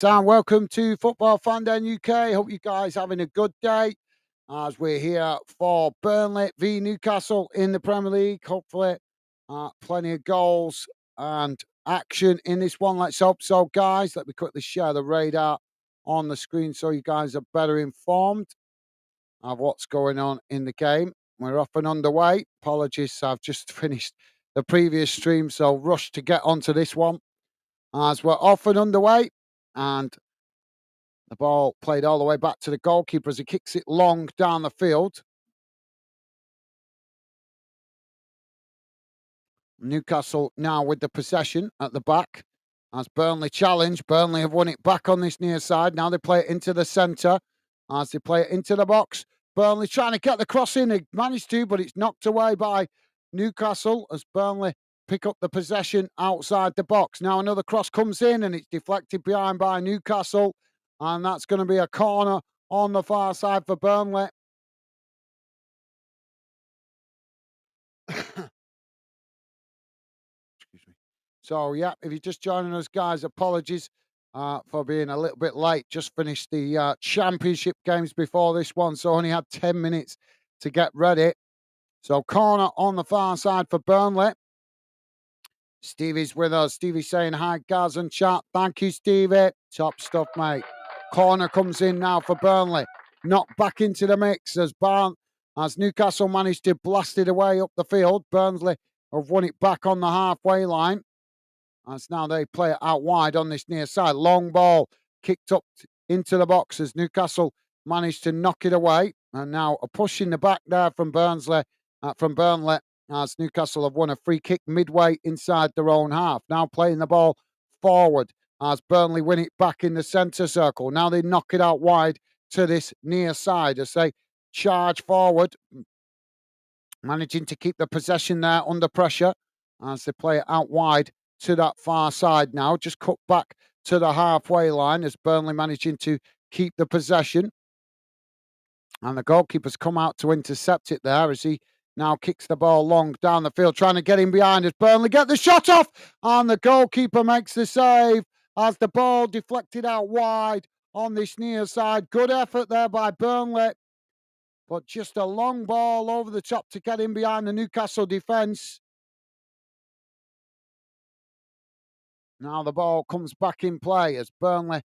Dan, welcome to Football Fan Den UK. Hope you guys having a good day as we're here for Burnley v Newcastle in the Premier League. Hopefully, plenty of goals and action in this one. Let's hope so, guys. Let me quickly share the radar on the screen so you guys are better informed of what's going on in the game. We're off and underway. Apologies, I've just finished the previous stream, so rush to get onto this one as we're off and underway. And the ball played all the way back to the goalkeeper as he kicks it long down the field. Newcastle now with the possession at the back. As Burnley challenge, Burnley have won it back on this near side. Now they play it into the centre. As they play it into the box, Burnley trying to get the cross in. They managed to, but it's knocked away by Newcastle as Burnley pick up the possession outside the box. Now another cross comes in and it's deflected behind by Newcastle. And that's going to be a corner on the far side for Burnley. Excuse me. So, yeah, if you're just joining us, guys, apologies for being a little bit late. Just finished the championship games before this one, so only had 10 minutes to get ready. So, corner on the far side for Burnley. Stevie's with us. Stevie's saying hi, guys, and chat. Thank you, Stevie. Top stuff, mate. Corner comes in now for Burnley. Knocked back into the mix as Newcastle managed to blast it away up the field. Burnley have won it back on the halfway line. As now they play it out wide on this near side. Long ball kicked up into the box as Newcastle managed to knock it away. And now a push in the back there from Burnley. As Newcastle have won a free kick midway inside their own half. Now playing the ball forward as Burnley win it back in the centre circle. Now they knock it out wide to this near side as they charge forward, managing to keep the possession there under pressure as they play it out wide to that far side now. Just cut back to the halfway line as Burnley managing to keep the possession. And the goalkeeper's come out to intercept it there as he now kicks the ball long down the field, trying to get in behind as Burnley get the shot off. And the goalkeeper makes the save as the ball deflected out wide on this near side. Good effort there by Burnley. But just a long ball over the top to get in behind the Newcastle defence. Now the ball comes back in play as Burnley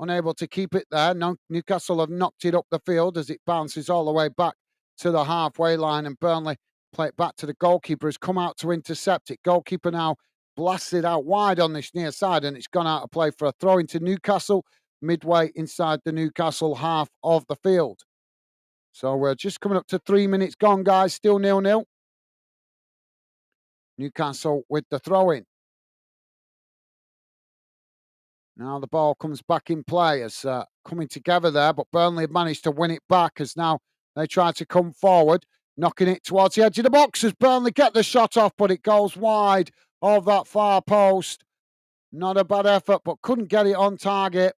unable to keep it there. Newcastle have knocked it up the field as it bounces all the way back to the halfway line, and Burnley play it back to the goalkeeper who's come out to intercept it. Goalkeeper now blasts it out wide on this near side, and it's gone out of play for a throw into Newcastle midway inside the Newcastle half of the field. So we're just coming up to 3 minutes gone, guys. Still 0-0. Newcastle with the throw-in. Now the ball comes back in play as coming together there, but Burnley have managed to win it back as now they try to come forward, knocking it towards the edge of the box as Burnley get the shot off, but it goes wide of that far post. Not a bad effort, but couldn't get it on target.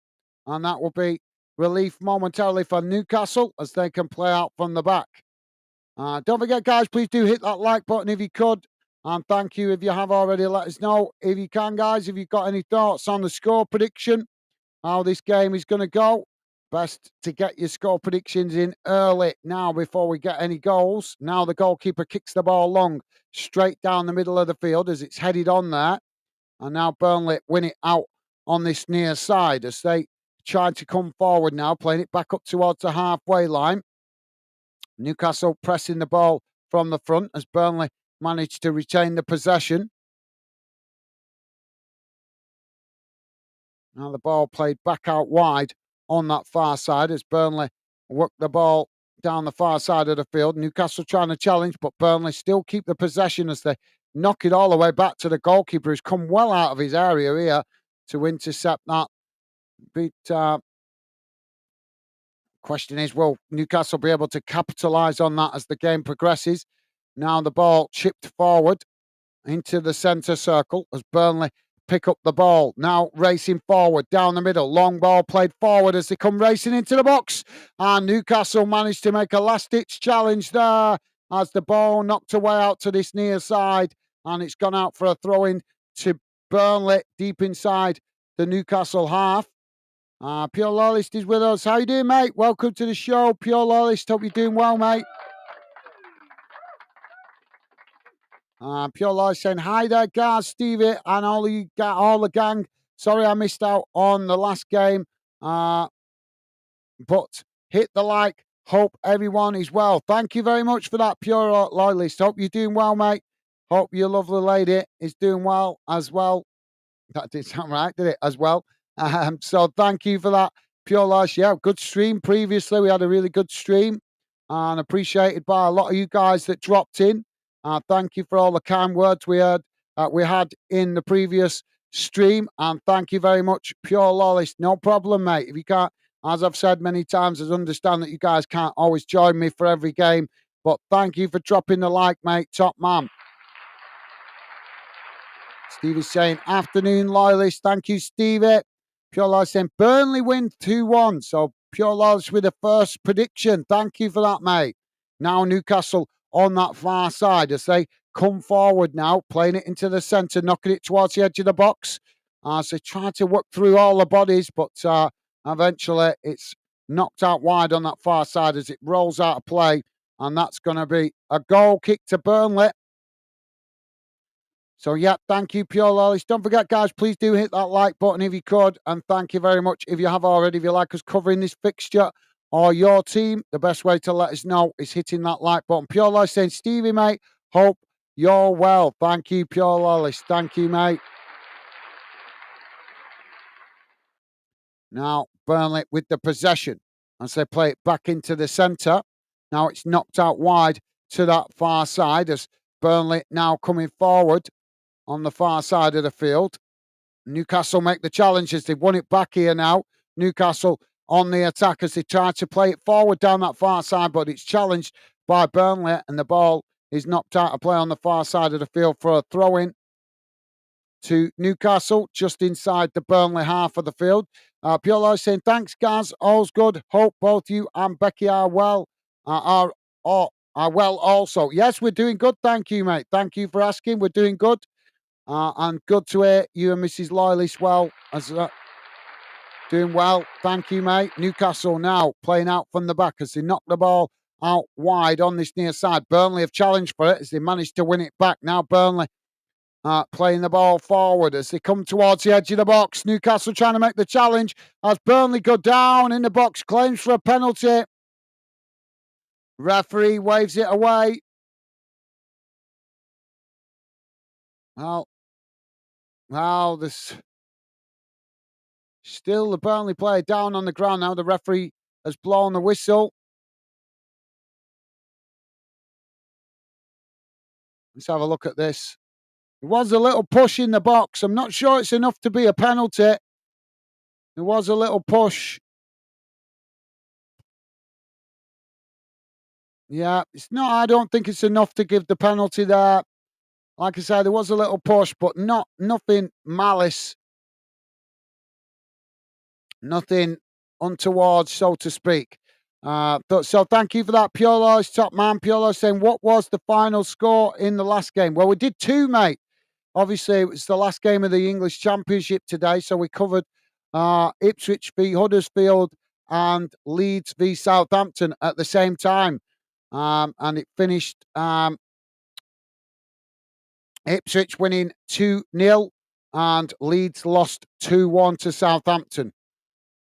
And that will be relief momentarily for Newcastle as they can play out from the back. Don't forget, guys, please do hit that like button if you could. And thank you if you have already. Let us know if you can, guys, if you've got any thoughts on the score prediction, how this game is going to go. Best to get your score predictions in early now before we get any goals. Now the goalkeeper kicks the ball long, straight down the middle of the field as it's headed on there. And now Burnley win it out on this near side as they try to come forward now, playing it back up towards the halfway line. Newcastle pressing the ball from the front as Burnley managed to retain the possession. Now the ball played back out wide on that far side as Burnley work the ball down the far side of the field. Newcastle trying to challenge, but Burnley still keep the possession as they knock it all the way back to the goalkeeper who's come well out of his area here to intercept that. Question is, will Newcastle be able to capitalise on that as the game progresses? Now the ball chipped forward into the centre circle as Burnley pick up the ball. Now racing forward down the middle. Long ball played forward as they come racing into the box. And Newcastle managed to make a last-ditch challenge there as the ball knocked away out to this near side. And it's gone out for a throw-in to Burnley deep inside the Newcastle half. Pure Loyalist is with us. How you doing, mate? Welcome to the show, Pure Loyalist. Hope you're doing well, mate. Pure Loyalist saying, hi there, guys, Stevie, and all the gang. Sorry I missed out on the last game, but hit the like. Hope everyone is well. Thank you very much for that, Pure Loyalist. Hope you're doing well, mate. Hope your lovely lady is doing well as well. That did sound right, did it? As well. So thank you for that, Pure Loyalist. Yeah, good stream previously. We had a really good stream and appreciated by a lot of you guys that dropped in. Thank you for all the kind words we had in the previous stream, and thank you very much, Pure Loyalist. No problem, mate. If you can't, as I've said many times, I understand that you guys can't always join me for every game, but thank you for dropping the like, mate. Top man. Stevie's saying, afternoon, Loyalist. Thank you, Stevie. Pure Loyalist saying, Burnley win 2-1. So, Pure Loyalist with the first prediction. Thank you for that, mate. Now, Newcastle on that far side as they come forward now, playing it into the centre, knocking it towards the edge of the box. So, trying to work through all the bodies, but eventually it's knocked out wide on that far side as it rolls out of play. And that's going to be a goal kick to Burnley. So, yeah, thank you, Pure Loyalist. Don't forget, guys, please do hit that like button if you could. And thank you very much if you have already. If you like us covering this fixture or your team, the best way to let us know is hitting that like button. Pure Loyalist saying, Stevie, mate, hope you're well. Thank you, Pure Loyalist. Thank you, mate. Now, Burnley with the possession as they play it back into the centre. Now it's knocked out wide to that far side as Burnley now coming forward on the far side of the field. Newcastle make the challenge as they've won it back here now. Newcastle on the attack as they try to play it forward down that far side, but it's challenged by Burnley and the ball is knocked out of play on the far side of the field for a throw-in to Newcastle, just inside the Burnley half of the field. Piolo saying, thanks, guys. All's good. Hope both you and Becky are well. Are well also. Yes, we're doing good. Thank you, mate. Thank you for asking. We're doing good. And good to hear you and Mrs. Loyalist well as doing well. Thank you, mate. Newcastle now playing out from the back as they knock the ball out wide on this near side. Burnley have challenged for it as they managed to win it back. Now Burnley playing the ball forward as they come towards the edge of the box. Newcastle trying to make the challenge as Burnley go down in the box. Claims for a penalty. Referee waves it away. Well, this still the Burnley player down on the ground now. The referee has blown the whistle. Let's have a look at this. It was a little push in the box. I'm not sure it's enough to be a penalty. It was a little push. Yeah, it's not. I don't think it's enough to give the penalty there. Like I said, there was a little push, but nothing malice. Nothing untoward, so to speak. So thank you for that, Piolo's top man. Piolo saying, what was the final score in the last game? Well, we did two, mate. Obviously, it was the last game of the English Championship today, so we covered Ipswich v Huddersfield and Leeds v Southampton at the same time. And it finished Ipswich winning 2-0 and Leeds lost 2-1 to Southampton.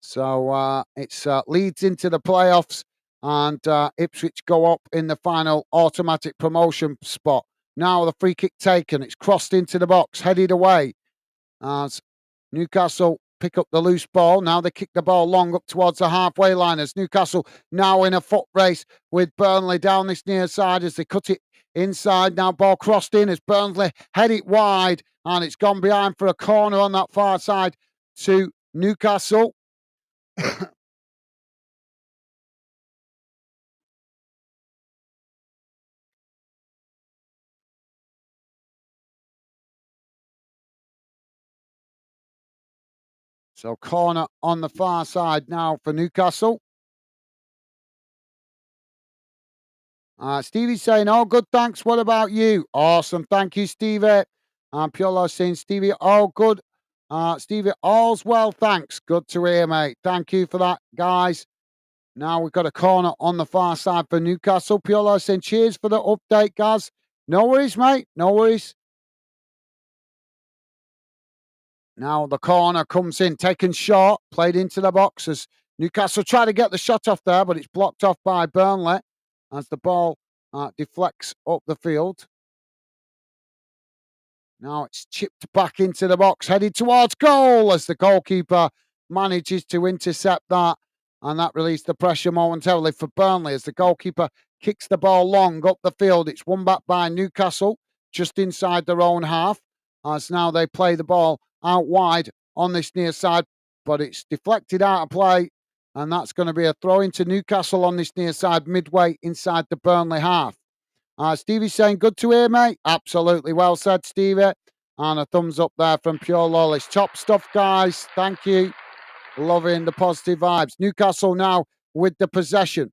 So it's Leeds into the playoffs and Ipswich go up in the final automatic promotion spot. Now the free kick taken. It's crossed into the box, headed away. As Newcastle pick up the loose ball. Now they kick the ball long up towards the halfway line as Newcastle now in a foot race with Burnley down this near side as they cut it inside. Now ball crossed in as Burnley head it wide and it's gone behind for a corner on that far side to Newcastle. So corner on the far side now for Newcastle. Stevie's saying, oh, good, thanks. What about you? Awesome. Thank you, Stevie. Piolo saying, Stevie, oh, good. Stevie, all's well, thanks. Good to hear, mate. Thank you for that, guys. Now we've got a corner on the far side for Newcastle. Piolo saying cheers for the update, guys. No worries, mate. No worries. Now the corner comes in, taken short, played into the box as Newcastle try to get the shot off there, but it's blocked off by Burnley as the ball deflects up the field. Now it's chipped back into the box, headed towards goal as the goalkeeper manages to intercept that. And that released the pressure momentarily for Burnley as the goalkeeper kicks the ball long up the field. It's won back by Newcastle just inside their own half as now they play the ball out wide on this near side, but it's deflected out of play. And that's going to be a throw into Newcastle on this near side, midway inside the Burnley half. Stevie's saying, good to hear, mate. Absolutely well said, Stevie. And a thumbs up there from Pure Lawless. Top stuff, guys. Thank you. Loving the positive vibes. Newcastle now with the possession.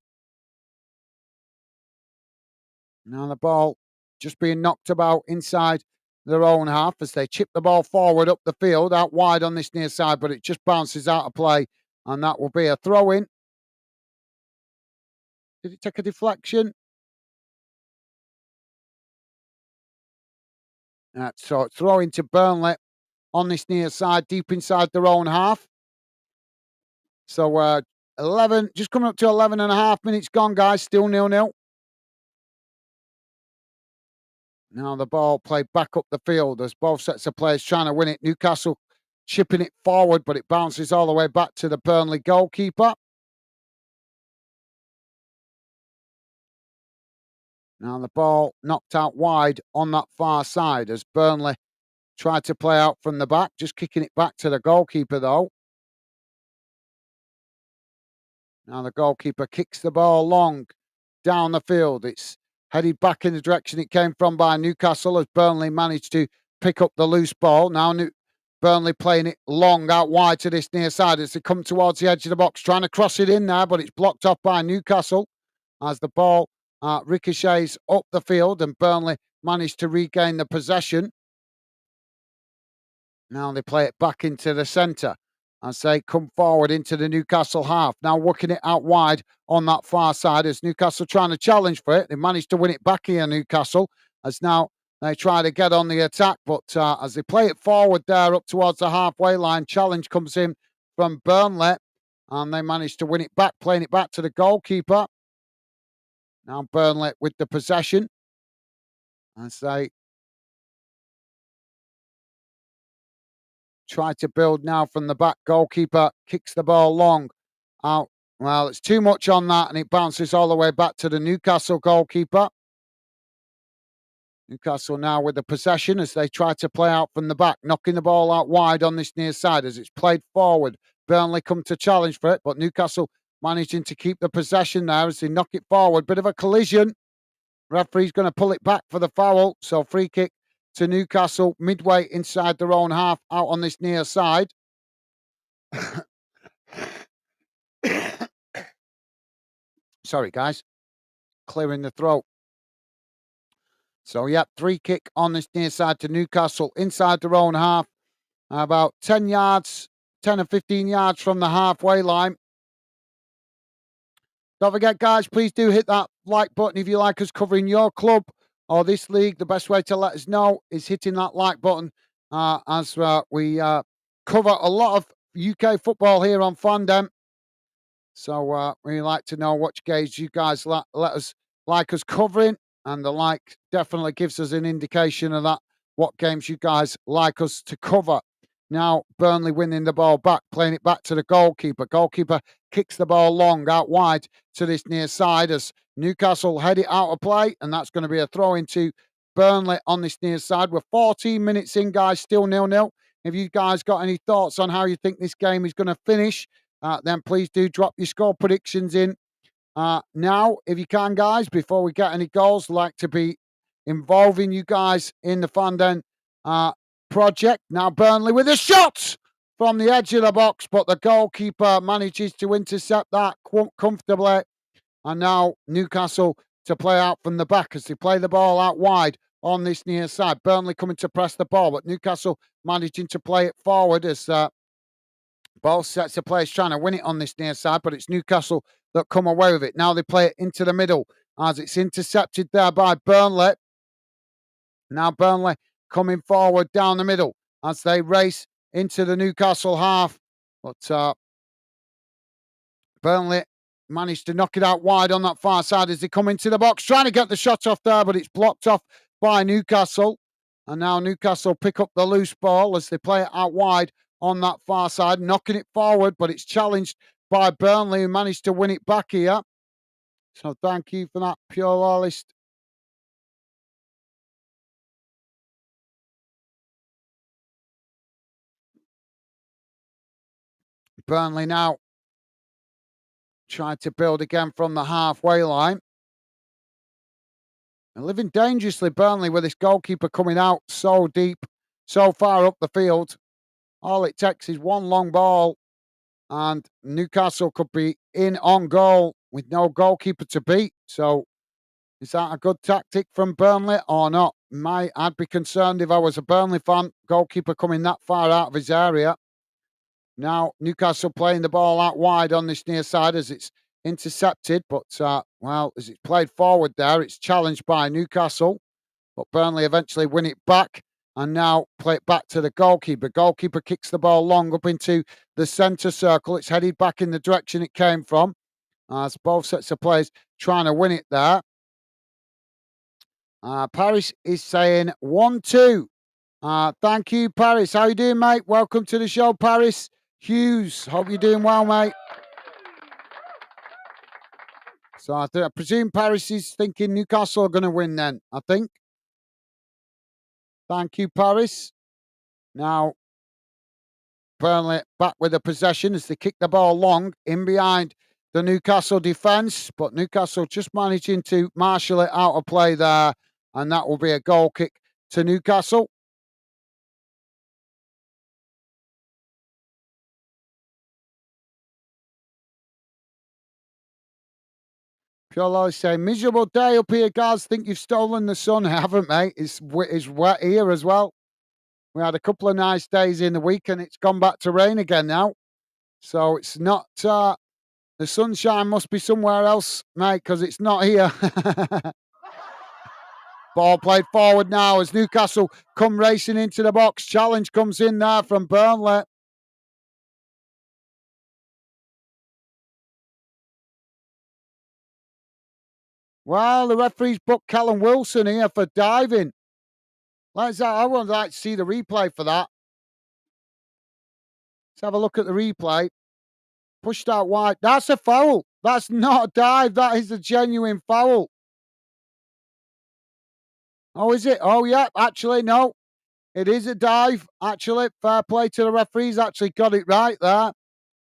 Now the ball just being knocked about inside their own half as they chip the ball forward up the field, out wide on this near side, but it just bounces out of play. And that will be a throw-in. Did it take a deflection? So throw into Burnley on this near side, deep inside their own half. So 11, just coming up to 11 and a half minutes gone, guys. Still 0-0. Now the ball played back up the field as both sets of players trying to win it. Newcastle chipping it forward, but it bounces all the way back to the Burnley goalkeeper. Now the ball knocked out wide on that far side as Burnley tried to play out from the back, just kicking it back to the goalkeeper though. Now the goalkeeper kicks the ball long down the field. It's headed back in the direction it came from by Newcastle as Burnley managed to pick up the loose ball. Now Burnley playing it long out wide to this near side as they come towards the edge of the box, trying to cross it in there, but it's blocked off by Newcastle as the ball ricochets up the field and Burnley managed to regain the possession. Now they play it back into the centre as they come forward into the Newcastle half. Now working it out wide on that far side as Newcastle trying to challenge for it. They managed to win it back here, Newcastle, as now they try to get on the attack. But as they play it forward there up towards the halfway line, challenge comes in from Burnley and they managed to win it back, playing it back to the goalkeeper. Now Burnley with the possession as they try to build now from the back. Goalkeeper kicks the ball long out. Well, it's too much on that and it bounces all the way back to the Newcastle goalkeeper. Newcastle now with the possession as they try to play out from the back, knocking the ball out wide on this near side as it's played forward. Burnley come to challenge for it, but Newcastle managing to keep the possession there as they knock it forward. Bit of a collision. Referee's going to pull it back for the foul. So free kick to Newcastle midway inside their own half out on this near side. Sorry, guys. Clearing the throat. So, yeah, free kick on this near side to Newcastle inside their own half. About 10 yards, 10 or 15 yards from the halfway line. Don't forget, guys, please do hit that like button if you like us covering your club or this league. The best way to let us know is hitting that like button as we cover a lot of UK football here on Fandom. So we like to know which games you guys let us like us covering, and the like definitely gives us an indication of that, what games you guys like us to cover. Now Burnley winning the ball back, playing it back to the goalkeeper. Goalkeeper kicks the ball long out wide to this near side as Newcastle head it out of play, and that's going to be a throw into Burnley on this near side. We're 14 minutes in, guys, still 0-0. If you guys got any thoughts on how you think this game is going to finish, then please do drop your score predictions in now, if you can, guys, before we get any goals. Like to be involving you guys in the Fandom project. Now Burnley with a shot from the edge of the box, but the goalkeeper manages to intercept that comfortably. And now Newcastle to play out from the back as they play the ball out wide on this near side. Burnley coming to press the ball, but Newcastle managing to play it forward as both sets of players trying to win it on this near side, but it's Newcastle that come away with it. Now they play it into the middle as it's intercepted there by Burnley. Now Burnley coming forward down the middle as they race into the Newcastle half. But Burnley managed to knock it out wide on that far side as they come into the box, trying to get the shot off there, but it's blocked off by Newcastle. And now Newcastle pick up the loose ball as they play it out wide on that far side, knocking it forward, but it's challenged by Burnley, who managed to win it back here. So thank you for that, Pure Loyalist. Burnley now trying to build again from the halfway line. And living dangerously, Burnley, with this goalkeeper coming out so deep, so far up the field. All it takes is one long ball, and Newcastle could be in on goal with no goalkeeper to beat. So, is that a good tactic from Burnley or not? I'd be concerned if I was a Burnley fan, goalkeeper coming that far out of his area. Now, Newcastle playing the ball out wide on this near side as it's intercepted, but, as it's played forward there, it's challenged by Newcastle. But Burnley eventually win it back and now play it back to the goalkeeper. Goalkeeper kicks the ball long up into the centre circle. It's headed back in the direction it came from as both sets of players trying to win it there. Paris is saying 1-2. Thank you, Paris. How you doing, mate? Welcome to the show, Paris. Hughes, hope you're doing well, mate. So I presume Paris is thinking Newcastle are going to win then, I think. Thank you, Paris. Now, Burnley back with the possession as they kick the ball long in behind the Newcastle defence, but Newcastle just managing to marshal it out of play there, and that will be a goal kick to Newcastle. Pure Loyalist saying, miserable day up here, guys. Think you've stolen the sun. I haven't, mate. It's wet here as well. We had a couple of nice days in the week and it's gone back to rain again now. So it's not, the sunshine must be somewhere else, mate, because it's not here. Ball played forward now as Newcastle come racing into the box. Challenge comes in there from Burnley. Well, the referee's booked Callum Wilson here for diving. I would like to see the replay for that. Let's have a look at the replay. Pushed out wide. That's a foul. That's not a dive. That is a genuine foul. Oh, is it? Oh, yeah. Actually, no. It is a dive. Actually, fair play to the referees. Actually got it right there.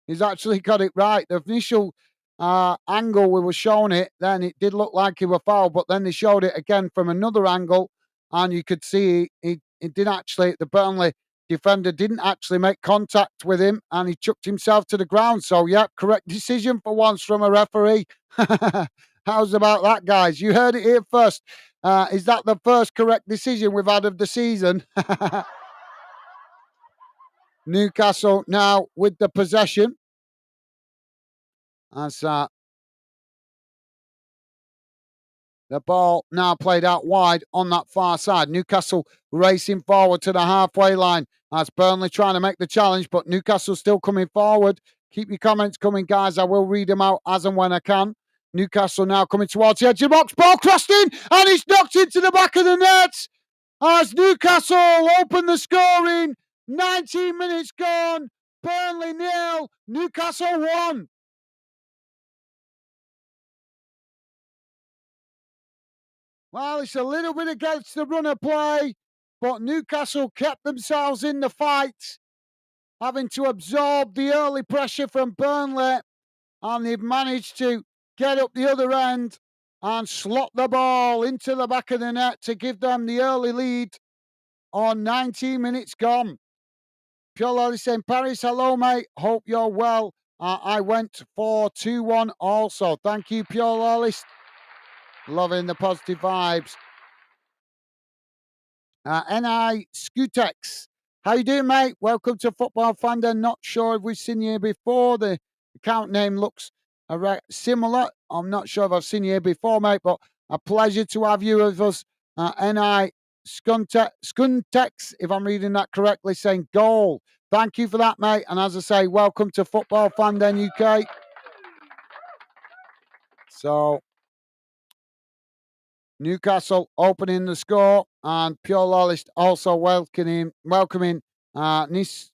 He's actually got it right. The initial angle we were showing it, then it did look like he was fouled, but then they showed it again from another angle, and you could see he didn't actually, the Burnley defender didn't actually make contact with him, and he chucked himself to the ground. So, yeah, correct decision for once from a referee. How's about that, guys? You heard it here first. Is that the first correct decision we've had of the season? Newcastle now with the possession. As the ball now played out wide on that far side. Newcastle racing forward to the halfway line. As Burnley trying to make the challenge, but Newcastle still coming forward. Keep your comments coming, guys. I will read them out as and when I can. Newcastle now coming towards the edge of the box. Ball crossed in, and it's knocked into the back of the net. As Newcastle open the scoring. 19 minutes gone. Burnley 0, Newcastle 1. Well, it's a little bit against the run of play, but Newcastle kept themselves in the fight, having to absorb the early pressure from Burnley, and they've managed to get up the other end and slot the ball into the back of the net to give them the early lead on 19 minutes gone. Pure Loyalist saying, Paris, hello, mate. Hope you're well. I went for 2-1 also. Thank you, Pure Loyalist. Loving the positive vibes. Ni Skutex. How you doing, mate? Welcome to Football Fanda. Not sure if we've seen you here before. The account name looks similar. I'm not sure if I've seen you here before, mate, but a pleasure to have you with us. Ni Skuntex, if I'm reading that correctly, saying goal. Thank you for that, mate. And as I say, welcome to Football Fanda UK. So, Newcastle opening the score, and Pure Lawless also welcoming Nice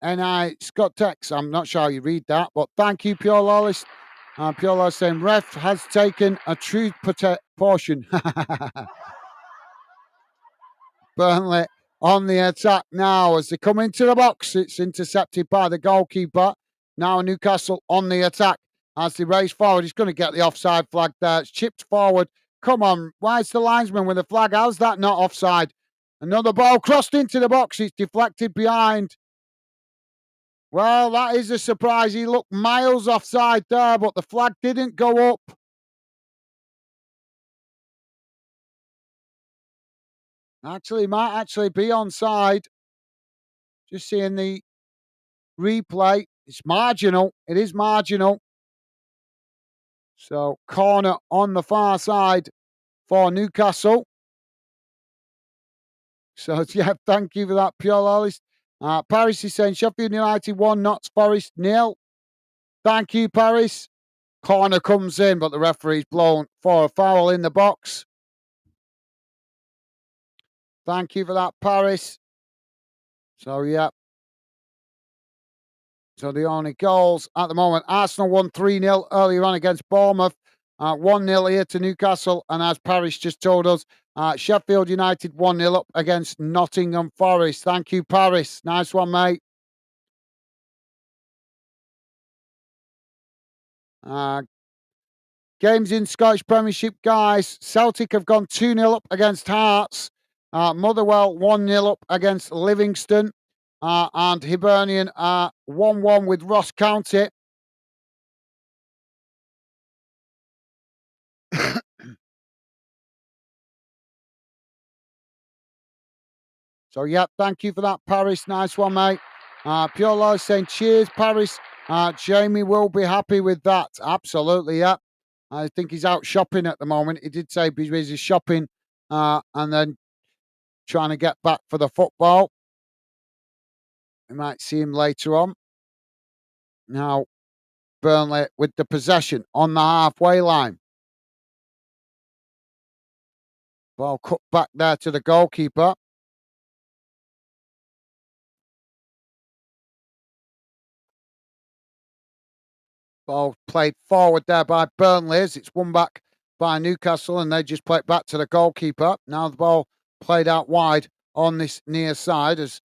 Ni Scott Tex. I'm not sure how you read that, but thank you, Pure Lawless. Pure Lawless saying ref has taken a true portion. Burnley on the attack now as they come into the box. It's intercepted by the goalkeeper. Now Newcastle on the attack as they race forward. He's going to get the offside flag there. It's chipped forward. Come on. Why is the linesman with the flag? How's that not offside? Another ball crossed into the box. It's deflected behind. Well, that is a surprise. He looked miles offside there, but the flag didn't go up. Actually, might actually be onside. Just seeing the replay. It's marginal. It is marginal. So, corner on the far side for Newcastle. So, yeah, thank you for that, Pure Lawless. Paris is saying Sheffield United 1, Notts Forest 0. Thank you, Paris. Corner comes in, but the referee's blown for a foul in the box. Thank you for that, Paris. So, yeah. So, the only goals at the moment, Arsenal won 3-0 earlier on against Bournemouth. 1-0 here to Newcastle. And as Paris just told us, Sheffield United 1-0 up against Nottingham Forest. Thank you, Paris. Nice one, mate. Games in Scottish Premiership, guys. Celtic have gone 2-0 up against Hearts. Motherwell 1-0 up against Livingston. And Hibernian 1-1 with Ross County. So, yeah, thank you for that, Paris. Nice one, mate. Pure Law saying, cheers, Paris. Jamie will be happy with that. Absolutely, yeah. I think he's out shopping at the moment. He did say he's busy shopping and then trying to get back for the football. We might see him later on. Now, Burnley with the possession on the halfway line. Ball cut back there to the goalkeeper. Ball played forward there by Burnley. It's won back by Newcastle and they just play it back to the goalkeeper. Now the ball played out wide on this near side as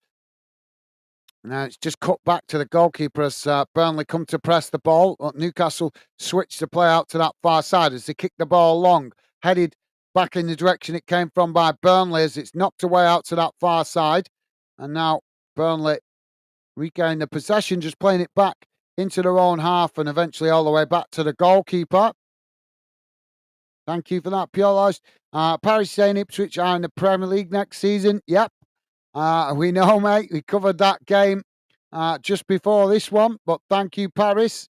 now it's just cut back to the goalkeeper as Burnley come to press the ball. Newcastle switched the play out to that far side as they kick the ball long, headed back in the direction it came from by Burnley as it's knocked away out to that far side. And now Burnley regain the possession, just playing it back into their own half and eventually all the way back to the goalkeeper. Thank you for that, Pure Loss. Paris saying Ipswich are in the Premier League next season. Yep. We know, mate. We covered that game just before this one, but thank you, Paris.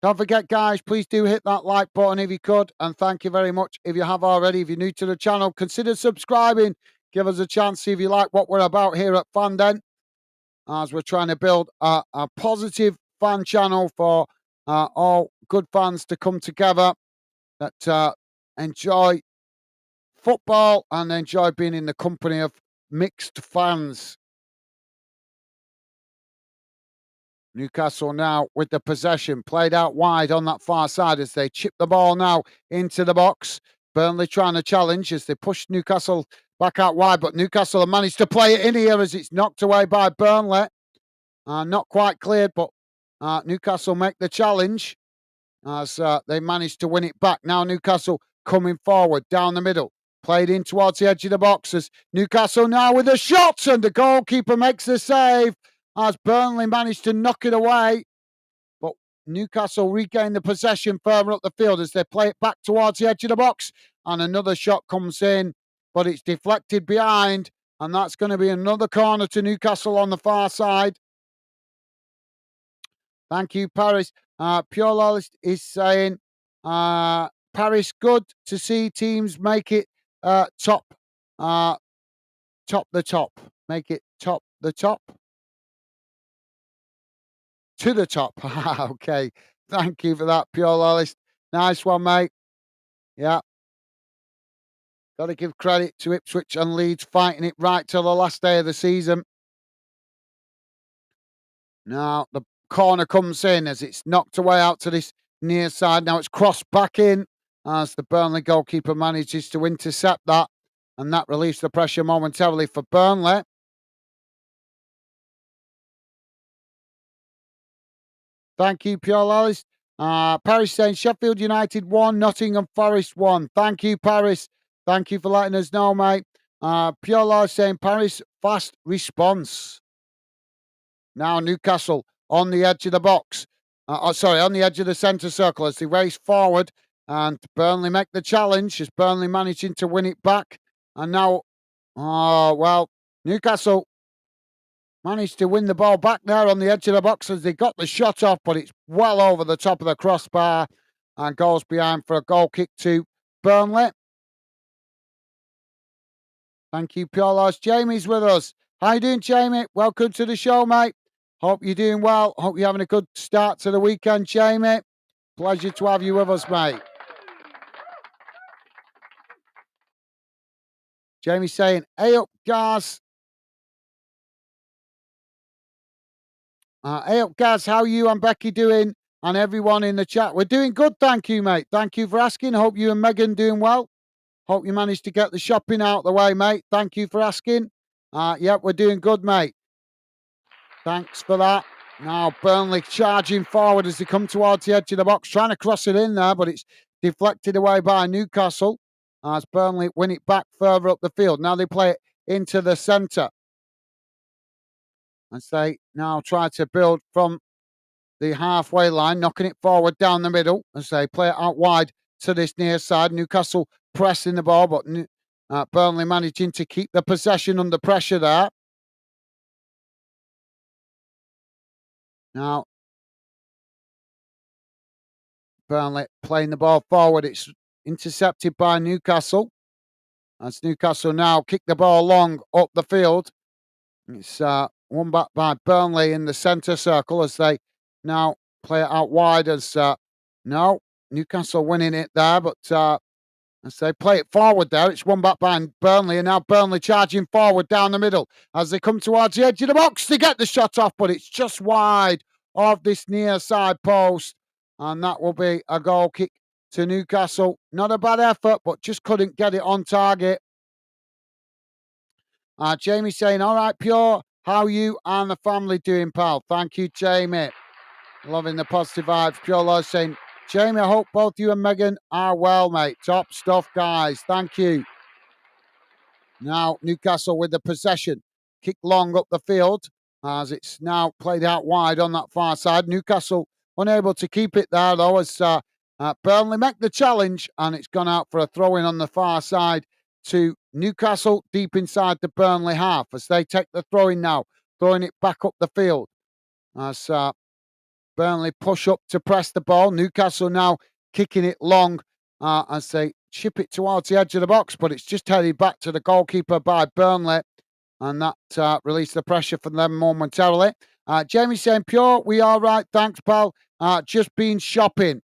Don't forget, guys, please do hit that like button if you could, and thank you very much if you have already. If you're new to the channel, consider subscribing. Give us a chance, see if you like what we're about here at Fanden, as we're trying to build a positive fan channel for all good fans to come together that enjoy football and enjoy being in the company of mixed fans. Newcastle now with the possession, played out wide on that far side as they chip the ball now into the box. Burnley trying to challenge as they push Newcastle back out wide, but Newcastle have managed to play it in here as it's knocked away by Burnley. Not quite cleared, but Newcastle make the challenge as they managed to win it back. Now Newcastle coming forward down the middle. Played in towards the edge of the box as Newcastle now with a shot and the goalkeeper makes the save as Burnley managed to knock it away. But Newcastle regain the possession further up the field as they play it back towards the edge of the box. And another shot comes in, but it's deflected behind. And that's going to be another corner to Newcastle on the far side. Thank you, Paris. Pure Lawless is saying, Paris, good to see teams make it top the top. Make it top the top. To the top. Okay. Thank you for that, Pure Lawless. Nice one, mate. Yeah. Got to give credit to Ipswich and Leeds fighting it right till the last day of the season. Now the corner comes in as it's knocked away out to this near side. Now it's crossed back in as the Burnley goalkeeper manages to intercept that. And that relieves the pressure momentarily for Burnley. Thank you, Pure Lawless. Paris saying Sheffield United 1, Nottingham Forest 1. Thank you, Paris. Thank you for letting us know, mate. Pure Lawless saying Paris fast response. Now Newcastle on the edge of the box. On the edge of the centre circle as they race forward. And Burnley make the challenge as Burnley managing to win it back. And now, Newcastle managed to win the ball back there on the edge of the box as they got the shot off, but it's well over the top of the crossbar and goes behind for a goal kick to Burnley. Thank you, Pure Loss. Jamie's with us. How you doing, Jamie? Welcome to the show, mate. Hope you're doing well. Hope you're having a good start to the weekend, Jamie. Pleasure to have you with us, mate. Jamie's saying, hey up, guys. Hey up, guys. How are you and Becky doing? And everyone in the chat. We're doing good, thank you, mate. Thank you for asking. Hope you and Megan doing well. Hope you managed to get the shopping out the way, mate. Thank you for asking. We're doing good, mate. Thanks for that. Now Burnley charging forward as they come towards the edge of the box, trying to cross it in there, but it's deflected away by Newcastle as Burnley win it back further up the field. Now they play it into the centre as they now try to build from the halfway line, knocking it forward down the middle as they play it out wide to this near side. Newcastle pressing the ball, but Burnley managing to keep the possession under pressure there. Now, Burnley playing the ball forward. It's intercepted by Newcastle. As Newcastle now kick the ball long up the field. It's won back by Burnley in the centre circle as they now play it out wide as Newcastle winning it there, but as they play it forward there, it's won back by Burnley, and now Burnley charging forward down the middle as they come towards the edge of the box to get the shot off, but it's just wide of this near side post, and that will be a goal kick to Newcastle. Not a bad effort, but just couldn't get it on target. Jamie saying, all right, Pure, how you and the family doing, pal? Thank you, Jamie. Loving the positive vibes. Pure Love saying, Jamie, I hope both you and Megan are well, mate. Top stuff, guys. Thank you. Now, Newcastle with the possession. Kick long up the field as it's now played out wide on that far side. Newcastle unable to keep it there, though, as Burnley make the challenge, and it's gone out for a throw-in on the far side to Newcastle deep inside the Burnley half as they take the throw-in now, throwing it back up the field as Burnley push up to press the ball. Newcastle now kicking it long as they chip it towards the edge of the box, but it's just headed back to the goalkeeper by Burnley, and that released the pressure from them momentarily. Jamie saying, Pure, we are right, thanks, pal. Just been shopping.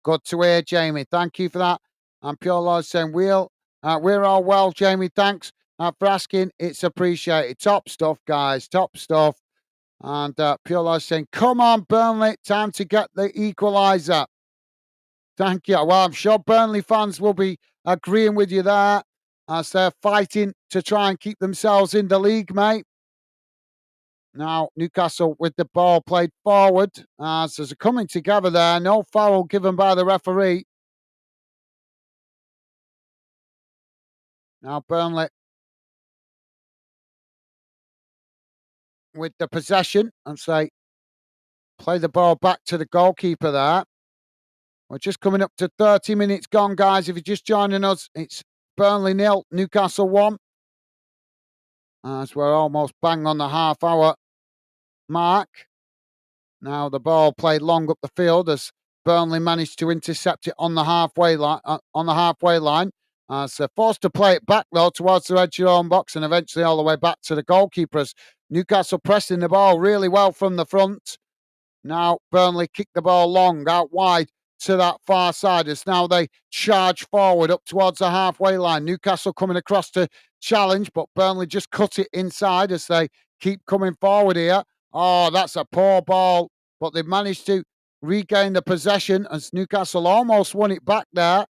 Good to hear, Jamie. Thank you for that. And Pure Lord saying, we're all well, Jamie. Thanks for asking. It's appreciated. Top stuff, guys. Top stuff. And Pure Lord saying, come on, Burnley. Time to get the equaliser. Thank you. Well, I'm sure Burnley fans will be agreeing with you there as they're fighting to try and keep themselves in the league, mate. Now, Newcastle with the ball played forward as there's a coming together there. No foul given by the referee. Now, Burnley with the possession and say Play the ball back to the goalkeeper there. We're just coming up to 30 minutes gone, guys. If you're just joining us, it's Burnley 0, Newcastle 1. As we're almost bang on the half-hour mark. Now the ball played long up the field as Burnley managed to intercept it on the halfway line. As they're forced to play it back though towards the edge of their own box and eventually all the way back to the goalkeepers. Newcastle pressing the ball really well from the front. Now Burnley kick the ball long out wide to that far side as now they charge forward up towards the halfway line. Newcastle coming across to challenge, but Burnley just cut it inside as they keep coming forward here. Oh, that's a poor ball, but they've managed to regain the possession as Newcastle almost won it back there.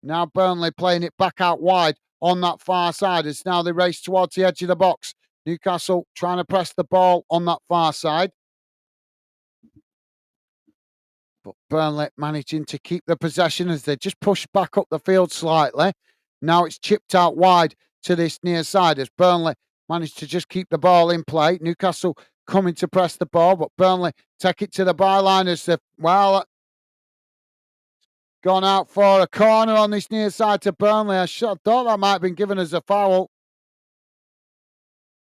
Now Burnley playing it back out wide on that far side as now they race towards the edge of the box. Newcastle trying to press the ball on that far side. But Burnley managing to keep the possession as they just push back up the field slightly. Now it's chipped out wide to this near side as Burnley managed to just keep the ball in play. Newcastle coming to press the ball, but Burnley take it to the byline as they've, gone out for a corner on this near side to Burnley. I thought that might have been given as a foul.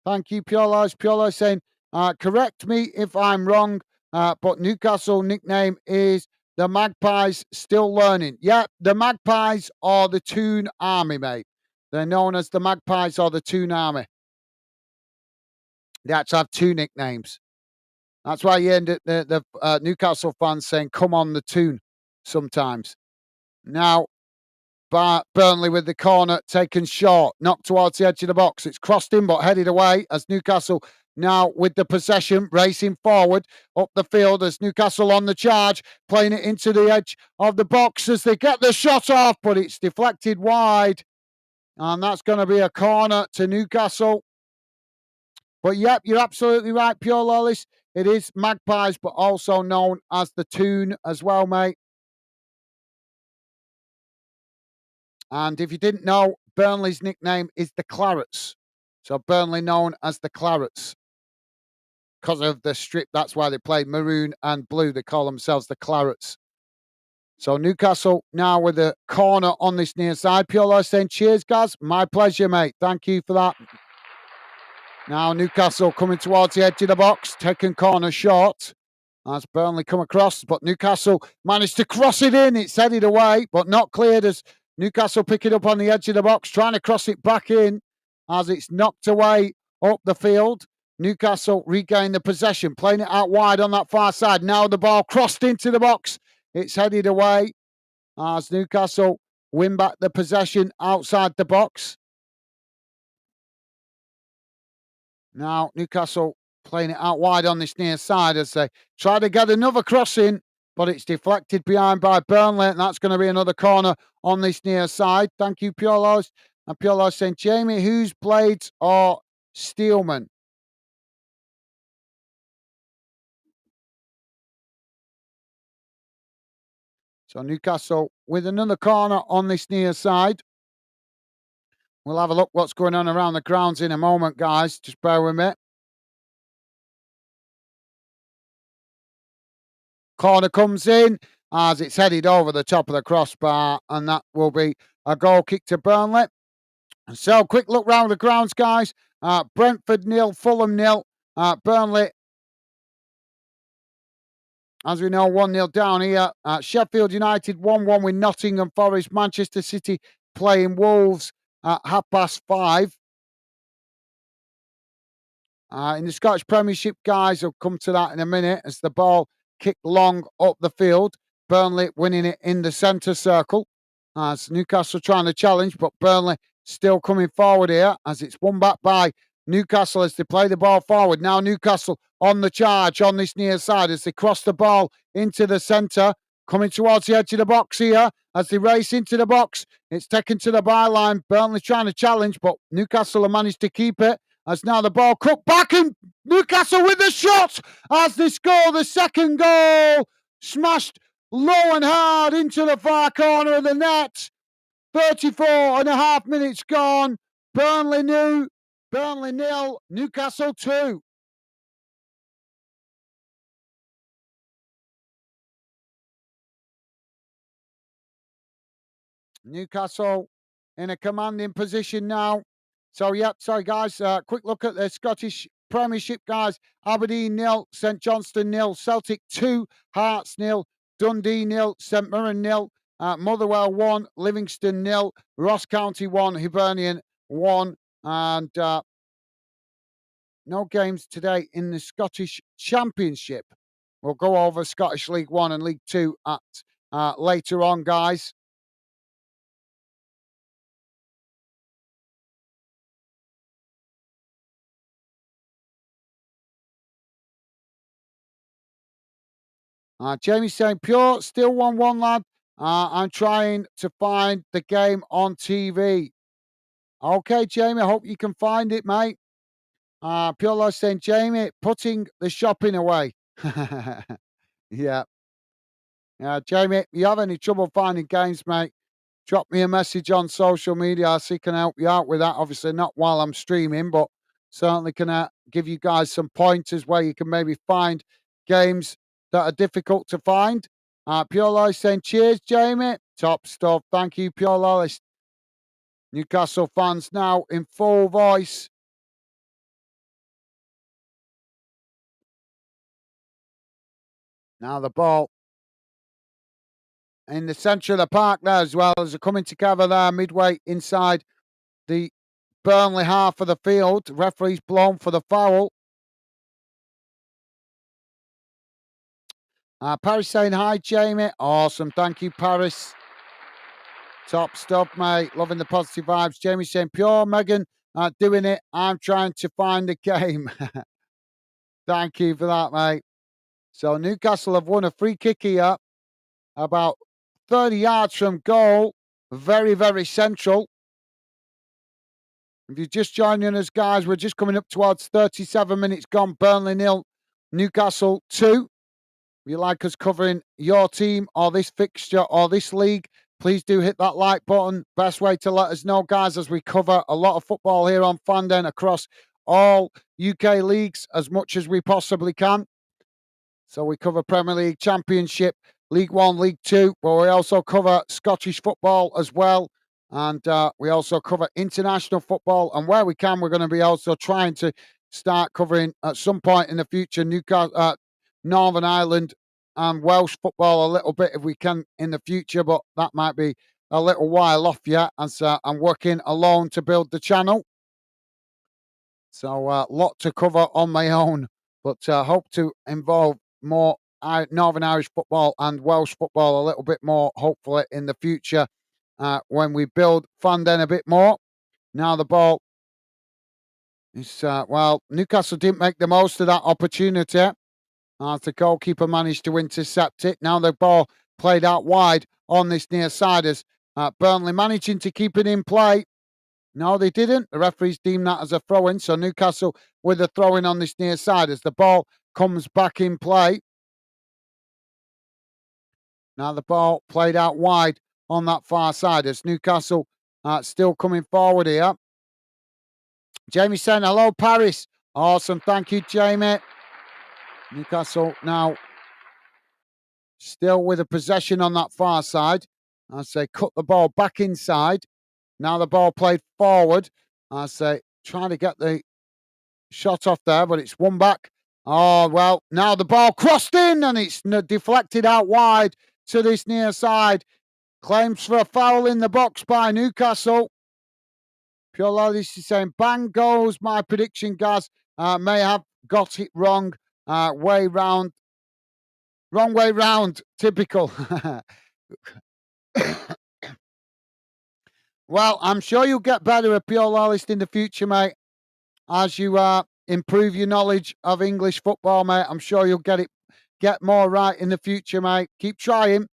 Thank you, Pure Lies. Pure Lies saying, correct me if I'm wrong, but Newcastle nickname is the Magpies still learning. Yeah, the Magpies are the Toon Army, mate. They're known as the Magpies or the Toon Army. They actually have two nicknames. That's why you end the Newcastle fans saying, come on the Toon sometimes. Now, Burnley with the corner taken short, knocked towards the edge of the box. It's crossed in but headed away as Newcastle now with the possession, racing forward up the field as Newcastle on the charge, playing it into the edge of the box as they get the shot off, but it's deflected wide. And that's going to be a corner to Newcastle. But yep, you're absolutely right, Pure Lawless. It is Magpies, but also known as the Toon as well, mate. And if you didn't know, Burnley's nickname is the Clarets. So Burnley known as the Clarets. Because of the strip, that's why they play maroon and blue. They call themselves the Clarets. So Newcastle now with a corner on this near side. Pure saying, cheers, Gaz. My pleasure, mate. Thank you for that. Now Newcastle coming towards the edge of the box, taking corner short. As Burnley come across, but Newcastle managed to cross it in. It's headed away, but not cleared as Newcastle pick it up on the edge of the box, trying to cross it back in as it's knocked away up the field. Newcastle regain the possession, playing it out wide on that far side. Now the ball crossed into the box. It's headed away as Newcastle win back the possession outside the box. Now Newcastle playing it out wide on this near side as they try to get another crossing, but it's deflected behind by Burnley, and that's going to be another corner on this near side. Thank you, Pure Laws. And Pure Laws saying, Jamie, whose blades are Steelman? So Newcastle with another corner on this near side. We'll have a look what's going on around the grounds in a moment, guys. Just bear with me. Corner comes in as it's headed over the top of the crossbar, and that will be a goal kick to Burnley. So, quick look round the grounds, guys. Brentford 0, Fulham 0. Burnley, as we know, 1-0 down here. Sheffield United 1-1 with Nottingham Forest. Manchester City playing Wolves at 5:30. In the Scottish Premiership, guys, I'll come to that in a minute as the ball kicked long up the field. Burnley winning it in the centre circle. As Newcastle trying to challenge, but Burnley still coming forward here as it's won back by Newcastle as they play the ball forward. Now Newcastle on the charge on this near side as they cross the ball into the centre. Coming towards the edge of the box here as they race into the box. It's taken to the byline. Burnley trying to challenge, but Newcastle have managed to keep it. As now the ball cut back and Newcastle with the shot as they score the second goal. Smashed low and hard into the far corner of the net. 34 and a half minutes gone. Burnley 0, Newcastle 2. Newcastle in a commanding position now. So, yep, sorry, guys. Quick look at the Scottish Premiership, guys. Aberdeen 0, St Johnstone 0, Celtic 2, Hearts 0, Dundee 0, St Mirren 0, Motherwell 1, Livingston 0, Ross County 1, Hibernian 1, and no games today in the Scottish Championship. We'll go over Scottish League 1 and League 2 at later on, guys. Jamie St. Pure, still 1-1, lad. I'm trying to find the game on TV. Okay, Jamie, I hope you can find it, mate. Pure Love saying, Jamie, putting the shopping away. Yeah. Jamie, you have any trouble finding games, mate? Drop me a message on social media. I'll see can help you out with that. Obviously, not while I'm streaming, but certainly can give you guys some pointers where you can maybe find games that are difficult to find. Pure Loyalist saying, cheers, Jamie. Top stuff. Thank you, Pure Loyalist. Newcastle fans now in full voice. Now the ball in the centre of the park there as well as they're coming together there midway inside the Burnley half of the field. Referee's blown for the foul. Paris saying hi, Jamie. Awesome. Thank you, Paris. Top stuff, mate. Loving the positive vibes. Jamie saying pure. Megan doing it. I'm trying to find a game. Thank you for that, mate. So Newcastle have won a free kick here, about 30 yards from goal. Very, very central. If you're just joining us, guys, we're just coming up towards 37 minutes gone. Burnley 0, Newcastle 2. If you like us covering your team or this fixture or this league, please do hit that like button. Best way to let us know, guys, as we cover a lot of football here on Fanden across all UK leagues as much as we possibly can. So we cover Premier League, Championship, League 1, League 2, but we also cover Scottish football as well. And we also cover international football. And where we can, we're going to be also trying to start covering at some point in the future Newcastle, Northern Ireland and Welsh football a little bit if we can in the future, but that might be a little while off yet as I'm working alone to build the channel. So a lot to cover on my own, but hope to involve more Northern Irish football and Welsh football a little bit more, hopefully, in the future when we build Fanden a bit more. Now the ball is, well, Newcastle didn't make the most of that opportunity. As the goalkeeper managed to intercept it. Now the ball played out wide on this near side as Burnley managing to keep it in play. No, they didn't. The referees deemed that as a throw-in. So Newcastle with a throw-in on this near side as the ball comes back in play. Now the ball played out wide on that far side as Newcastle still coming forward here. Jamie saying, hello, Paris. Awesome. Thank you, Jamie. Newcastle now still with a possession on that far side as they cut the ball back inside. Now the ball played forward as they trying to get the shot off there, but it's one back. Oh, well, now the ball crossed in and it's deflected out wide to this near side. Claims for a foul in the box by Newcastle. Pure Loyalist is saying, bang goes my prediction, guys. May have got it wrong. Way round. Wrong way round. Typical. Well, I'm sure you'll get better at Pure Loyalist in the future, mate. As you improve your knowledge of English football, mate, I'm sure you'll get more right in the future, mate. Keep trying.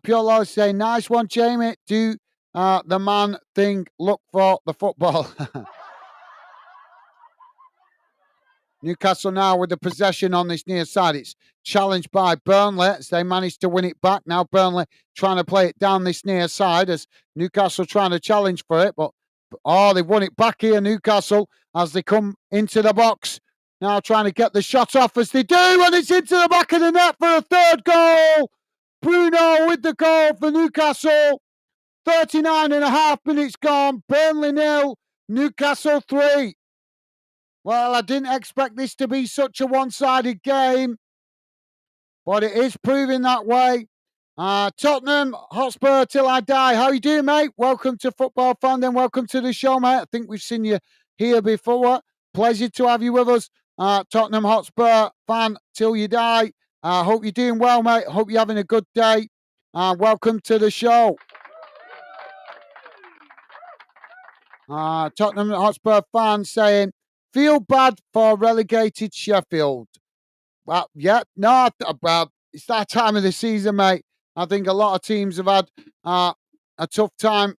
Pure Loyalist saying, nice one, Jamie. Do the man thing. Look for the football. Newcastle now with the possession on this near side. It's challenged by Burnley as they managed to win it back. Now Burnley trying to play it down this near side as Newcastle trying to challenge for it. But, they've won it back here, Newcastle, as they come into the box. Now trying to get the shot off as they do, and it's into the back of the net for a third goal. Bruno with the goal for Newcastle. 39 and a half minutes gone. Burnley 0, Newcastle 3. Well, I didn't expect this to be such a one-sided game, but it is proving that way. Tottenham Hotspur till I die. How you doing, mate? Welcome to Football Fan, then welcome to the show, mate. I think we've seen you here before. Pleasure to have you with us. Tottenham Hotspur fan till you die. Hope you're doing well, mate. Hope you're having a good day. Welcome to the show. Tottenham Hotspur fan saying, feel bad for relegated Sheffield. Well, yeah, no, well, it's that time of the season, mate. I think a lot of teams have had a tough time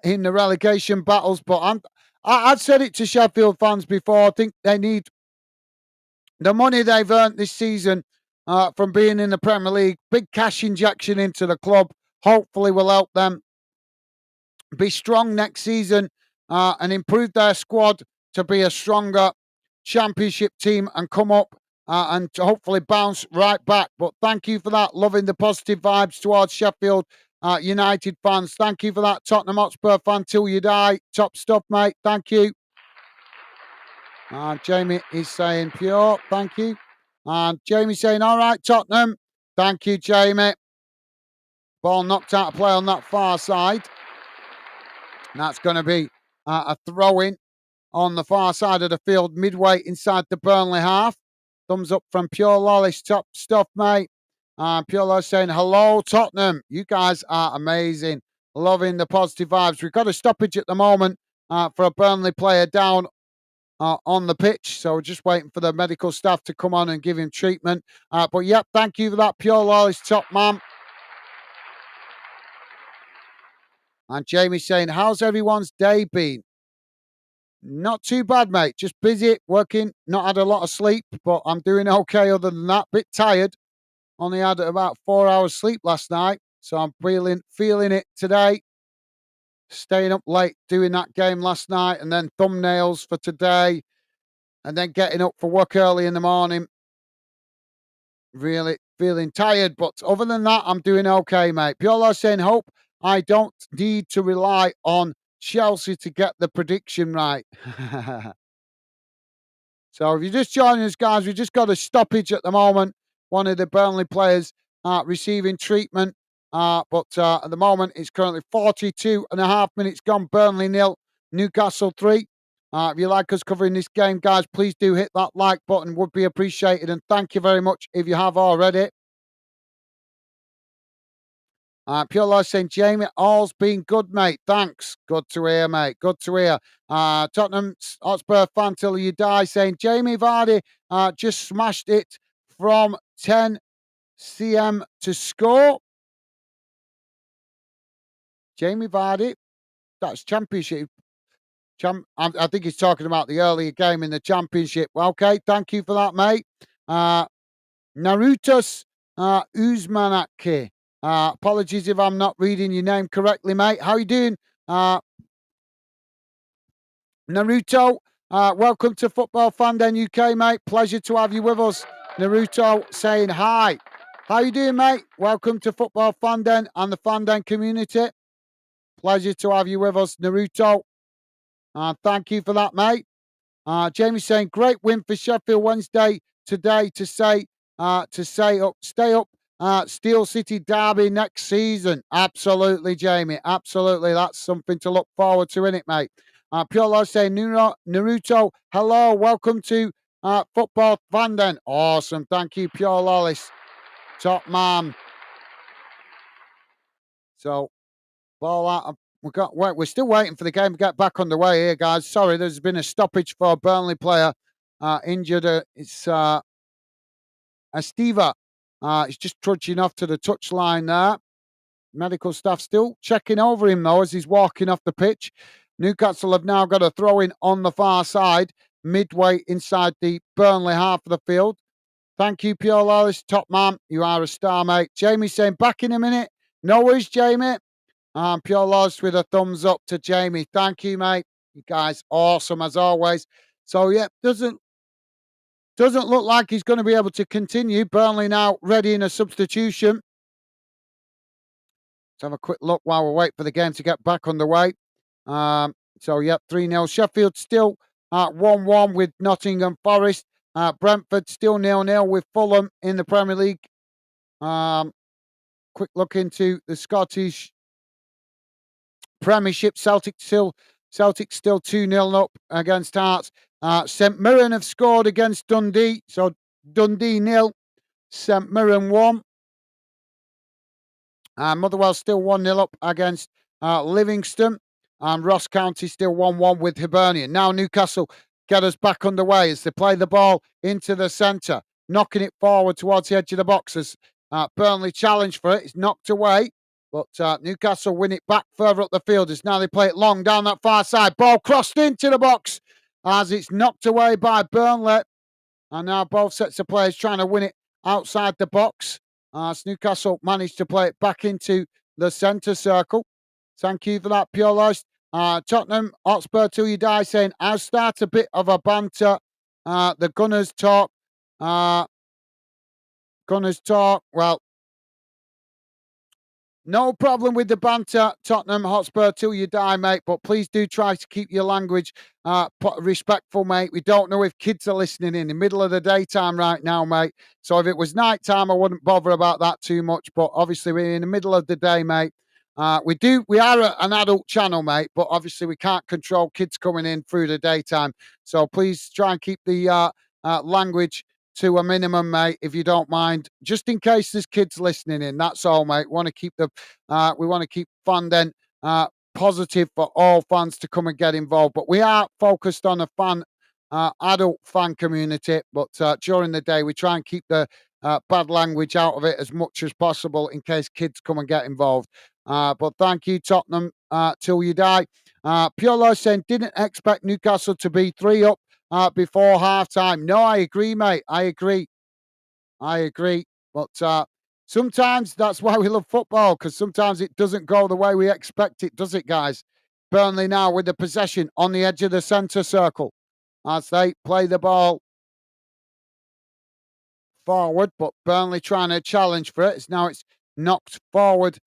in the relegation battles, but I've said it to Sheffield fans before. I think they need the money they've earned this season from being in the Premier League. Big cash injection into the club. Hopefully will help them be strong next season and improve their squad to be a stronger championship team and come up and to hopefully bounce right back. But thank you for that. Loving the positive vibes towards Sheffield United fans. Thank you for that, Tottenham Hotspur fan till you die. Top stuff, mate. Thank you. Jamie is saying pure. Thank you. And Jamie saying, all right, Tottenham. Thank you, Jamie. Ball knocked out of play on that far side. And that's going to be a throw-in on the far side of the field, midway inside the Burnley half. Thumbs up from Pure Lollies. Top stuff, mate. Pure Lollies saying, hello, Tottenham. You guys are amazing. Loving the positive vibes. We've got a stoppage at the moment for a Burnley player down on the pitch. So we're just waiting for the medical staff to come on and give him treatment. But, yep, thank you for that, Pure Lollies. Top man. And Jamie saying, how's everyone's day been? Not too bad, mate. Just busy, working, not had a lot of sleep, but I'm doing okay other than that. Bit tired. Only had about 4 hours sleep last night, so I'm feeling it today. Staying up late doing that game last night and then thumbnails for today and then getting up for work early in the morning. Really feeling tired, but other than that, I'm doing okay, mate. Pure saying, hope I don't need to rely on Chelsea to get the prediction right. So if you're just joining us, guys, we just got a stoppage at the moment. One of the Burnley players receiving treatment. But at the moment, it's currently 42 and a half minutes gone. Burnley 0, Newcastle 3. If you like us covering this game, guys, please do hit that like button. Would be appreciated. And thank you very much if you have already. Pure Life saying, Jamie, all's been good, mate. Thanks. Good to hear, mate. Good to hear. Tottenham Hotspur fan till you die saying, Jamie Vardy just smashed it from 10 cm to score. Jamie Vardy, that's championship. I think he's talking about the earlier game in the championship. Okay, thank you for that, mate. Narutos Uzmanaki. Apologies if I'm not reading your name correctly, mate. How you doing? Naruto, welcome to Football Fan Den UK, mate. Pleasure to have you with us. Naruto saying hi. How you doing, mate? Welcome to Football Fan Den and the Fan Den community. Pleasure to have you with us, Naruto. Thank you for that, mate. Jamie saying, great win for Sheffield Wednesday today to stay up. Steel City Derby next season. Absolutely, Jamie. Absolutely. That's something to look forward to, isn't it, mate? Pure Love saying, Naruto, hello. Welcome to Football Fan Den. Awesome. Thank you, Pure Lollis. Top man. So, ball out. We're still waiting for the game to get back underway here, guys. Sorry, there's been a stoppage for a Burnley player injured. It's Estiva. He's just trudging off to the touchline there. Medical staff still checking over him, though, as he's walking off the pitch. Newcastle have now got a throw-in on the far side, midway inside the Burnley half of the field. Thank you, Pure Lawless. Top man, you are a star, mate. Jamie saying, back in a minute. No worries, Jamie. Pure Lawless with a thumbs up to Jamie. Thank you, mate. You guys, awesome as always. So, yeah, doesn't look like he's going to be able to continue. Burnley now ready in a substitution. Let's have a quick look while we wait for the game to get back underway. So, yep, 3-0. Sheffield still 1-1 with Nottingham Forest. Brentford still 0-0 with Fulham in the Premier League. Quick look into the Scottish Premiership. Celtic still 2-0 up against Hearts. St Mirren have scored against Dundee. So Dundee 0, St Mirren 1. Motherwell still 1-0 up against Livingston. And Ross County still 1-1 with Hibernian. Now Newcastle get us back underway as they play the ball into the centre, knocking it forward towards the edge of the boxes. Burnley challenge for it. It's knocked away, but Newcastle win it back further up the field as now they play it long down that far side. Ball crossed into the box as it's knocked away by Burnley. And now both sets of players trying to win it outside the box. As Newcastle managed to play it back into the centre circle. Thank you for that, Pure Lost. Tottenham Hotspur till you die saying, I'll start a bit of a banter. The Gunners talk. Well, no problem with the banter, Tottenham Hotspur till you die, mate. But please do try to keep your language respectful, mate. We don't know if kids are listening in the middle of the daytime right now, mate. So if it was nighttime, I wouldn't bother about that too much. But obviously, we're in the middle of the day, mate. We are an adult channel, mate. But obviously, we can't control kids coming in through the daytime. So please try and keep the language to a minimum, mate, if you don't mind, just in case there's kids listening in. That's all, mate. We want to keep fun then positive for all fans to come and get involved. But we are focused on a adult fan community. But during the day, we try and keep the bad language out of it as much as possible in case kids come and get involved. But thank you, Tottenham, till you die. Pure Low saying, didn't expect Newcastle to be 3 up before half time. No, I agree, mate. I agree. But sometimes that's why we love football, because sometimes it doesn't go the way we expect it, does it, guys? Burnley now with the possession on the edge of the centre circle as they play the ball forward, but Burnley trying to challenge for it. It's knocked forward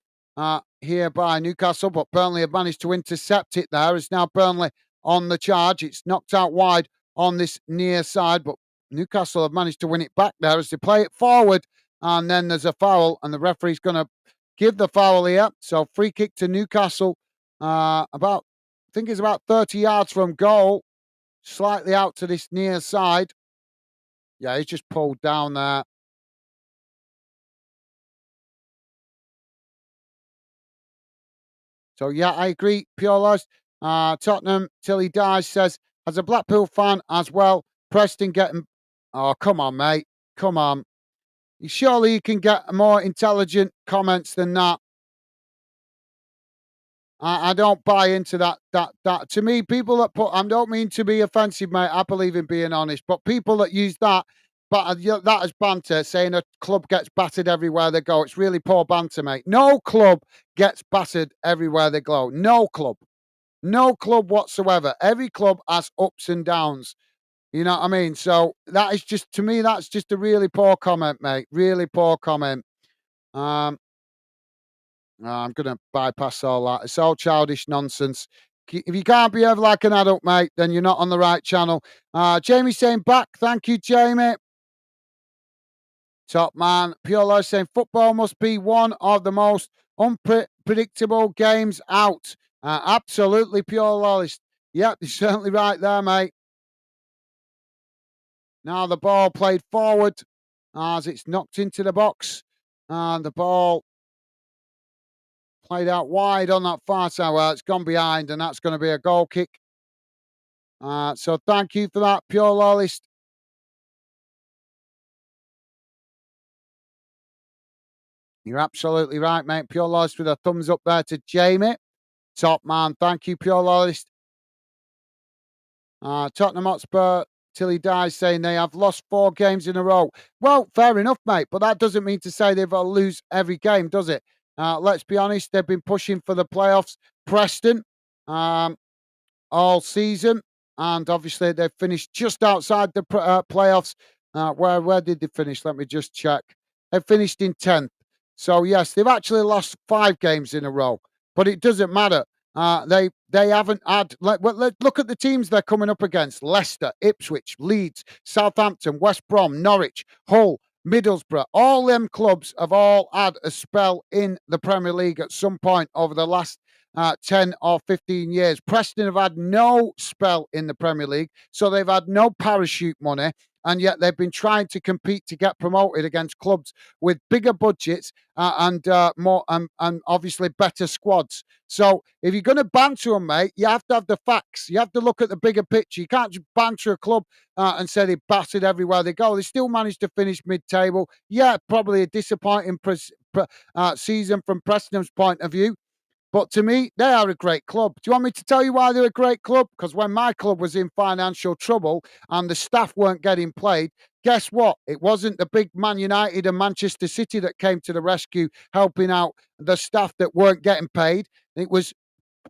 here by Newcastle, but Burnley have managed to intercept it there. It's now Burnley on the charge. It's knocked out wide on this near side, but Newcastle have managed to win it back there as they play it forward, and then there's a foul, and the referee's going to give the foul here. So free kick to Newcastle, I think it's about 30 yards from goal, slightly out to this near side. Yeah, he's just pulled down there. So, yeah, I agree, Pure Loss. Tottenham, till he dies, says, as a Blackpool fan as well, Preston getting... Oh, come on, mate. Come on. Surely you can get more intelligent comments than that. I don't buy into that. To me, people that I don't mean to be offensive, mate. I believe in being honest. But people that use that as banter, saying a club gets battered everywhere they go, it's really poor banter, mate. No club gets battered everywhere they go. No club. No club whatsoever. Every club has ups and downs. You know what I mean? So that is just, to me, that's just a really poor comment, mate. Really poor comment. I'm going to bypass all that. It's all childish nonsense. If you can't behave like an adult, mate, then you're not on the right channel. Jamie saying back. Thank you, Jamie. Top man. Pure Life saying football must be one of the most unpredictable games out. Absolutely, Pure Lawless. Yep, you're certainly right there, mate. Now the ball played forward as it's knocked into the box. And the ball played out wide on that far side. Well, it's gone behind, and that's going to be a goal kick. So thank you for that, Pure Lawless. You're absolutely right, mate. Pure Lawless with a thumbs up there to Jamie. Top man. Thank you, Pure Lawless. Tottenham Hotspur till he dies saying they have lost 4 games in a row. Well, fair enough, mate, but that doesn't mean to say they've got to lose every game, does it? Let's be honest, they've been pushing for the playoffs. Preston, all season, and obviously they've finished just outside the playoffs. Where did they finish? Let me just check. They finished in 10th. So yes, they've actually lost 5 games in a row, but it doesn't matter. They haven't had. Look at the teams they're coming up against: Leicester, Ipswich, Leeds, Southampton, West Brom, Norwich, Hull, Middlesbrough. All them clubs have all had a spell in the Premier League at some point over the last 10 or 15 years. Preston have had no spell in the Premier League, so they've had no parachute money, and yet they've been trying to compete to get promoted against clubs with bigger budgets and more and obviously better squads. So if you're going to banter them, mate, you have to have the facts. You have to look at the bigger picture. You can't just banter a club and say they battered everywhere they go. They still managed to finish mid-table. Yeah, probably a disappointing season from Preston's point of view. But to me, they are a great club. Do you want me to tell you why they're a great club? Because when my club was in financial trouble and the staff weren't getting played, guess what? It wasn't the big Man United and Manchester City that came to the rescue, helping out the staff that weren't getting paid. It was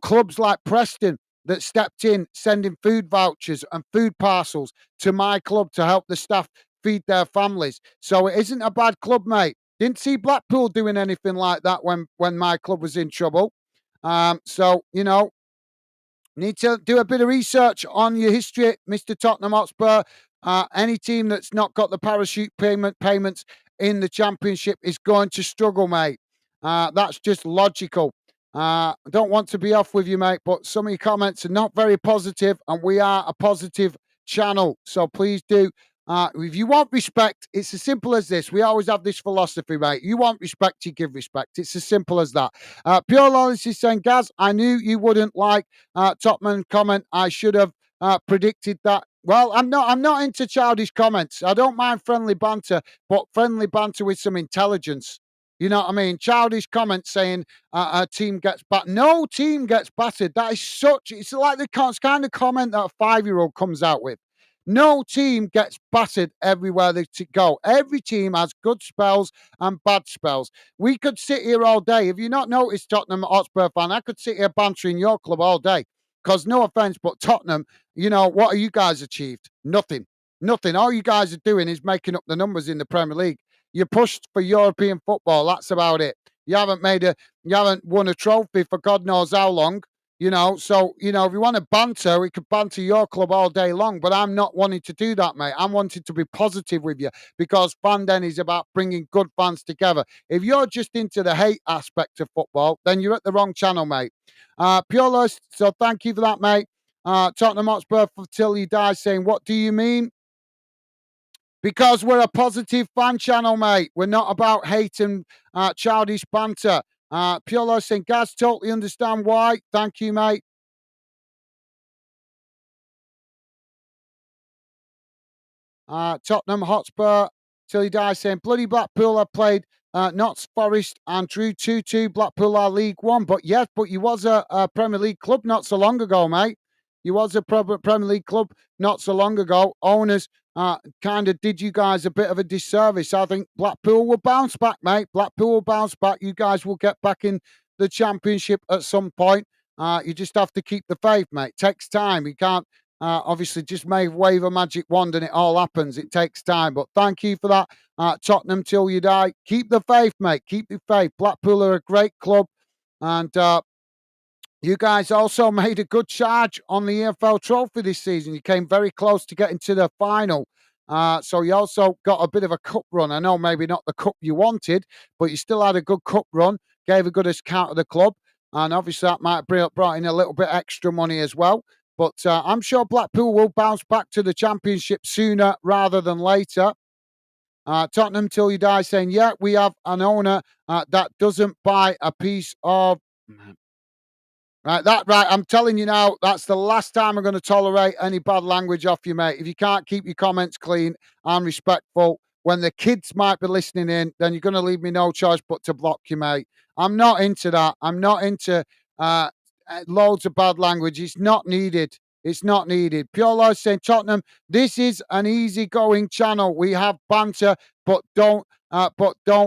clubs like Preston that stepped in, sending food vouchers and food parcels to my club to help the staff feed their families. So it isn't a bad club, mate. Didn't see Blackpool doing anything like that when my club was in trouble. So, need to do a bit of research on your history, Mr. Tottenham Hotspur. Any team that's not got the parachute payments in the Championship is going to struggle, mate. That's just logical. I don't want to be off with you, mate, but some of your comments are not very positive, and we are a positive channel. So please do. If you want respect, it's as simple as this. We always have this philosophy, mate. You want respect, you give respect. It's as simple as that. Pure Lawless is saying, Gaz, I knew you wouldn't like Topman comment. I should have predicted that. Well, I'm not. I'm not into childish comments. I don't mind friendly banter, but friendly banter with some intelligence. You know what I mean? Childish comments saying a team gets battered. No team gets battered. That is such. It's like the kind of comment that a 5-year-old comes out with. No team gets battered everywhere they go. Every team has good spells and bad spells. We could sit here all day. Have you not noticed, Tottenham Hotspur fan? I could sit here bantering your club all day. Because no offence, but Tottenham, what have you guys achieved? Nothing. Nothing. All you guys are doing is making up the numbers in the Premier League. You pushed for European football. That's about it. You haven't won a trophy for God knows how long. So if you want to banter, we could banter your club all day long, but I'm not wanting to do that, mate. I'm wanting to be positive with you because Fan Den is about bringing good fans together. If you're just into the hate aspect of football, then you're at the wrong channel, mate. Pure Lust, so thank you for that, mate. Tottenham Hotspur till you die saying, what do you mean? Because we're a positive fan channel, mate. We're not about hate and childish banter. Pure Lust saying, Gaz, totally understand why. Thank you, mate. Tottenham Hotspur till he dies saying bloody Blackpool have played Notts Forest and drew 2-2. Blackpool are League One, but yes, but you was a Premier League club not so long ago, mate. You was a Premier League club not so long ago. Owners kind of did you guys a bit of a disservice. I think Blackpool will bounce back, mate. Blackpool will bounce back. You guys will get back in the Championship at some point. You just have to keep the faith, mate. It takes time. You can't obviously just wave a magic wand and it all happens. It takes time. But thank you for that. Tottenham till you die. Keep the faith, mate. Keep the faith. Blackpool are a great club. And you guys also made a good charge on the EFL trophy this season. You came very close to getting to the final. So you also got a bit of a cup run. I know maybe not the cup you wanted, but you still had a good cup run. Gave a good account of the club. And obviously that might brought in a little bit extra money as well. But I'm sure Blackpool will bounce back to the Championship sooner rather than later. Tottenham till you die saying, yeah, we have an owner that doesn't buy a piece of... Right, I'm telling you now, that's the last time I'm going to tolerate any bad language off you, mate. If you can't keep your comments clean and respectful, when the kids might be listening in, then you're going to leave me no choice but to block you, mate. I'm not into that. I'm not into loads of bad language. It's not needed. It's not needed. Pure Life saying, Tottenham, this is an easygoing channel. We have banter, but don't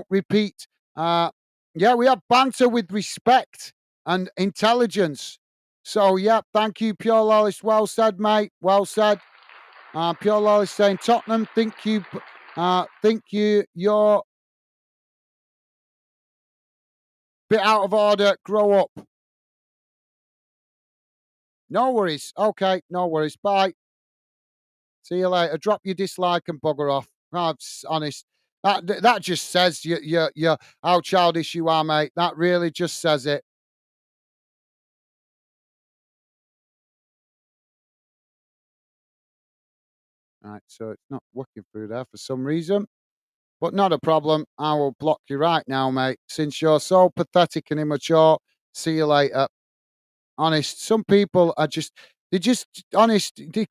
repeat. Yeah, we have banter with respect and intelligence. So, yeah, thank you, Pure Lawless. Well said, mate. Well said. Pure Lawless saying, Tottenham, you're Bit out of order. Grow up. No worries. Okay, no worries. Bye. See you later. Drop your dislike and bugger off. I'm honest. That just says you how childish you are, mate. That really just says it. Right, so it's not working through there for some reason. But not a problem. I will block you right now, mate. Since you're so pathetic and immature. See you later. Honest, some people are just honest, they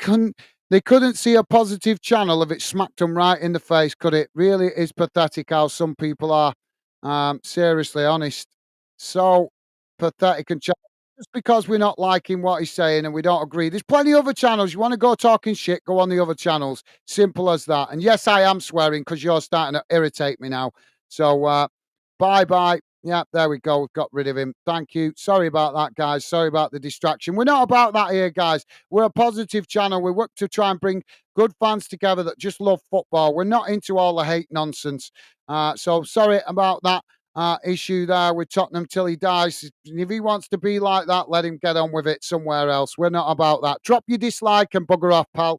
couldn't see a positive channel if it smacked them right in the face, could it? Really is pathetic how some people are. Seriously, honest. So pathetic and just because we're not liking what he's saying and we don't agree. There's plenty of other channels. You want to go talking shit, go on the other channels. Simple as that. And yes, I am swearing because you're starting to irritate me now. So bye bye. Yeah, there we go. We've got rid of him. Thank you. Sorry about that, guys. Sorry about the distraction. We're not about that here, guys. We're a positive channel. We work to try and bring good fans together that just love football. We're not into all the hate nonsense. So sorry about that issue there with Tottenham till he dies. If he wants to be like that, let him get on with it somewhere else. We're not about that. Drop your dislike and bugger off, pal.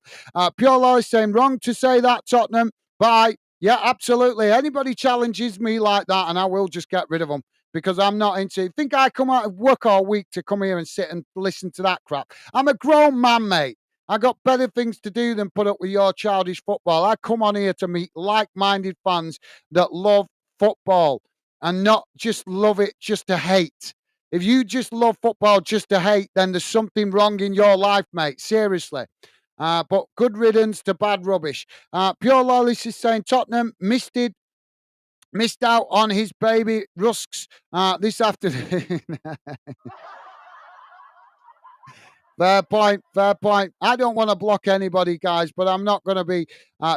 Pure Lois saying, wrong to say that, Tottenham. Bye. Yeah, absolutely. Anybody challenges me like that, and I will just get rid of them because I'm not into it. Think I come out of work all week to come here and sit and listen to that crap? I'm a grown man, mate. I got better things to do than put up with your childish football. I come on here to meet like-minded fans that love football and not just love it just to hate. If you just love football just to hate, then there's something wrong in your life, mate. Seriously. But good riddance to bad rubbish. Pure Lawless is saying Tottenham missed out on his baby Rusks this afternoon. Fair point. Fair point. I don't want to block anybody, guys, but I'm not going to be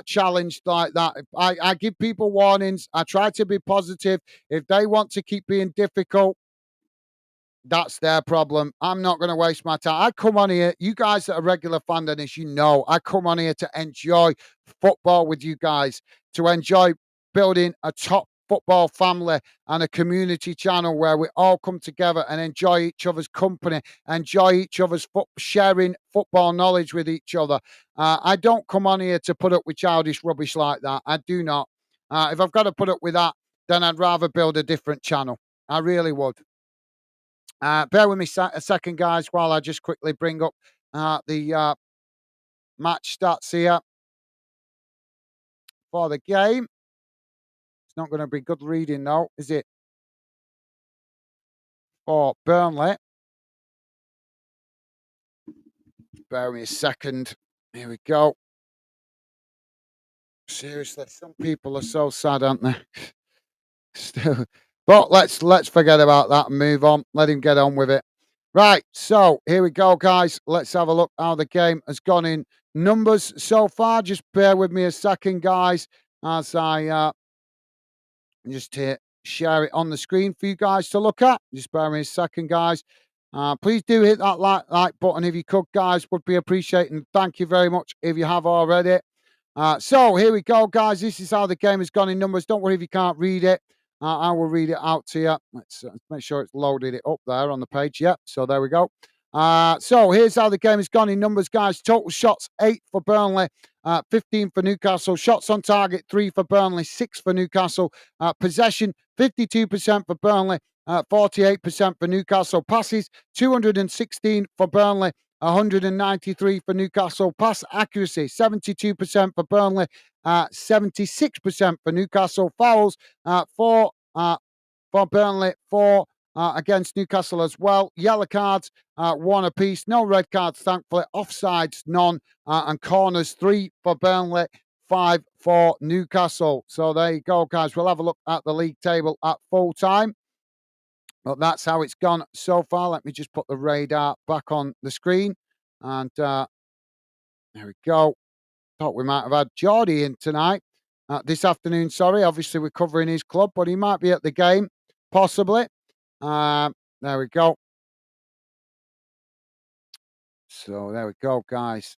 challenged like that. I give people warnings. I try to be positive. If they want to keep being difficult, that's their problem. I'm not going to waste my time. I come on here. You guys that are regular fan of this, you know, I come on here to enjoy football with you guys, to enjoy building a top football family and a community channel where we all come together and enjoy each other's company, enjoy each other's sharing football knowledge with each other. I don't come on here to put up with childish rubbish like that. I do not. If I've got to put up with that, then I'd rather build a different channel. I really would. Bear with me a second, guys, while I just quickly bring up the match stats here for the game. It's not going to be good reading, though, is it? For Burnley. Bear with me a second. Here we go. Seriously, some people are so sad, aren't they? Still, but let's forget about that and move on. Let him get on with it. Right, so here we go, guys. Let's have a look how the game has gone in numbers so far. Just bear with me a second, guys, as I just share it on the screen for you guys to look at. Just bear with me a second, guys. Please do hit that like button if you could, guys. Would be appreciated. And thank you very much if you have already. So here we go, guys. This is how the game has gone in numbers. Don't worry if you can't read it. I will read it out to you. Let's make sure it's loaded it up there on the page. Yep. So there we go. So here's how the game has gone in numbers, guys. Total shots 8 for Burnley, 15 for Newcastle. Shots on target 3 for Burnley, 6 for Newcastle. Possession 52% for Burnley, 48% for Newcastle. Passes 216 for Burnley, 193 for Newcastle. Pass accuracy 72% for Burnley, 76% for Newcastle. Fouls 4 for Burnley, 4 against Newcastle as well. Yellow cards 1 apiece. No red cards, thankfully. Offsides none, and corners 3 for Burnley, 5 for Newcastle. So there you go, guys. We'll have a look at the league table at full time. Well, that's how it's gone so far. Let me just put the radar back on the screen. And there we go. Thought we might have had Geordie in tonight. This afternoon, sorry. Obviously, we're covering his club, but he might be at the game, possibly. There we go. So there we go, guys.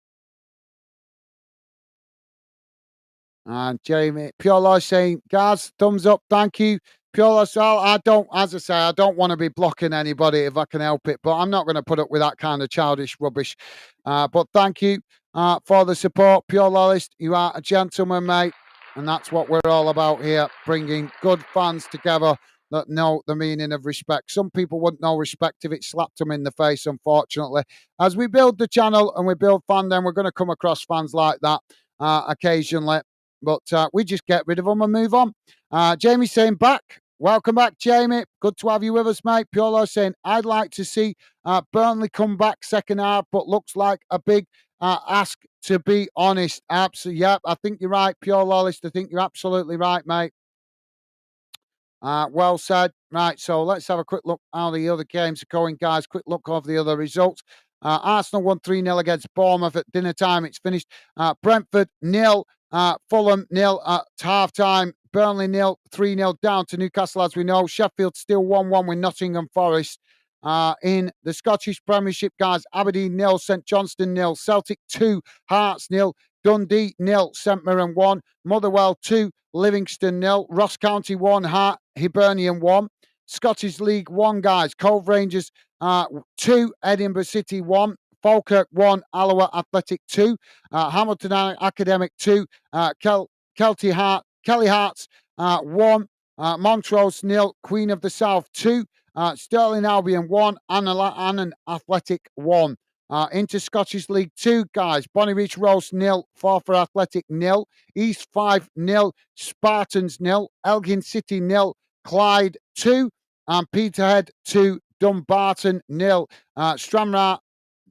And Jamie Pure Life saying, guys, thumbs up. Thank you. Pure Sal, I don't, as I say, I don't want to be blocking anybody if I can help it, but I'm not going to put up with that kind of childish rubbish. But thank you for the support, Pure Loyalist. You are a gentleman, mate, and that's what we're all about here, bringing good fans together that know the meaning of respect. Some people wouldn't know respect if it slapped them in the face, unfortunately. As we build the channel and we build fandom, we're going to come across fans like that occasionally, but we just get rid of them and move on. Jamie saying back. Welcome back, Jamie. Good to have you with us, mate. Piolo saying, I'd like to see Burnley come back second half, but looks like a big ask, to be honest. Absolutely. Yep, I think you're right, Piolo. I think you're absolutely right, mate. Well said. Right, so let's have a quick look how the other games are going, guys. Quick look of the other results. Arsenal won 3-0 against Bournemouth at dinner time. It's finished. Brentford 0, Fulham 0 at half time. Burnley 0, 3-0 down to Newcastle, as we know. Sheffield still 1-1 with Nottingham Forest. In the Scottish Premiership, guys, Aberdeen 0, St Johnstone 0, Celtic 2, Hearts 0, Dundee 0, St Mirren 1, Motherwell 2, Livingston 0, Ross County 1, Hibernian 1. Scottish League 1, guys, Cove Rangers 2, Edinburgh City 1, Falkirk 1, Alloa Athletic 2, Hamilton Academic 2, Kelly Hearts 1, Montrose 0, Queen of the South 2, Stirling Albion 1, Annan Athletic 1. Into Scottish League 2, guys. Bonnyreach Rose 0, Forfar Athletic 0, East 5-0, Spartans 0, Elgin City 0, Clyde 2, and Peterhead 2, Dumbarton 0, Stranraer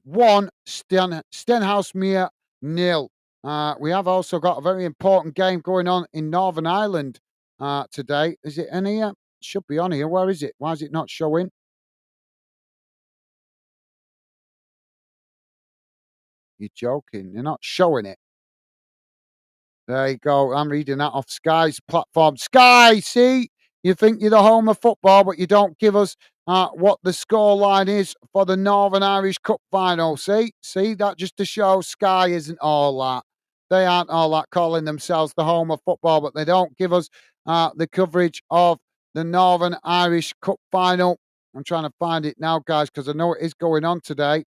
1, Stenhousemuir 0. We have also got a very important game going on in Northern Ireland today. Is it in here? Should be on here. Where is it? Why is it not showing? You're joking. You're not showing it. There you go. I'm reading that off Sky's platform. Sky, see? You think you're the home of football, but you don't give us what the scoreline is for the Northern Irish Cup final. See, that just to show Sky isn't all that. They aren't all that, calling themselves the home of football, but they don't give us the coverage of the Northern Irish Cup final. I'm trying to find it now, guys, because I know it is going on today.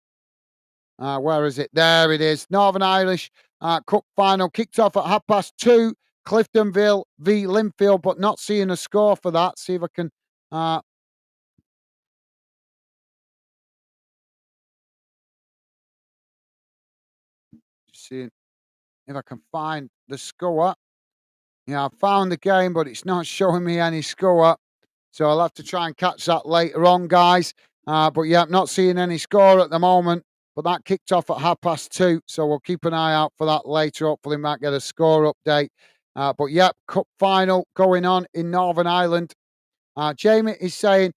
Where is it? There it is. Northern Irish Cup final kicked off at 2:30. Cliftonville v Linfield, but not seeing a score for that. See if I can see if I can find the score. Yeah, I found the game, but it's not showing me any score. So I'll have to try and catch that later on, guys. But yeah, I'm not seeing any score at the moment. But that kicked off at 2:30. So we'll keep an eye out for that later. Hopefully, might get a score update. But yeah, cup final going on in Northern Ireland. Jamie is saying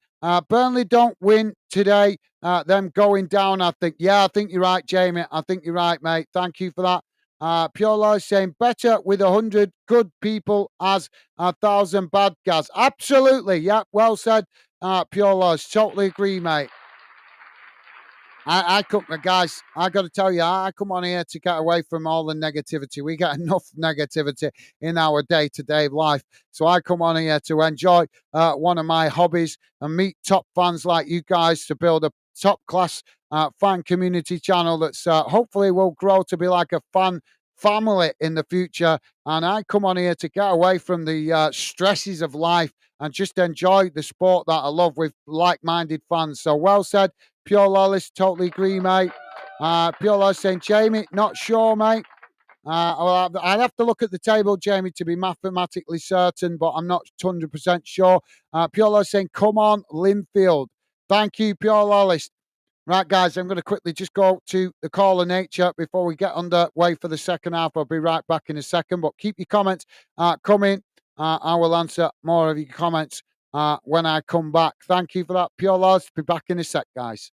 Burnley don't win today. Them going down, I think. Yeah, I think you're right, Jamie. I think you're right, mate. Thank you for that. Pure Lies saying better with 100 good people as 1,000 bad guys. Absolutely. Yeah, well said, Pure Lies. Totally agree, mate. I come, guys. I got to tell you, I come on here to get away from all the negativity. We get enough negativity in our day-to-day life, so I come on here to enjoy one of my hobbies and meet top fans like you guys to build a top-class fan community channel that's hopefully will grow to be like a fan family in the future. And I come on here to get away from the stresses of life and just enjoy the sport that I love with like-minded fans. So well said. Pure Lawless, totally agree, mate. Pure Lawless saying, Jamie, not sure, mate. I'd have to look at the table, Jamie, to be mathematically certain, but I'm not 100% sure. Pure Lawless saying, come on, Linfield. Thank you, Pure Lawless. Right, guys, I'm going to quickly just go to the call of nature before we get underway for the second half. I'll be right back in a second, but keep your comments coming. I will answer more of your comments when I come back. Thank you for that, Pure Laws. Be back in a sec, guys.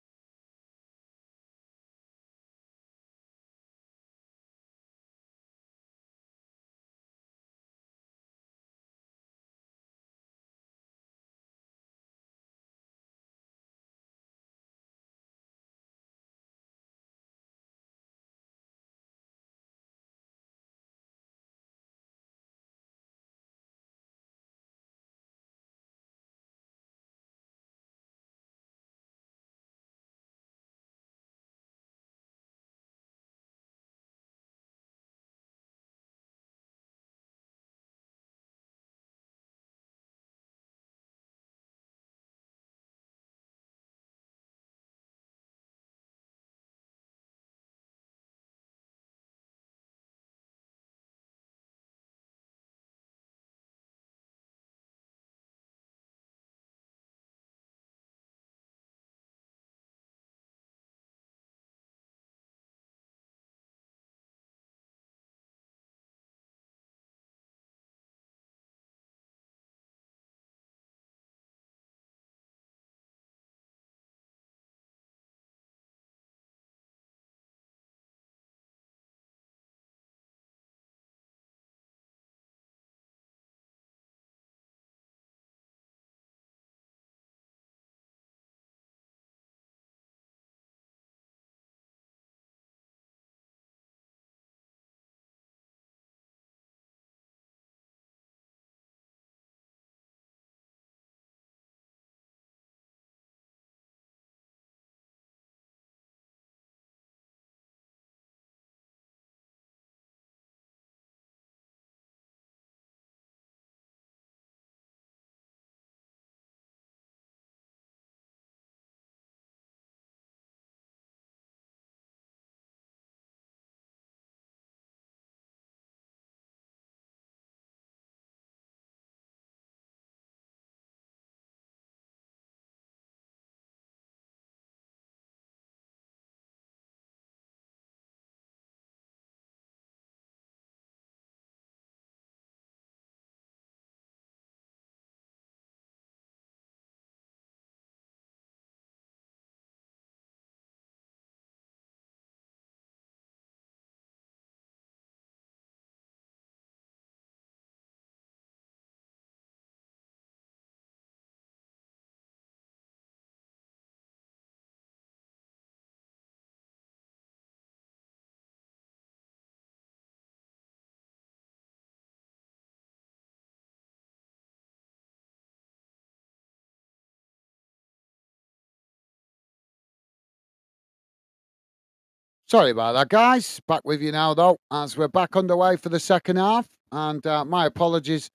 Sorry about that, guys. Back with you now, though, as we're back underway for the second half. And my apologies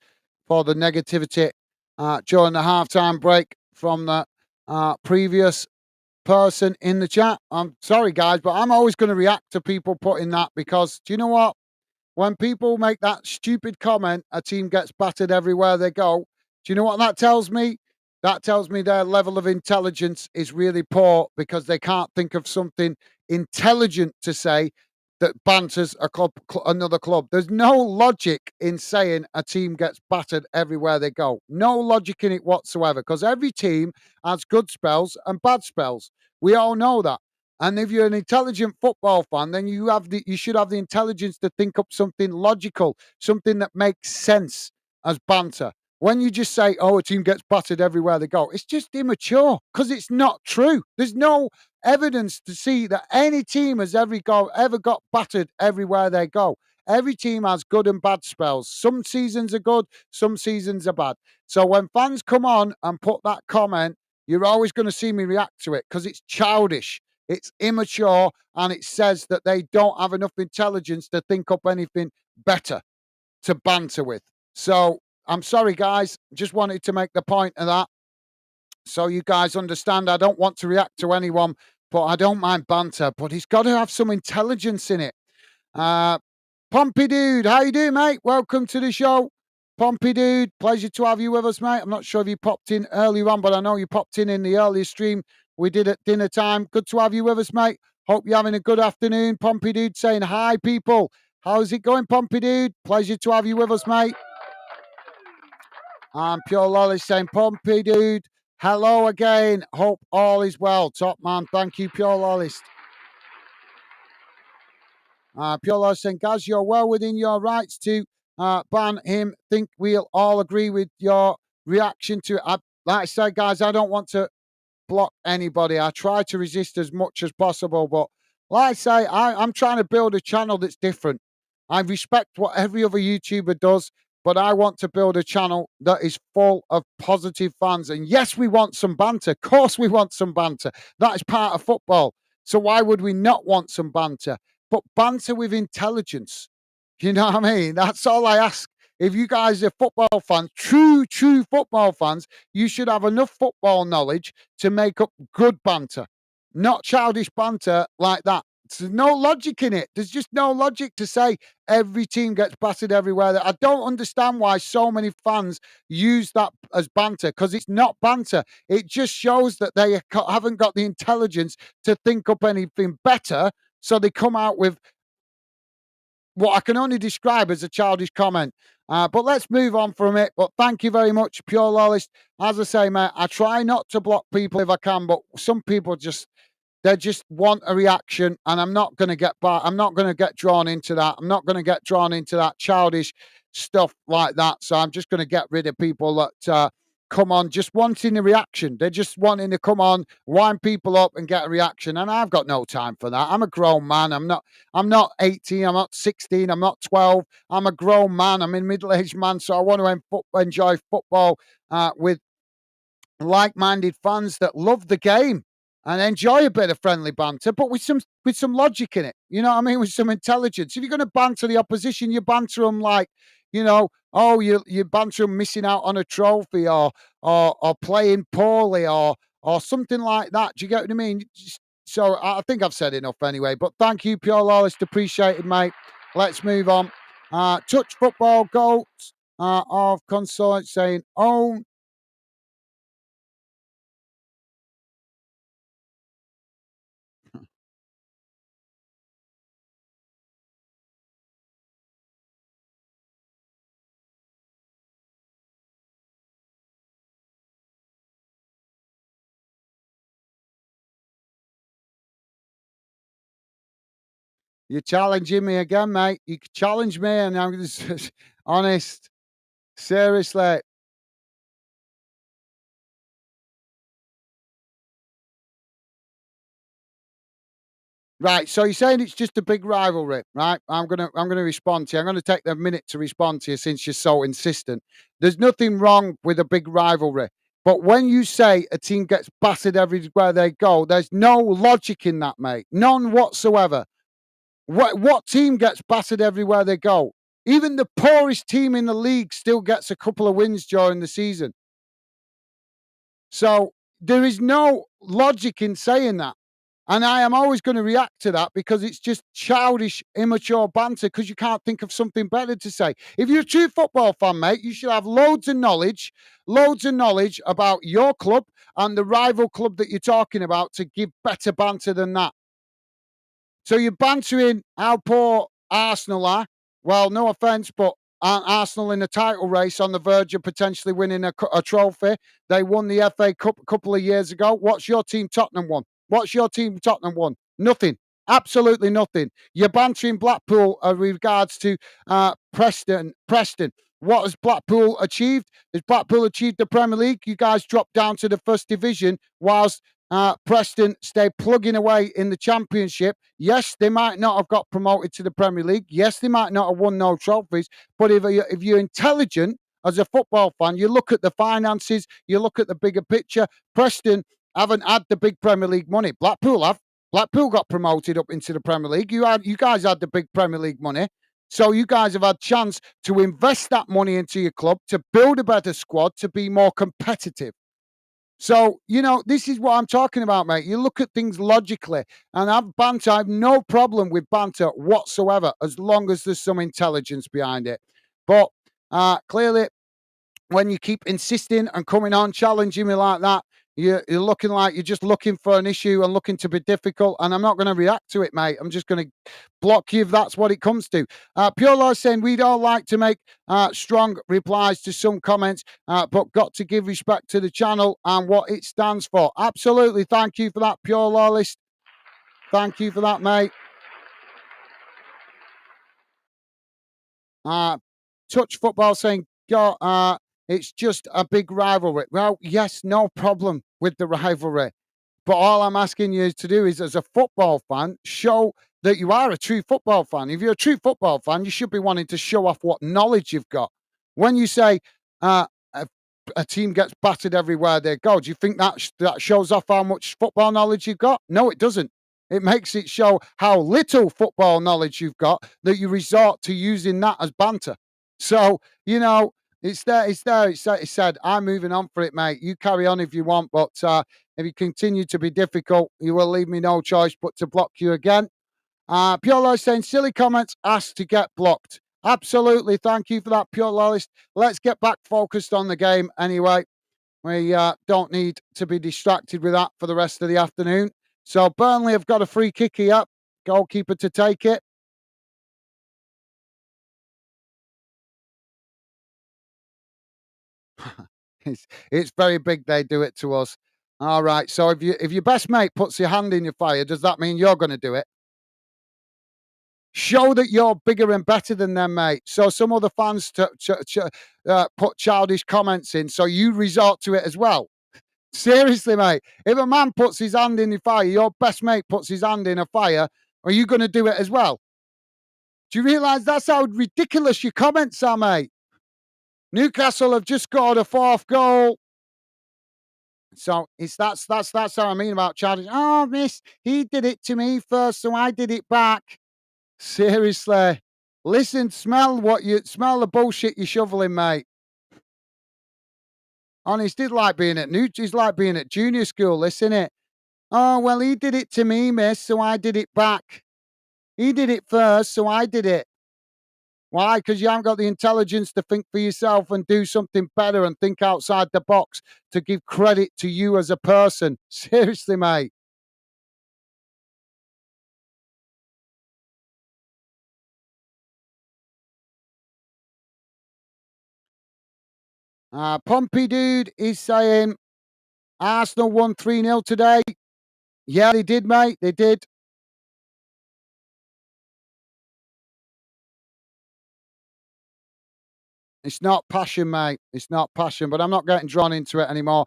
for the negativity during the halftime break from the previous person in the chat. I'm sorry, guys, but I'm always going to react to people putting that because do you know what? When people make that stupid comment, a team gets battered everywhere they go. Do you know what that tells me? That tells me their level of intelligence is really poor because they can't think of something intelligent to say that banters another club. There's no logic in saying a team gets battered everywhere they go. No logic in it whatsoever because every team has good spells and bad spells. We all know that. And if you're an intelligent football fan, then you should have the intelligence to think up something logical, something that makes sense as banter. When you just say, "Oh, a team gets battered everywhere they go," it's just immature because it's not true. There's no evidence to see that any team has ever got battered everywhere they go. Every team has good and bad spells. Some seasons are good, some seasons are bad. So when fans come on and put that comment, you're always going to see me react to it because it's childish. It's immature and it says that they don't have enough intelligence to think up anything better to banter with. So I'm sorry, guys. Just wanted to make the point of that so you guys understand. I don't want to react to anyone, but I don't mind banter. But he's got to have some intelligence in it. Uh, Pompey Dude, how you doing, mate? Welcome to the show. Pompey Dude, pleasure to have you with us, mate. I'm not sure if you popped in earlier on, but I know you popped in the earlier stream we did at dinner time. Good to have you with us, mate. Hope you're having a good afternoon. Pompey Dude saying hi, people. How's it going, Pompey Dude? Pleasure to have you with us, mate. And Pure Lolly saying, Pompey Dude, hello again. Hope all is well. Top man. Thank you, Pure Lollist. Pure Lolly saying, Gaz, you're well within your rights to ban him. Think we'll all agree with your reaction to it. Like I said, guys, I don't want to block anybody. I try to resist as much as possible. But like I say, I'm trying to build a channel that's different. I respect what every other YouTuber does, but I want to build a channel that is full of positive fans. And yes, we want some banter. Of course, we want some banter. That is part of football. So why would we not want some banter? But banter with intelligence. You know what I mean? That's all I ask. If you guys are football fans, true football fans, you should have enough football knowledge to make up good banter, not childish banter like that. There's no logic in it. There's just no logic to say every team gets battered everywhere. I don't understand why so many fans use that as banter because it's not banter. It just shows that they haven't got the intelligence to think up anything better. So they come out with what I can only describe as a childish comment. But let's move on from it. But thank you very much, Pure Lawless. As I say, mate, I try not to block people if I can, but some people they just want a reaction, and I'm not going to get back. I'm not going to get drawn into that. I'm not going to get drawn into that childish stuff like that. So I'm just going to get rid of people that come on just wanting a reaction. They're just wanting to come on, wind people up, and get a reaction. And I've got no time for that. I'm a grown man. I'm not 18. I'm not 16. I'm not 12. I'm a grown man. I'm a middle-aged man. So I want to enjoy football with like-minded fans that love the game and enjoy a bit of friendly banter, but with some logic in it. You know what I mean? With some intelligence. If you're going to banter the opposition, you banter them like, oh, you banter them missing out on a trophy or playing poorly or something like that. Do you get what I mean? So I think I've said enough anyway. But thank you, Pure Lawless. Appreciate it, mate. Let's move on. Touch football goats of consort saying own. You're challenging me again, mate. You challenge me, and I'm just honest. Seriously. Right. So you're saying it's just a big rivalry, right? I'm gonna respond to you. I'm gonna take the minute to respond to you since you're so insistent. There's nothing wrong with a big rivalry. But when you say a team gets battered everywhere they go, there's no logic in that, mate. None whatsoever. What team gets battered everywhere they go? Even the poorest team in the league still gets a couple of wins during the season. So there is no logic in saying that. And I am always going to react to that because it's just childish, immature banter because you can't think of something better to say. If you're a true football fan, mate, you should have loads of knowledge about your club and the rival club that you're talking about to give better banter than that. So you're bantering how poor Arsenal are. Well, no offence, but aren't Arsenal in a title race on the verge of potentially winning a trophy? They won the FA Cup a couple of years ago. What's your team, Tottenham, won? What's your team, Tottenham, won? Nothing. Absolutely nothing. You're bantering Blackpool with regards to Preston. Preston. What has Blackpool achieved? Has Blackpool achieved the Premier League? You guys dropped down to the first division whilst Preston stay plugging away in the Championship. Yes, they might not have got promoted to the Premier League. Yes, they might not have won no trophies. But if you're intelligent as a football fan, you look at the finances, you look at the bigger picture. Preston haven't had the big Premier League money. Blackpool have. Blackpool got promoted up into the Premier League. You guys had the big Premier League money. So you guys have had chance to invest that money into your club, to build a better squad, to be more competitive. So, this is what I'm talking about, mate. You look at things logically, and I have no problem with banter whatsoever, as long as there's some intelligence behind it. But clearly, when you keep insisting and coming on, challenging me like that, you're looking like you're just looking for an issue and looking to be difficult. And I'm not going to react to it, mate. I'm just going to block you if that's what it comes to. Pure Law saying we'd all like to make strong replies to some comments, but got to give respect to the channel and what it stands for. Absolutely. Thank you for that, Pure Lawlist. Thank you for that, mate. Touch Football saying, go, it's just a big rivalry. Well, yes, no problem with the rivalry. But all I'm asking you to do is, as a football fan, show that you are a true football fan. If you're a true football fan, you should be wanting to show off what knowledge you've got. When you say a team gets battered everywhere they go, do you think that shows off how much football knowledge you've got? No, it doesn't. It makes it show how little football knowledge you've got that you resort to using that as banter. So, it's there. It's said. I'm moving on for it, mate. You carry on if you want, but if you continue to be difficult, you will leave me no choice but to block you again. Pure Loyalist saying silly comments asked to get blocked. Absolutely. Thank you for that, Pure Loyalist. Let's get back focused on the game anyway. We don't need to be distracted with that for the rest of the afternoon. So Burnley have got a free kick here. Goalkeeper to take it. It's very big. They do it to us. All right. So if your best mate puts your hand in your fire, does that mean you're going to do it? Show that you're bigger and better than them, mate. So some other fans put childish comments in, so you resort to it as well. Seriously, mate. If a man puts his hand in the fire, your best mate puts his hand in a fire, are you going to do it as well? Do you realise that's how ridiculous your comments are, mate? Newcastle have just scored a fourth goal. So that's how I mean about childish. Oh, miss, he did it to me first, so I did it back. Seriously. Listen, smell the bullshit you're shoveling, mate. Honest, it's like being at junior school, isn't it? Oh, well, he did it to me, miss, so I did it back. He did it first, so I did it. Why? Because you haven't got the intelligence to think for yourself and do something better and think outside the box to give credit to you as a person. Seriously, mate. Pompey Dude is saying Arsenal won 3-0 today. Yeah, they did, mate. They did. It's not passion, mate. It's not passion, but I'm not getting drawn into it anymore.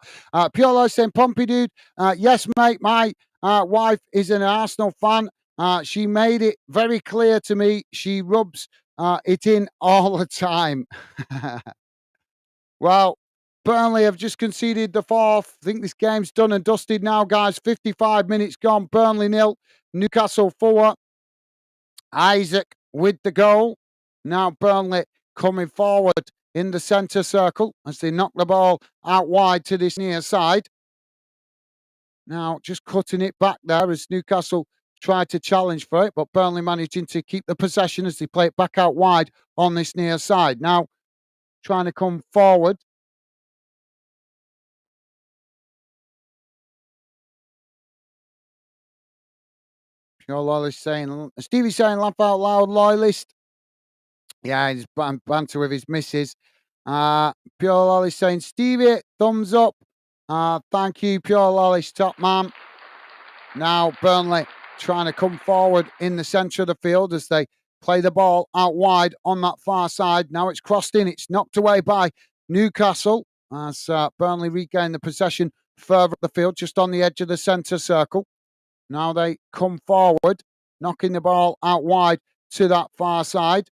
Pure Life saying, Pompey Dude, yes, mate, my wife is an Arsenal fan. She made it very clear to me. She rubs it in all the time. Well, Burnley have just conceded the fourth. I think this game's done and dusted now, guys. 55 minutes gone. Burnley 0, Newcastle 4. Isaac with the goal. Now Burnley coming forward in the centre circle as they knock the ball out wide to this near side. Now just cutting it back there as Newcastle tried to challenge for it, but Burnley managing to keep the possession as they play it back out wide on this near side. Now trying to come forward. Pure loyalist saying, Stevie saying, laugh out loud, loyalist. Yeah, he's banter with his missus. Pure loyalist saying, Stevie, thumbs up. Thank you, Pure loyalist, top man. Now Burnley trying to come forward in the centre of the field as they play the ball out wide on that far side. Now it's crossed in. It's knocked away by Newcastle as Burnley regain the possession further up the field, just on the edge of the centre circle. Now they come forward, knocking the ball out wide to that far side.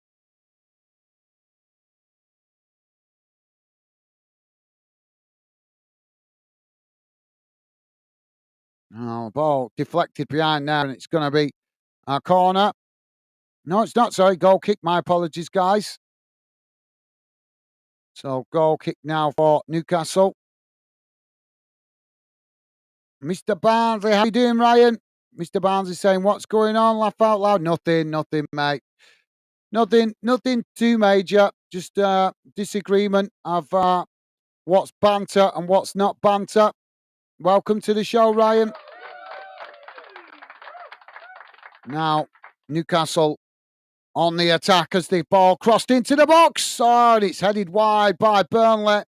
Now ball deflected behind there, and it's going to be a corner. No, it's not. Sorry, goal kick. My apologies, guys. So goal kick now for Newcastle. Mr. Barnsley, how you doing, Ryan? Mr. Barnsley saying, what's going on? Laugh out loud. Nothing, mate. Nothing too major. Just disagreement of what's banter and what's not banter. Welcome to the show, Ryan. Now, Newcastle on the attack as the ball crossed into the box. Oh, and it's headed wide by Burnley.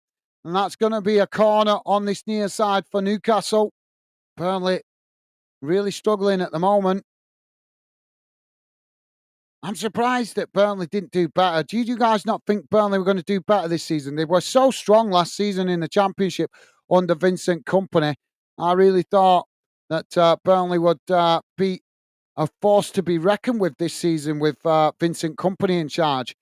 And that's going to be a corner on this near side for Newcastle. Burnley really struggling at the moment. I'm surprised that Burnley didn't do better. Do you guys not think Burnley were going to do better this season? They were so strong last season in the Championship under Vincent Kompany. I really thought that Burnley would be a force to be reckoned with this season with Vincent Kompany in charge.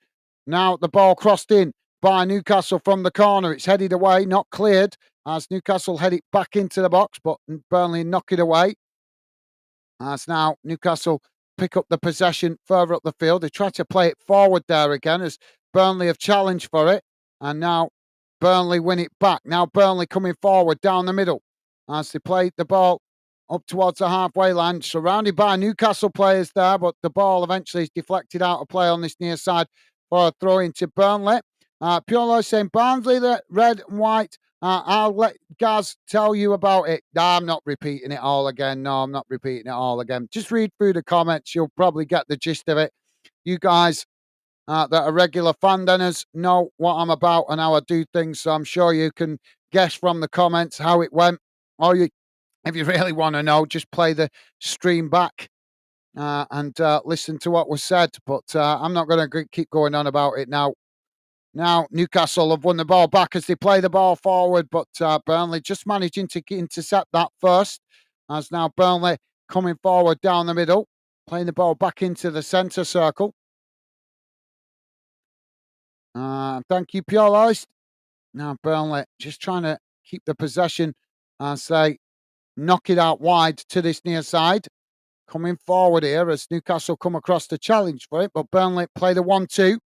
Now the ball crossed in by Newcastle from the corner. It's headed away, not cleared, as Newcastle head it back into the box, but Burnley knock it away. As now Newcastle pick up the possession further up the field. They try to play it forward there again as Burnley have challenged for it. And now Burnley win it back. Now Burnley coming forward down the middle as they play the ball up towards the halfway line, surrounded by Newcastle players there, but the ball eventually is deflected out of play on this near side for a throw into Burnley. Pure Loy saying, Barnsley, the red and white. I'll let Gaz tell you about it. I'm not repeating it all again. No, I'm not repeating it all again. Just read through the comments. You'll probably get the gist of it. You guys that are regular fan dinners know what I'm about and how I do things, so I'm sure you can guess from the comments how it went. Or you, if you really want to know, just play the stream back and listen to what was said. But I'm not going to keep going on about it now. Now, Newcastle have won the ball back as they play the ball forward, but Burnley just managing to intercept that first. As now Burnley coming forward down the middle, playing the ball back into the centre circle. Thank you, Pure Loist. Now Burnley just trying to keep the possession as they knock it out wide to this near side. Coming forward here as Newcastle come across the challenge for it, but Burnley play the 1-2.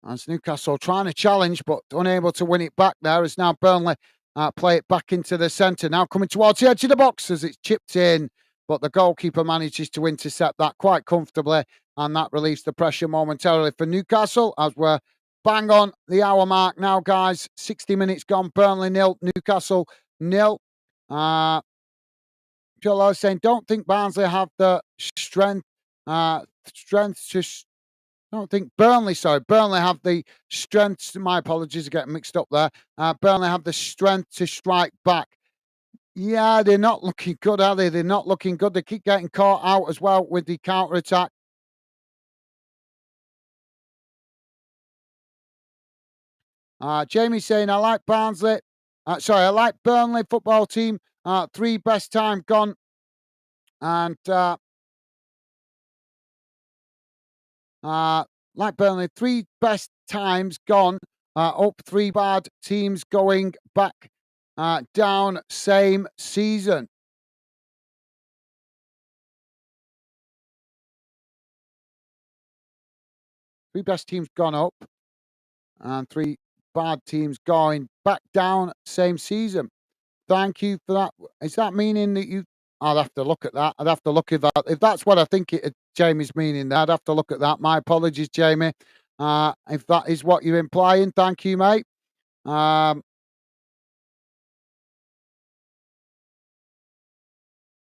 As Newcastle trying to challenge, but unable to win it back there, as now Burnley play it back into the centre. Now coming towards the edge of the box as it's chipped in, but the goalkeeper manages to intercept that quite comfortably, and that relieves the pressure momentarily for Newcastle as we're bang on the hour mark now, guys. 60 minutes gone. Burnley 0, Newcastle 0. Joel is saying, don't think Barnsley have the strength to I don't think Burnley have the strength. My apologies, getting mixed up there. Burnley have the strength to strike back. Yeah, they're not looking good, are they? They're not looking good. They keep getting caught out as well with the counter attack. Jamie saying, I like Barnsley. I like Burnley football team. 3 best time gone. And like Burnley, 3 best times gone, up 3 bad teams going back down same season. Three best teams gone up, and three bad teams going back down same season. Thank you for that. Is that meaning that you? I'll have to look at that. I'd have to look at that. If that's what I think Jamie's meaning, there, I'd have to look at that. My apologies, Jamie. If that is what you're implying, thank you, mate.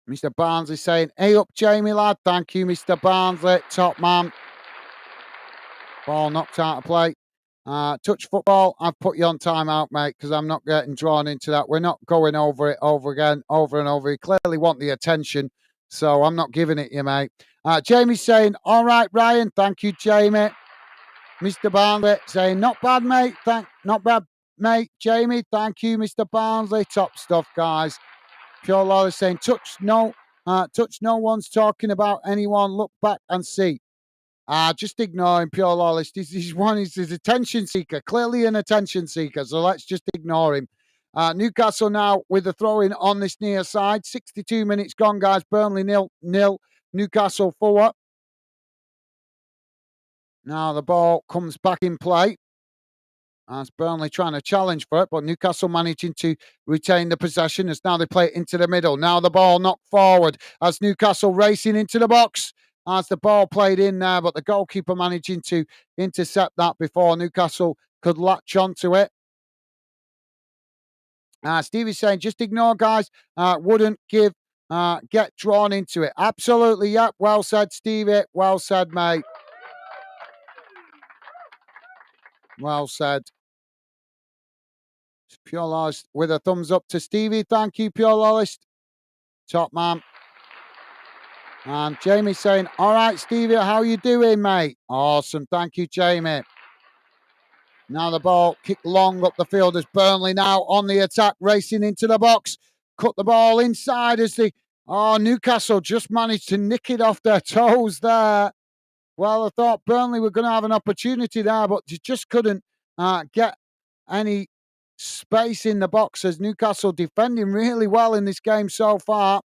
Mr. Barnes is saying, "Hey up, Jamie, lad." Thank you, Mr. Barnsley, top man. Ball knocked out of play. Touch football. I've put you on timeout, mate, because I'm not getting drawn into that. We're not going over it over again, over and over. You clearly want the attention, so I'm not giving it you, mate. Jamie's saying, "All right, Ryan." Thank you, Jamie. Mr. Barnsley saying, "Not bad, mate. Not bad, mate." Jamie, thank you, Mr. Barnsley. Top stuff, guys. Pure Law is saying, touch no one's talking about anyone. Look back and see. Just ignore him, Pure Lawless. He's attention seeker, clearly an attention seeker, so let's just ignore him. Newcastle now with the throw-in on this near side. 62 minutes gone, guys. Burnley 0-0. Newcastle 4. Now the ball comes back in play. As Burnley trying to challenge for it, but Newcastle managing to retain the possession as now they play it into the middle. Now the ball knocked forward as Newcastle racing into the box as the ball played in there, but the goalkeeper managing to intercept that before Newcastle could latch onto it. Stevie's saying, just ignore, guys. Wouldn't get drawn into it. Absolutely, yep. Well said, Stevie. Well said, mate. Well said. Pure Lawless with a thumbs up to Stevie. Thank you, Pure Lawless. Top man. And Jamie saying, all right, Stevie, how you doing, mate? Awesome. Thank you, Jamie. Now the ball kicked long up the field as Burnley now on the attack, racing into the box. Cut the ball inside as Newcastle just managed to nick it off their toes there. Well, I thought Burnley were going to have an opportunity there, but you just couldn't get any space in the box as Newcastle defending really well in this game so far.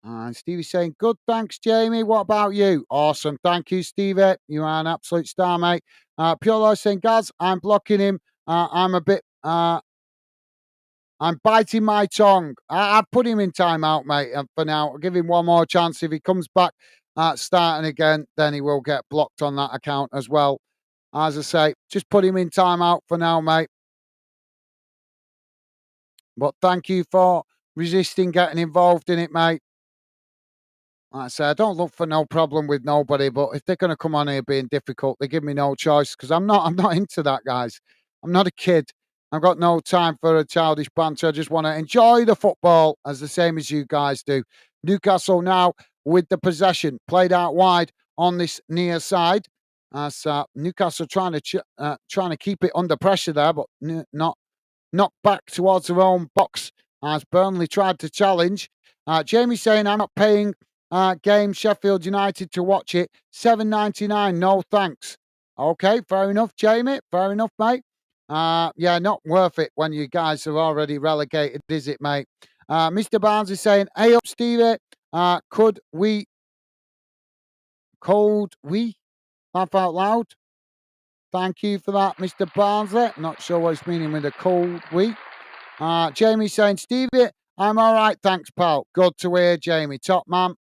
And Stevie's saying, good, thanks, Jamie. What about you? Awesome. Thank you, Stevie. You are an absolute star, mate. Pure Law saying, Gaz, I'm blocking him. I'm biting my tongue. I've put him in timeout, mate, for now. I'll give him one more chance. If he comes back starting again, then he will get blocked on that account as well. As I say, just put him in timeout for now, mate. But thank you for resisting getting involved in it, mate. Like I say, I don't look for no problem with nobody, but if they're going to come on here being difficult, they give me no choice because I'm not into that, guys. I'm not a kid. I've got no time for a childish banter. I just want to enjoy the football as the same as you guys do. Newcastle now with the possession, played out wide on this near side. As Newcastle trying to keep it under pressure there, but not back towards their own box as Burnley tried to challenge. Jamie saying, I'm not paying game Sheffield United to watch it. $7.99, no thanks. Okay, fair enough, Jamie. Fair enough, mate. Yeah, not worth it when you guys are already relegated, is it, mate? Mr. Barnes is saying, hey up, Stevie. Could we laugh out loud? Thank you for that, Mr. Barnsley. Not sure what he's meaning with a cold we. Jamie saying, Stevie, I'm all right, thanks, pal. Good to hear, Jamie. Top man.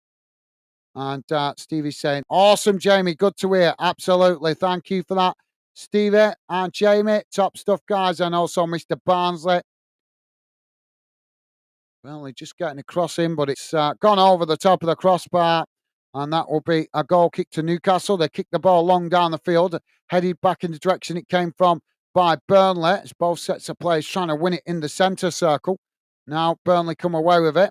And Stevie's saying, awesome, Jamie. Good to hear. Absolutely. Thank you for that, Stevie and Jamie. Top stuff, guys. And also Mr. Barnsley. Well, they're just getting across him, but it's gone over the top of the crossbar. And that will be a goal kick to Newcastle. They kicked the ball long down the field, headed back in the direction it came from by Burnley. It's both sets of players trying to win it in the centre circle. Now Burnley come away with it.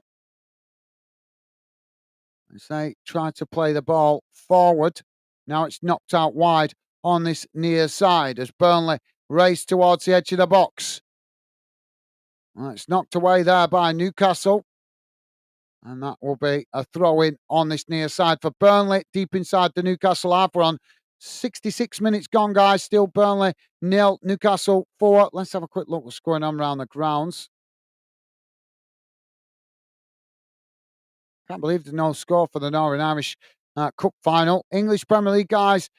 As they try to play the ball forward. Now it's knocked out wide on this near side as Burnley race towards the edge of the box. Well, it's knocked away there by Newcastle. And that will be a throw in on this near side for Burnley, deep inside the Newcastle half. We're on 66 minutes gone, guys. Still Burnley nil, Newcastle 4. Let's have a quick look what's going on around the grounds. Can't believe there's no score for the Northern Irish Cup final. English Premier League, guys.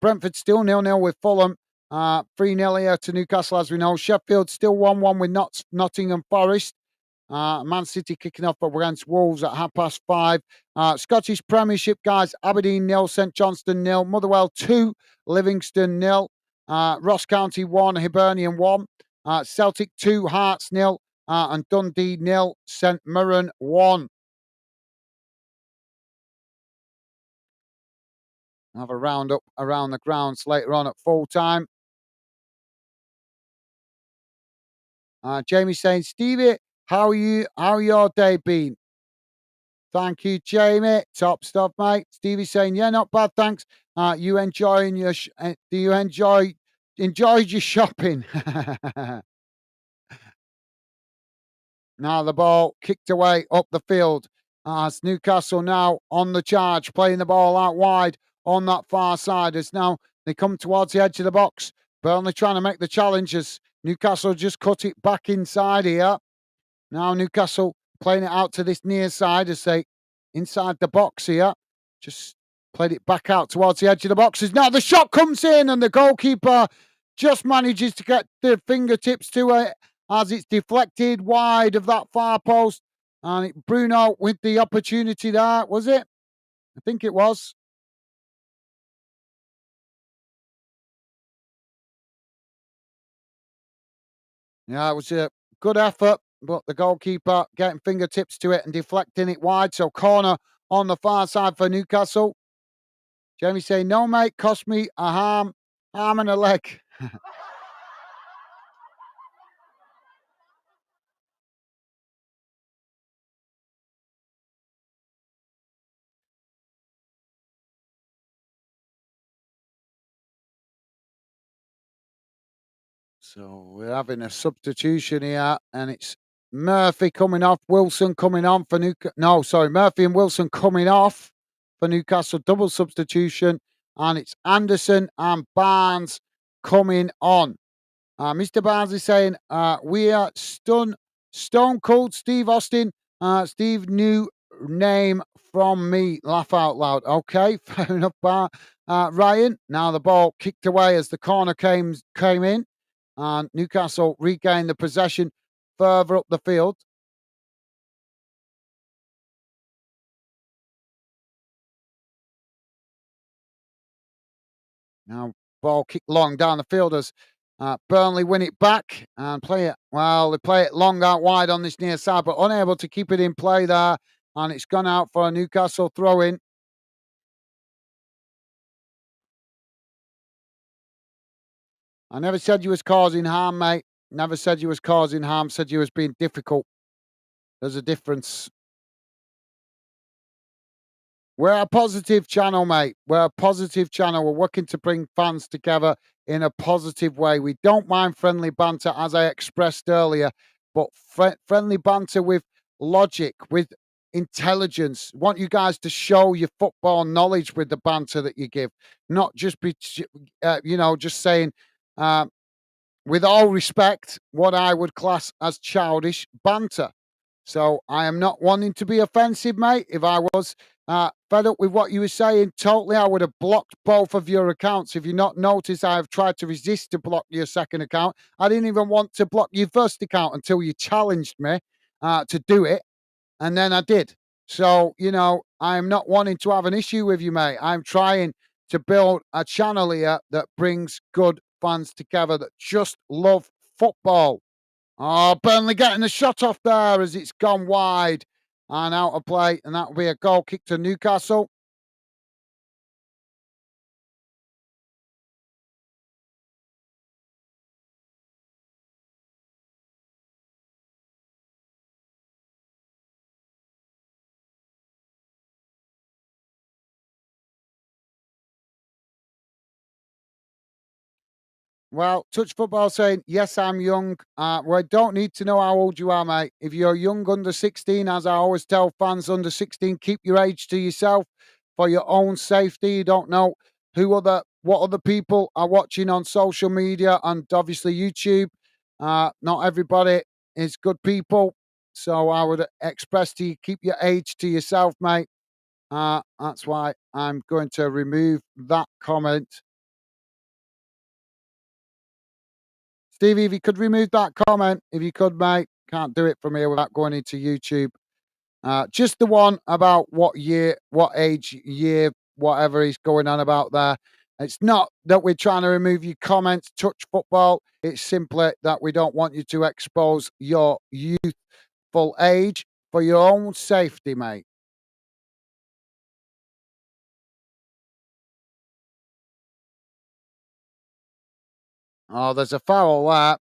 Brentford still 0-0 with Fulham. 3-0 here to Newcastle, as we know. Sheffield still 1-1 with Nottingham Forest. Man City kicking off up against Wolves at 5:30. Scottish Premiership, guys. Aberdeen 0, St Johnstone 0, Motherwell 2, Livingston 0, Ross County 1, Hibernian 1, Celtic 2, Hearts 0, and Dundee 0, St Mirren 1. We'll have a round up around the grounds later on at full time. Jamie saying, Stevie, how are you? How your day been? Thank you, Jamie. Top stuff, mate. Stevie saying, yeah, not bad, thanks. You enjoying your? Do you enjoyed your shopping? Now the ball kicked away up the field as Newcastle now on the charge, playing the ball out wide on that far side. As now they come towards the edge of the box. Burnley trying to make the challenges. Newcastle just cut it back inside here. Now Newcastle playing it out to this near side as they inside the box here. Just played it back out towards the edge of the boxes. Now the shot comes in and the goalkeeper just manages to get the fingertips to it as it's deflected wide of that far post. And Bruno with the opportunity there, was it? I think it was. Yeah, it was a good effort, but the goalkeeper getting fingertips to it and deflecting it wide. So corner on the far side for Newcastle. Jamie saying, no, mate, cost me a arm and a leg. So we're having a substitution here, and it's Murphy coming off, Wilson coming on for Newcastle. No, sorry, Murphy and Wilson coming off for Newcastle, double substitution, and it's Anderson and Barnes coming on. Mr. Barnes is saying, we are stone cold Steve Austin. Steve, new name from me. Laugh out loud. Okay, fair enough, Ryan. Now the ball kicked away as the corner came in, and Newcastle regained the possession further up the field. Now ball kicked long down the field as Burnley win it back and play it. Well, they play it long out wide on this near side, but unable to keep it in play there. And it's gone out for a Newcastle throw in. I never said you was causing harm, mate. Never said you was causing harm. Said you was being difficult. There's a difference. We're a positive channel, mate. We're a positive channel. We're working to bring fans together in a positive way. We don't mind friendly banter, as I expressed earlier, but friendly banter with logic, with intelligence. Want you guys to show your football knowledge with the banter that you give, not just be, just saying, uh, with all respect, what I would class as childish banter. So I am not wanting to be offensive, mate. If I was fed up with what you were saying, totally, I would have blocked both of your accounts. If you not noticed, I have tried to resist to block your second account. I didn't even want to block your first account until you challenged me to do it, and then I did. So, I am not wanting to have an issue with you, mate. I'm trying to build a channel here that brings good fans together that just love football. Oh, Burnley getting the shot off there as it's gone wide and out of play. And that will be a goal kick to Newcastle. Well, touch football saying, yes, I'm young. Well, I don't need to know how old you are, mate. If you're young under 16, as I always tell fans under 16, keep your age to yourself for your own safety. You don't know what other people are watching on social media and obviously YouTube. Not everybody is good people. So I would express to you, keep your age to yourself, mate. That's why I'm going to remove that comment. Stevie, if you could remove that comment, if you could, mate. Can't do it from here without going into YouTube. Just the one about what year, what age, year, whatever he's going on about there. It's not that we're trying to remove your comments, touch football. It's simply that we don't want you to expose your youthful age for your own safety, mate. Oh, there's a foul there.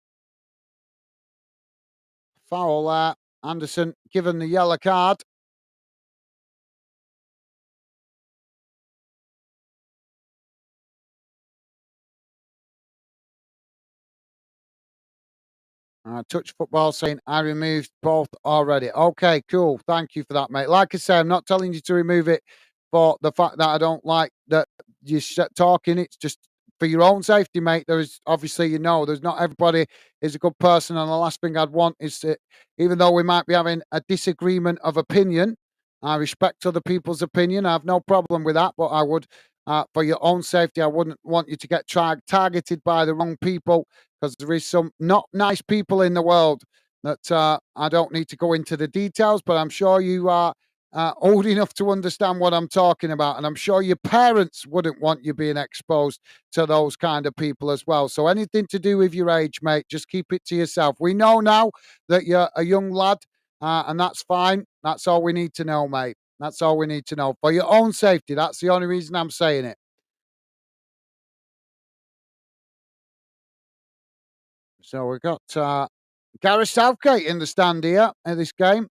Foul there. Anderson given the yellow card. Touch football saying I removed both already. Okay, cool. Thank you for that, mate. Like I say, I'm not telling you to remove it for the fact that I don't like that you're talking. It's just for your own safety, mate. There is obviously, there's not everybody is a good person, and the last thing I'd want is to, even though we might be having a disagreement of opinion, I respect other people's opinion. I have no problem with that, but I would. For your own safety, I wouldn't want you to get targeted by the wrong people because there is some not nice people in the world that I don't need to go into the details, but I'm sure you are old enough to understand what I'm talking about. And I'm sure your parents wouldn't want you being exposed to those kind of people as well. So anything to do with your age, mate, just keep it to yourself. We know now that you're a young lad, and that's fine. That's all we need to know, mate. That's all we need to know for your own safety. That's the only reason I'm saying it. So we've got Gareth Southgate in the stand here in this game.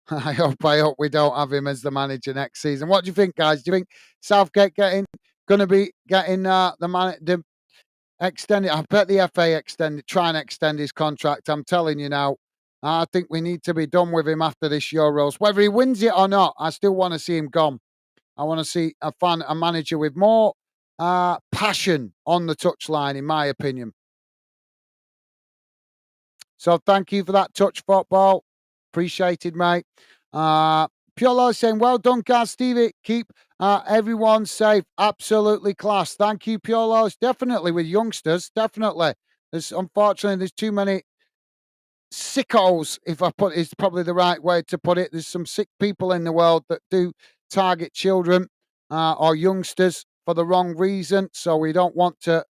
I hope we don't have him as the manager next season. What do you think, guys? Do you think Southgate going to be getting the extended? I bet the FA try and extend his contract. I'm telling you now. I think we need to be done with him after this Euros. Whether he wins it or not, I still want to see him gone. I want to see a manager with more passion on the touchline, in my opinion. So thank you for that touch football. Appreciated, mate. Uh, Piolo saying, well done, guys, Stevie. Keep everyone safe. Absolutely class. Thank you, Piolo. Definitely with youngsters. Definitely. Unfortunately, there's too many sickos, if I put it's probably the right way to put it. There's some sick people in the world that do target children or youngsters for the wrong reason. So we don't want to.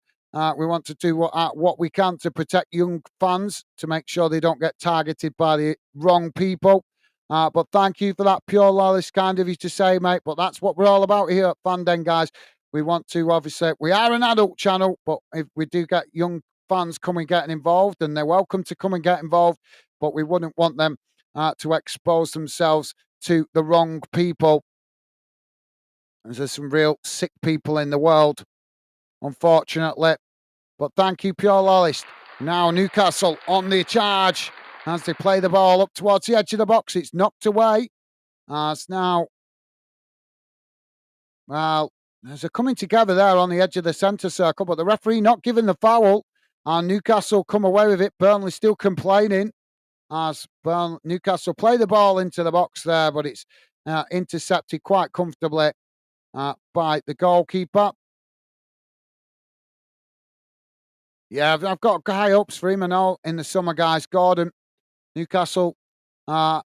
We want to do what we can to protect young fans to make sure they don't get targeted by the wrong people. But thank you for that, pure lawless kind of you to say, mate. But that's what we're all about here at Fanden, guys. We want to obviously we are an adult channel, but if we do get young fans come and getting involved, and they're welcome to come and get involved, but we wouldn't want them to expose themselves to the wrong people. There's some real sick people in the world, unfortunately. But thank you, Pure Loyalist. Now Newcastle on the charge as they play the ball up towards the edge of the box. It's knocked away. It's now, well, there's a coming together there on the edge of the centre circle, but the referee not giving the foul. And Newcastle come away with it. Burnley still complaining as Newcastle play the ball into the box there, but it's intercepted quite comfortably by the goalkeeper. Yeah, I've got high hopes for him and all in the summer, guys. Gordon, Newcastle,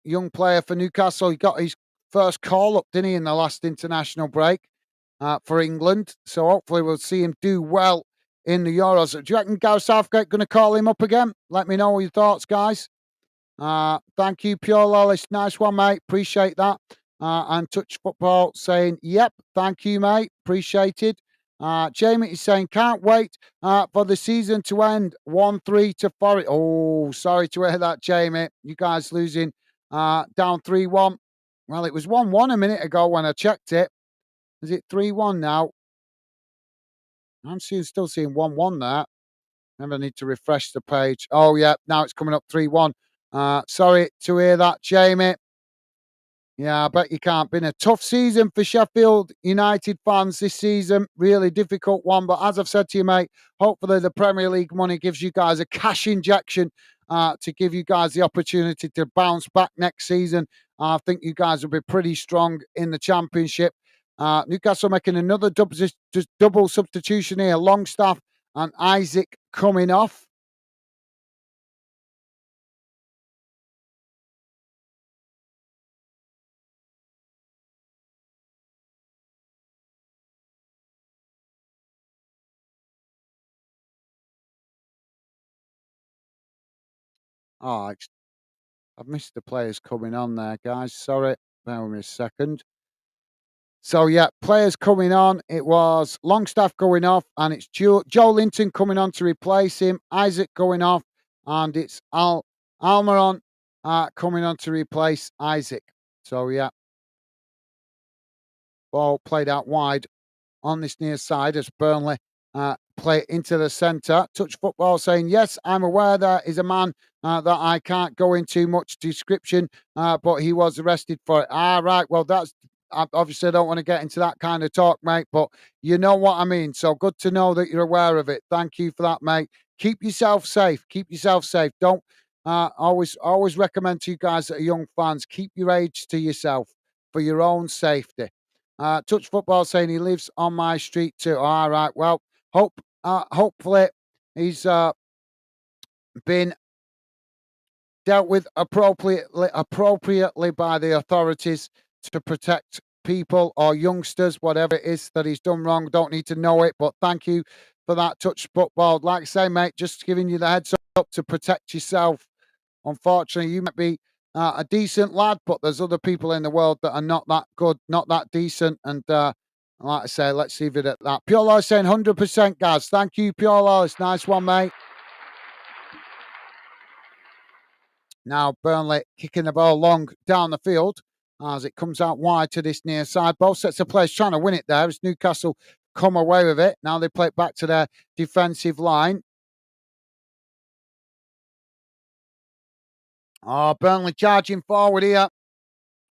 young player for Newcastle. He got his first call up, didn't he, in the last international break for England. So hopefully we'll see him do well in the Euros. Do you reckon Gareth Southgate going to call him up again? Let me know your thoughts, guys. Thank you, Pure Lawless. Nice one, mate. Appreciate that. And Touch Football saying, yep, thank you, mate. Appreciated. Jamie is saying, can't wait for the season to end 1-3 to Forest. Oh, sorry to hear that, Jamie. You guys losing down 3-1. Well, it was 1-1 a minute ago when I checked it. Is it 3-1 now? I'm still seeing 1-1 there. Never need to refresh the page. Oh, yeah, now it's coming up 3-1. Sorry to hear that, Jamie. Yeah, I bet you can't. Been a tough season for Sheffield United fans this season. Really difficult one. But as I've said to you, mate, hopefully the Premier League money gives you guys a cash injection to give you guys the opportunity to bounce back next season. I think you guys will be pretty strong in the Championship. Newcastle making another double substitution here. Longstaff and Isaac coming off. Oh, I've missed the players coming on there, guys. Sorry. Bear with me a second. So, yeah, players coming on. It was Longstaff going off, and it's Joe Linton coming on to replace him. Isaac going off, and it's Almiron coming on to replace Isaac. So, yeah, ball played out wide on this near side as Burnley play into the centre. Touch Football saying, yes, I'm aware there is a man that I can't go into much description, but he was arrested for it. Right. Well, obviously I don't want to get into that kind of talk, mate, but you know what I mean. So good to know that you're aware of it. Thank you for that, mate. Keep yourself safe. Keep yourself safe. Don't always recommend to you guys that are young fans, keep your age to yourself for your own safety. Touch Football saying he lives on my street too. All right. Well, hopefully he's been dealt with appropriately by the authorities to protect people or youngsters, whatever it is that he's done wrong. Don't need to know it, but thank you for that, Touch Football. Like I say, mate, just giving you the heads up to protect yourself. Unfortunately, you might be a decent lad, but there's other people in the world that are not that good, not that decent. And like I say, let's leave it at that. Pure Loyal saying 100%, guys. Thank you, Pure Loyal. It's a nice one, mate. Now Burnley kicking the ball long down the field as it comes out wide to this near side. Both sets of players trying to win it there as Newcastle come away with it. Now they play it back to their defensive line. Oh, Burnley charging forward here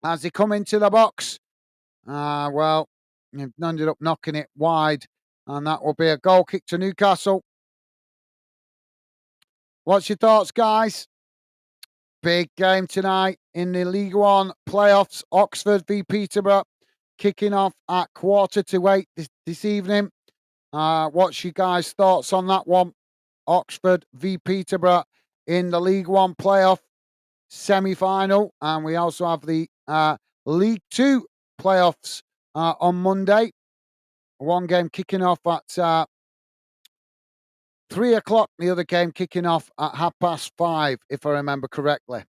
as they come into the box. Well, they've ended up knocking it wide, and that will be a goal kick to Newcastle. What's your thoughts, guys? Big game tonight in the League One playoffs. Oxford v Peterborough kicking off at 7:45 this evening. What's your guys' thoughts on that one? Oxford v Peterborough in the League One playoff semi-final, and we also have the League Two playoffs on Monday. One game kicking off at 3:00. The other game kicking off at 5:30, if I remember correctly.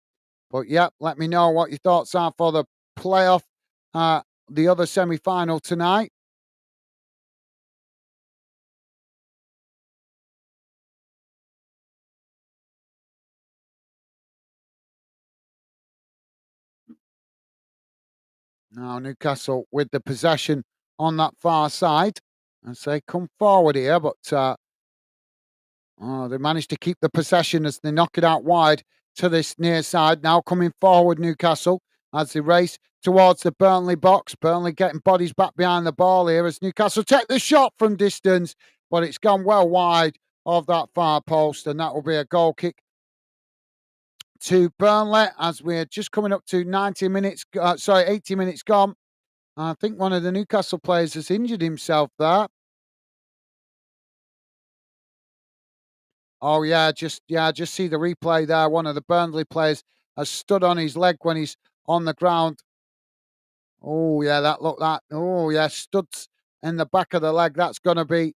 But yeah, let me know what your thoughts are for the playoff, the other semi-final tonight. Now Newcastle with the possession on that far side. And say come forward here, but they managed to keep the possession as they knock it out wide to this near side. Now coming forward, Newcastle, as they race towards the Burnley box. Burnley getting bodies back behind the ball here as Newcastle take the shot from distance, but it's gone well wide of that far post, and that will be a goal kick to Burnley as we're just coming up to 80 minutes gone. I think one of the Newcastle players has injured himself there. Oh yeah, just see the replay there. One of the Burnley players has stood on his leg when he's on the ground. Oh yeah, that. Oh yeah, studs in the back of the leg. That's going to be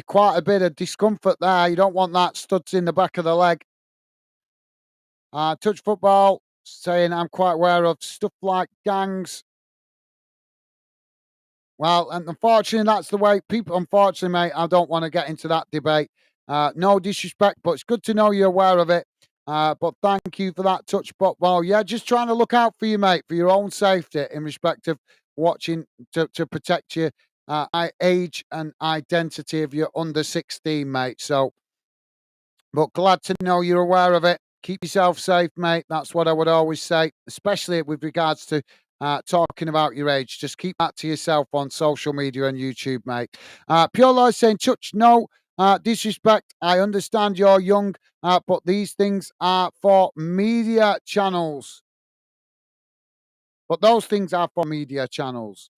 quite a bit of discomfort there. You don't want that studs in the back of the leg. Touch Football saying I'm quite aware of stuff like gangs. Well, and unfortunately, that's the way people. Unfortunately, mate, I don't want to get into that debate. No disrespect, but it's good to know you're aware of it. But thank you for that touch, Football. Yeah, just trying to look out for you, mate, for your own safety in respect of watching to protect your age and identity of your under 16, mate. So But glad to know you're aware of it. Keep yourself safe, mate. That's what I would always say, especially with regards to talking about your age. Just keep that to yourself on social media and YouTube, mate. Pure Lloyd saying, touch no disrespect. I understand you're young, but these things are for media channels. But those things are for media channels.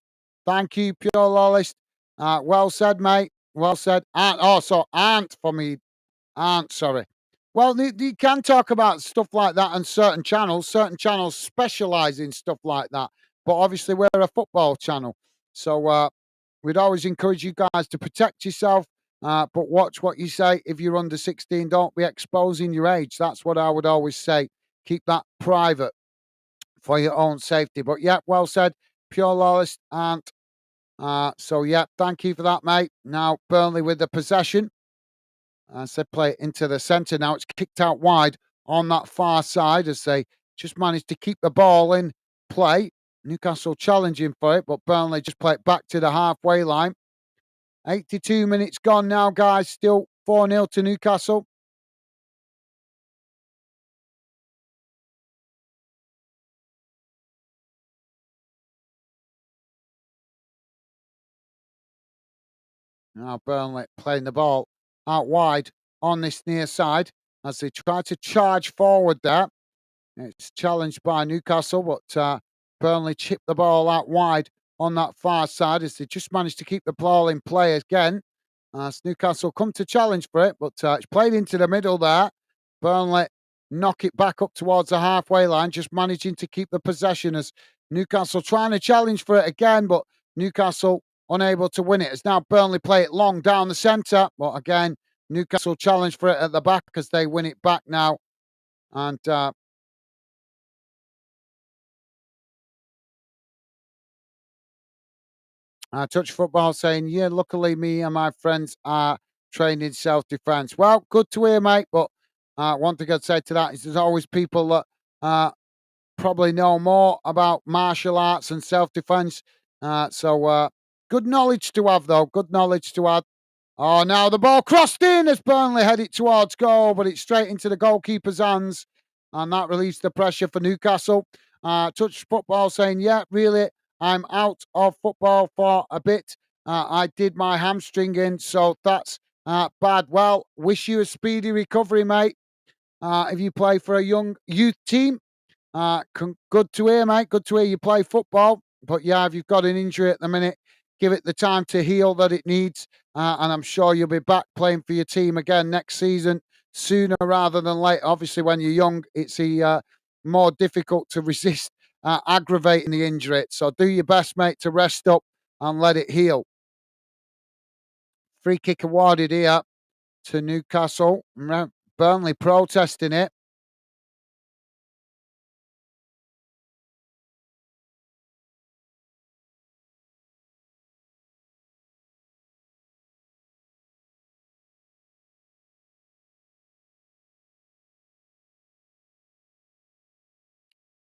Thank you, Pure Lawless. Well said, mate. Well said. And also, aren't for me. Aren't, sorry. Well, you can talk about stuff like that on certain channels. Certain channels specialize in stuff like that. But obviously, we're a football channel. So we'd always encourage you guys to protect yourself, but watch what you say. If you're under 16, don't be exposing your age. That's what I would always say. Keep that private for your own safety. But yeah, well said. Pure Lawless aren't. So yeah, thank you for that, mate. Now, Burnley with the possession. Said play it into the centre. Now it's kicked out wide on that far side as they just managed to keep the ball in play. Newcastle challenging for it, but Burnley just play it back to the halfway line. 82 minutes gone now, guys. Still 4-0 to Newcastle. Now Burnley playing the ball out wide on this near side as they try to charge forward there. It's challenged by Newcastle, but Burnley chipped the ball out wide on that far side as they just managed to keep the ball in play again. As Newcastle come to challenge for it, but it's played into the middle there. Burnley knock it back up towards the halfway line, just managing to keep the possession as Newcastle trying to challenge for it again, but Newcastle unable to win it. As now Burnley play it long down the centre, but again, Newcastle challenge for it at the back as they win it back now. And Touch Football saying, yeah, luckily me and my friends are trained in self-defence. Well, good to hear, mate. But one thing I'd say to that is there's always people that probably know more about martial arts and self-defence. So good knowledge to have, though. Good knowledge to add. Oh, now the ball crossed in as Burnley headed towards goal, but it's straight into the goalkeeper's hands. And that relieves the pressure for Newcastle. Touch Football saying, yeah, really, I'm out of football for a bit. I did my hamstring in, so that's bad. Well, wish you a speedy recovery, mate. If you play for a young youth team, good to hear, mate. Good to hear you play football. But yeah, if you've got an injury at the minute, give it the time to heal that it needs. And I'm sure you'll be back playing for your team again next season, sooner rather than later. Obviously, when you're young, it's more difficult to resist aggravating the injury. So do your best, mate, to rest up and let it heal. Free kick awarded here to Newcastle. Burnley protesting it.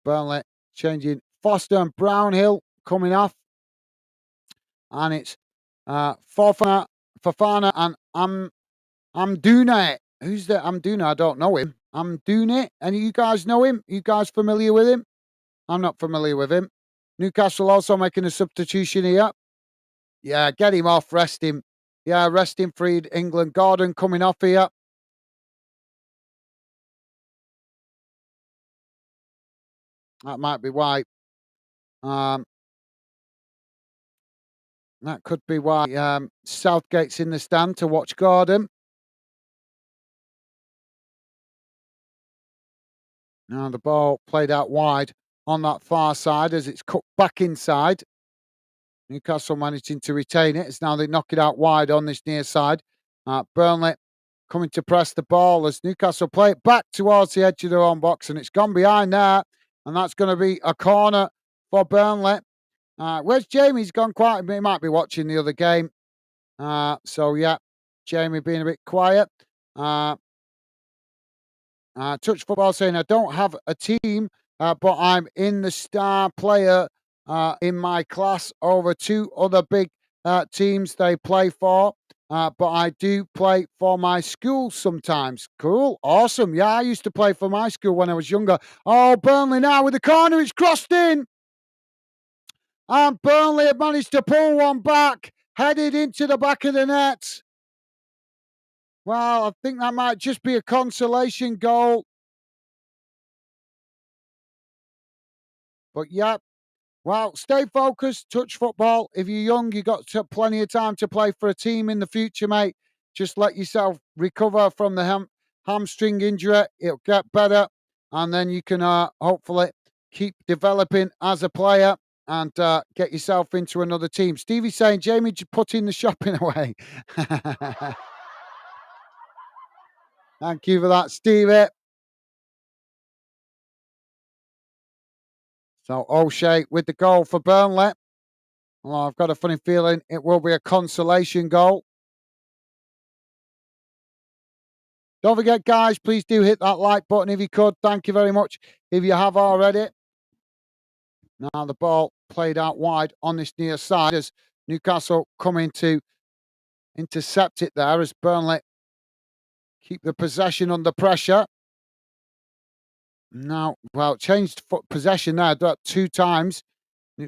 Burnley changing Foster and Brownhill coming off. And it's Fofana and Amdune. Who's the Amdune? I don't know him. Amdune? Any of you guys know him? You guys familiar with him? I'm not familiar with him. Newcastle also making a substitution here. Yeah, get him off, rest him. Yeah, rest him, freed England. Gordon coming off here. That might be why. Um, that could be why Southgate's in the stand to watch Gordon. Now the ball played out wide on that far side as it's cut back inside. Newcastle managing to retain it. It's now they knock it out wide on this near side. Burnley coming to press the ball as Newcastle play it back towards the edge of their own box, and it's gone behind there, and that's going to be a corner for Burnley. Where's Jamie? He's gone quiet. He might be watching the other game. So yeah, Jamie being a bit quiet. Touch Football saying, I don't have a team, but I'm in the star player in my class over two other big teams they play for. but I do play for my school sometimes. Cool. Awesome. Yeah, I used to play for my school when I was younger. Oh, Burnley now with the corner. It's crossed in. And Burnley have managed to pull one back, headed into the back of the net. Well, I think that might just be a consolation goal. But yeah, well, stay focused, touch football. If you're young, you got plenty of time to play for a team in the future, mate. Just let yourself recover from the hamstring injury. It'll get better, and then you can hopefully keep developing as a player and get yourself into another team. Stevie's saying, Jamie, just put in the shopping away. Thank you for that, Stevie. So O'Shea with the goal for Burnley. Well, I've got a funny feeling it will be a consolation goal. Don't forget, guys, please do hit that like button if you could. Thank you very much if you have already. Now the ball played out wide on this near side as Newcastle coming to intercept it there as Burnley keep the possession under pressure. Now, well, changed possession there two times.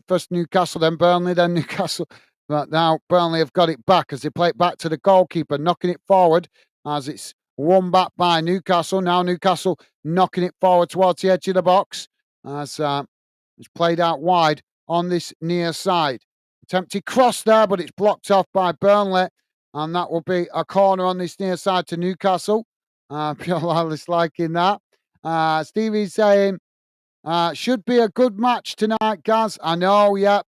First Newcastle, then Burnley, then Newcastle. But now Burnley have got it back as they play it back to the goalkeeper, knocking it forward as it's won back by Newcastle. Now Newcastle knocking it forward towards the edge of the box as it's played out wide on this near side. Attempted cross there, but it's blocked off by Burnley. And that will be a corner on this near side to Newcastle. Pure Lilis liking that. Stevie's saying, should be a good match tonight, Gaz. I know, yeah.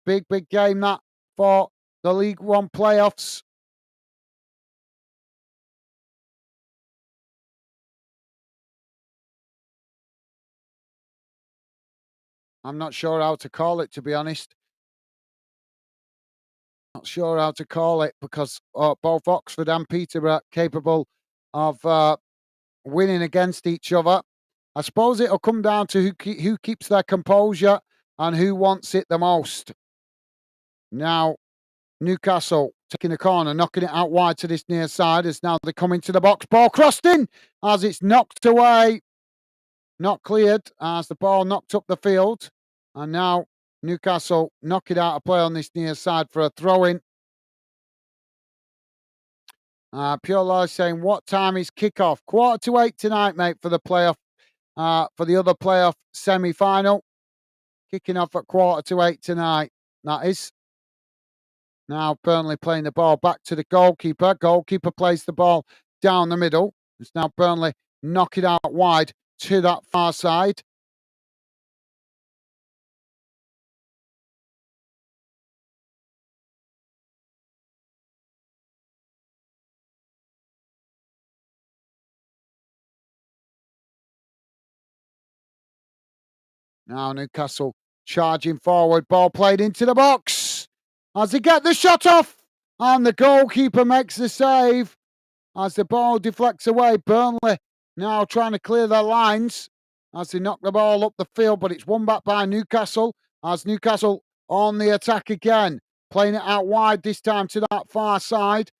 Big game that for the League One playoffs. I'm not sure how to call it, to be honest. Not sure how to call it because both Oxford and Peterborough are capable of winning against each other. I suppose it'll come down to who keeps their composure and who wants it the most. Now, Newcastle taking the corner, knocking it out wide to this near side as now they come into the box. Ball crossed in as it's knocked away. Not cleared as the ball knocked up the field. And now Newcastle knock it out of play on this near side for a throw-in. Pure Life saying, what time is kickoff? 7:45 tonight, mate, for the playoff, for the other playoff semi-final. Kicking off at 7:45 tonight. That is. Now Burnley playing the ball back to the goalkeeper. Goalkeeper plays the ball down the middle. It's now Burnley knock it out wide to that far side. Now Newcastle charging forward. Ball played into the box. As they get the shot off. And the goalkeeper makes the save. As the ball deflects away. Burnley now trying to clear their lines. As they knock the ball up the field. But it's won back by Newcastle. As Newcastle on the attack again. Playing it out wide this time to that far side.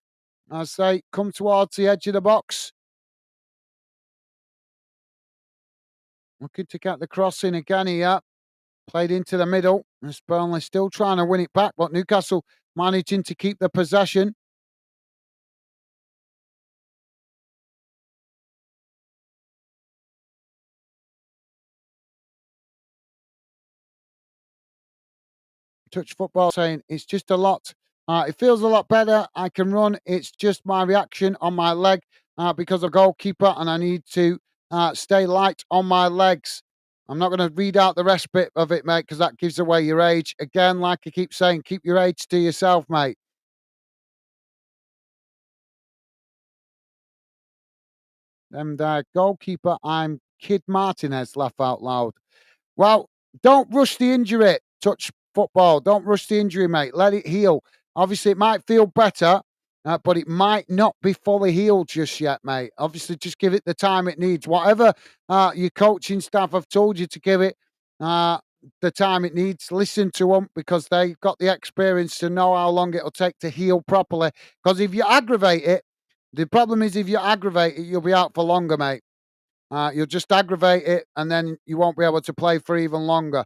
As they come towards the edge of the box. Looking to get the cross in again here. Played into the middle. As Burnley still trying to win it back, but Newcastle managing to keep the possession. Touch Football saying it's just a lot. It feels a lot better. I can run. It's just my reaction on my leg because of goalkeeper, and I need to stay light on my legs. I'm not going to read out the rest bit of it, mate, because that gives away your age. Again, like I keep saying, keep your age to yourself, mate. And goalkeeper, I'm Kid Martinez, laugh out loud. Well, don't rush the injury. Touch Football. Don't rush the injury, mate. Let it heal. Obviously, it might feel better, but it might not be fully healed just yet, mate. Obviously, just give it the time it needs. Whatever your coaching staff have told you to give it, the time it needs. Listen to them because they've got the experience to know how long it'll take to heal properly. Because if you aggravate it, the problem is if you aggravate it, you'll be out for longer, mate. You'll just aggravate it, and then you won't be able to play for even longer.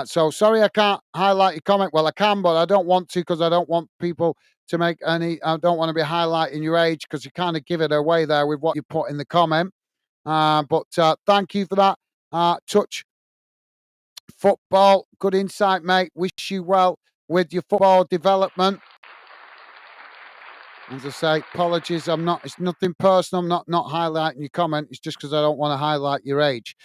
So sorry, I can't highlight your comment. Well, I can, but I don't want to because I don't want people to make any. I don't want to be highlighting your age because you kind of give it away there with what you put in the comment. But thank you for that. Touch football, good insight, mate. Wish you well with your football development. As I say, apologies. I'm not. It's nothing personal. I'm not highlighting your comment. It's just because I don't want to highlight your age.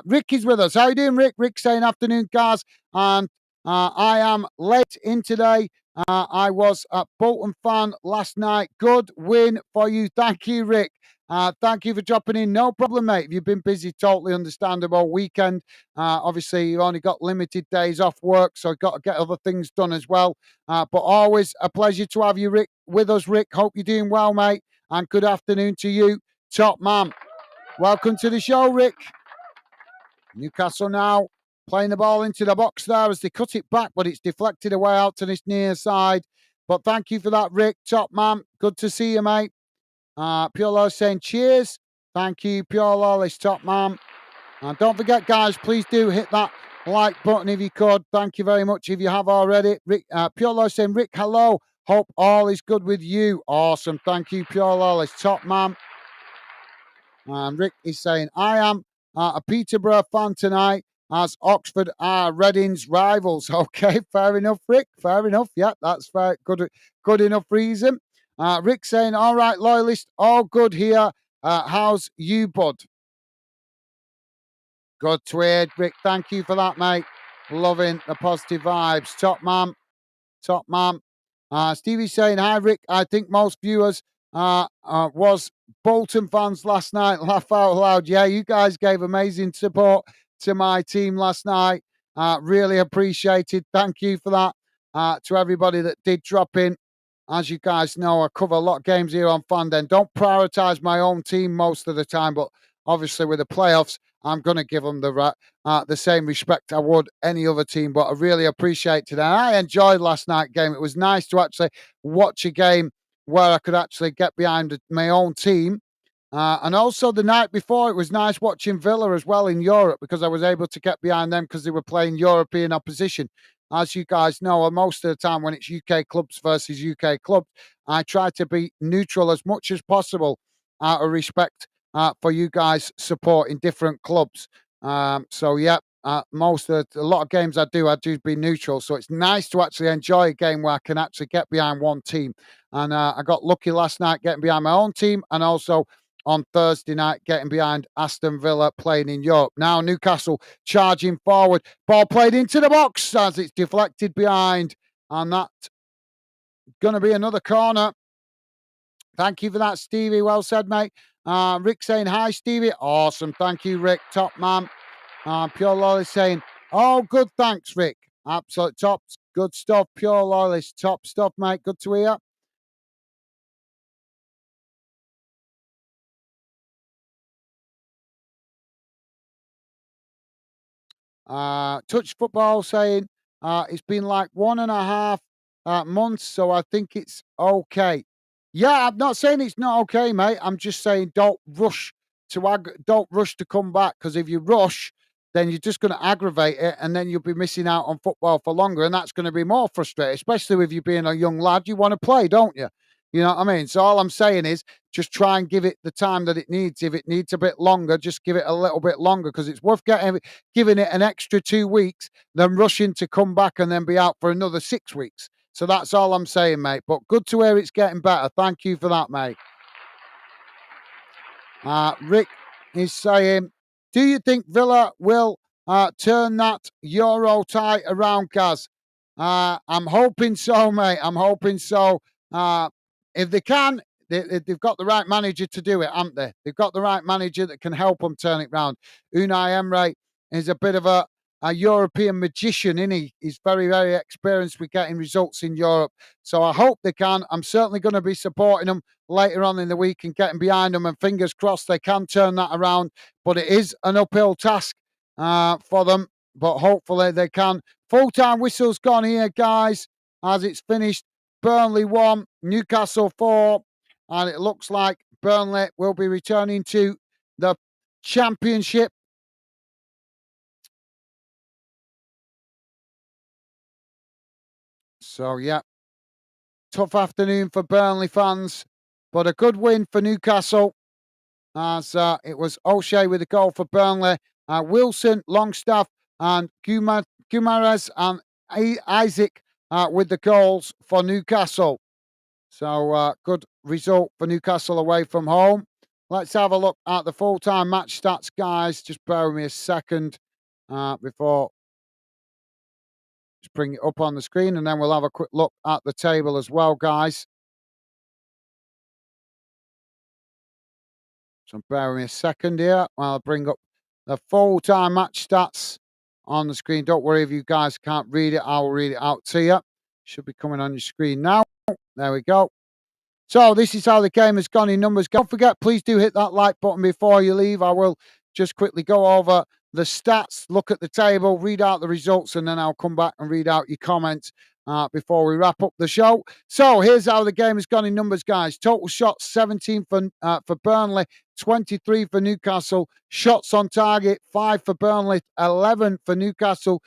Rick is with us. How you doing, Rick? Rick saying afternoon, guys. And I am late in today. I was at Bolton Fan last night. Good win for you. Thank you, Rick. Thank you for dropping in. No problem, mate. If you've been busy, totally understandable. Weekend. Obviously, you've only got limited days off work, so you've got to get other things done as well. But always a pleasure to have you, Rick, with us, Rick. Hope you're doing well, mate. And good afternoon to you, top man. Welcome to the show, Rick. Newcastle now playing the ball into the box there as they cut it back, but it's deflected away out to this near side. But thank you for that, Rick, top man. Good to see you, mate. Pure Law saying cheers. Thank you, Pure Lawless, top man. And don't forget, guys, please do hit that like button if you could. Thank you very much if you have already. Rick, Pure Law saying, Rick, hello. Hope all is good with you. Awesome. Thank you, Pure Lawless, top man. And Rick is saying, I am a Peterborough fan tonight as Oxford are Reading's rivals. Okay, fair enough, Rick. Fair enough. Yeah, that's fair. Good enough reason. Rick saying, all right, loyalist, all good here. How's you, bud? Good to hear, Rick. Thank you for that, mate. Loving the positive vibes. Top man. Top man. Stevie's saying, hi, Rick. I think most viewers was Bolton fans last night. Laugh out loud. Yeah, you guys gave amazing support to my team last night. Really appreciated. Thank you for that. To everybody that did drop in. As you guys know, I cover a lot of games here on Fanden. Don't prioritise my own team most of the time, but obviously with the playoffs, I'm going to give them the same respect I would any other team. But I really appreciate today. I enjoyed last night's game. It was nice to actually watch a game where I could actually get behind my own team. And also the night before, it was nice watching Villa as well in Europe because I was able to get behind them because they were playing European opposition. As you guys know, most of the time when it's UK clubs versus UK clubs, I try to be neutral as much as possible out of respect for you guys supporting different clubs. So yeah, a lot of games I do be neutral. So it's nice to actually enjoy a game where I can actually get behind one team. And I got lucky last night getting behind my own team, and also on Thursday night getting behind Aston Villa playing in Europe. Now Newcastle charging forward, ball played into the box as it's deflected behind, and that's going to be another corner. Thank you for that, Stevie. Well said, mate. Rick saying, hi, Stevie. Awesome. Thank you, Rick. Top man. Pure Loyalist saying, oh, good. Thanks, Rick. Absolute top. Good stuff. Pure Loyalist. Top stuff, mate. Good to hear. Touch Football saying, it's been like 1.5 months, so I think it's okay. Yeah, I'm not saying it's not okay, mate. I'm just saying don't rush don't rush to come back, because if you rush, then you're just going to aggravate it, and then you'll be missing out on football for longer, and that's going to be more frustrating, especially with you being a young lad. You want to play, don't you? You know what I mean? So all I'm saying is just try and give it the time that it needs. If it needs a bit longer, just give it a little bit longer, because it's worth giving it an extra 2 weeks than rushing to come back and then be out for another 6 weeks. So that's all I'm saying, mate. But good to hear it's getting better. Thank you for that, mate. Rick is saying, do you think Villa will turn that Euro tie around, Gaz? I'm hoping so, mate. I'm hoping so. If they can, they've got the right manager to do it, haven't they? They've got the right manager that can help them turn it round. Unai Emery is a bit of a European magician, isn't he? He's very, very experienced with getting results in Europe. So I hope they can. I'm certainly going to be supporting them later on in the week and getting behind them. And fingers crossed they can turn that around. But it is an uphill task for them. but hopefully they can. Full-time whistle's gone here, guys, as it's finished. Burnley 1, Newcastle 4, and it looks like Burnley will be returning to the Championship. So, yeah, tough afternoon for Burnley fans, but a good win for Newcastle, as it was O'Shea with a goal for Burnley, Wilson, Longstaff, and Gumares and Isaac with the goals for Newcastle. So, good result for Newcastle away from home. Let's have a look at the full-time match stats, guys. Just bear with me a second before just bring it up on the screen, and then we'll have a quick look at the table as well, guys. So bear with me a second here while I bring up the full-time match stats on the screen. Don't worry if you guys can't read it. I'll read it out to you. Should be coming on your screen now. There we go. So this is how the game has gone in numbers. Don't forget, please do hit that like button before you leave. I will just quickly go over the stats, look at the table, read out the results, and then I'll come back and read out your comments before we wrap up the show. So here's how the game has gone in numbers, guys. Total shots, 17 for Burnley, 23 for Newcastle. Shots on target, 5 for Burnley, 11 for Newcastle.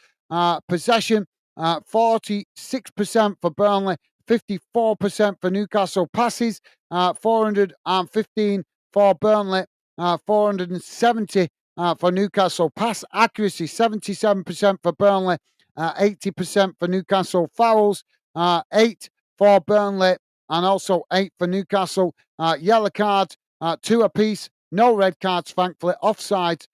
Possession, 46% for Burnley, 54% for Newcastle. Passes, 415 for Burnley, 470 for Newcastle. Pass accuracy, 77% for Burnley, 80% for Newcastle. Fouls, 8 for Burnley and also 8 for Newcastle. Yellow cards, 2 apiece. No red cards, thankfully. Offsides,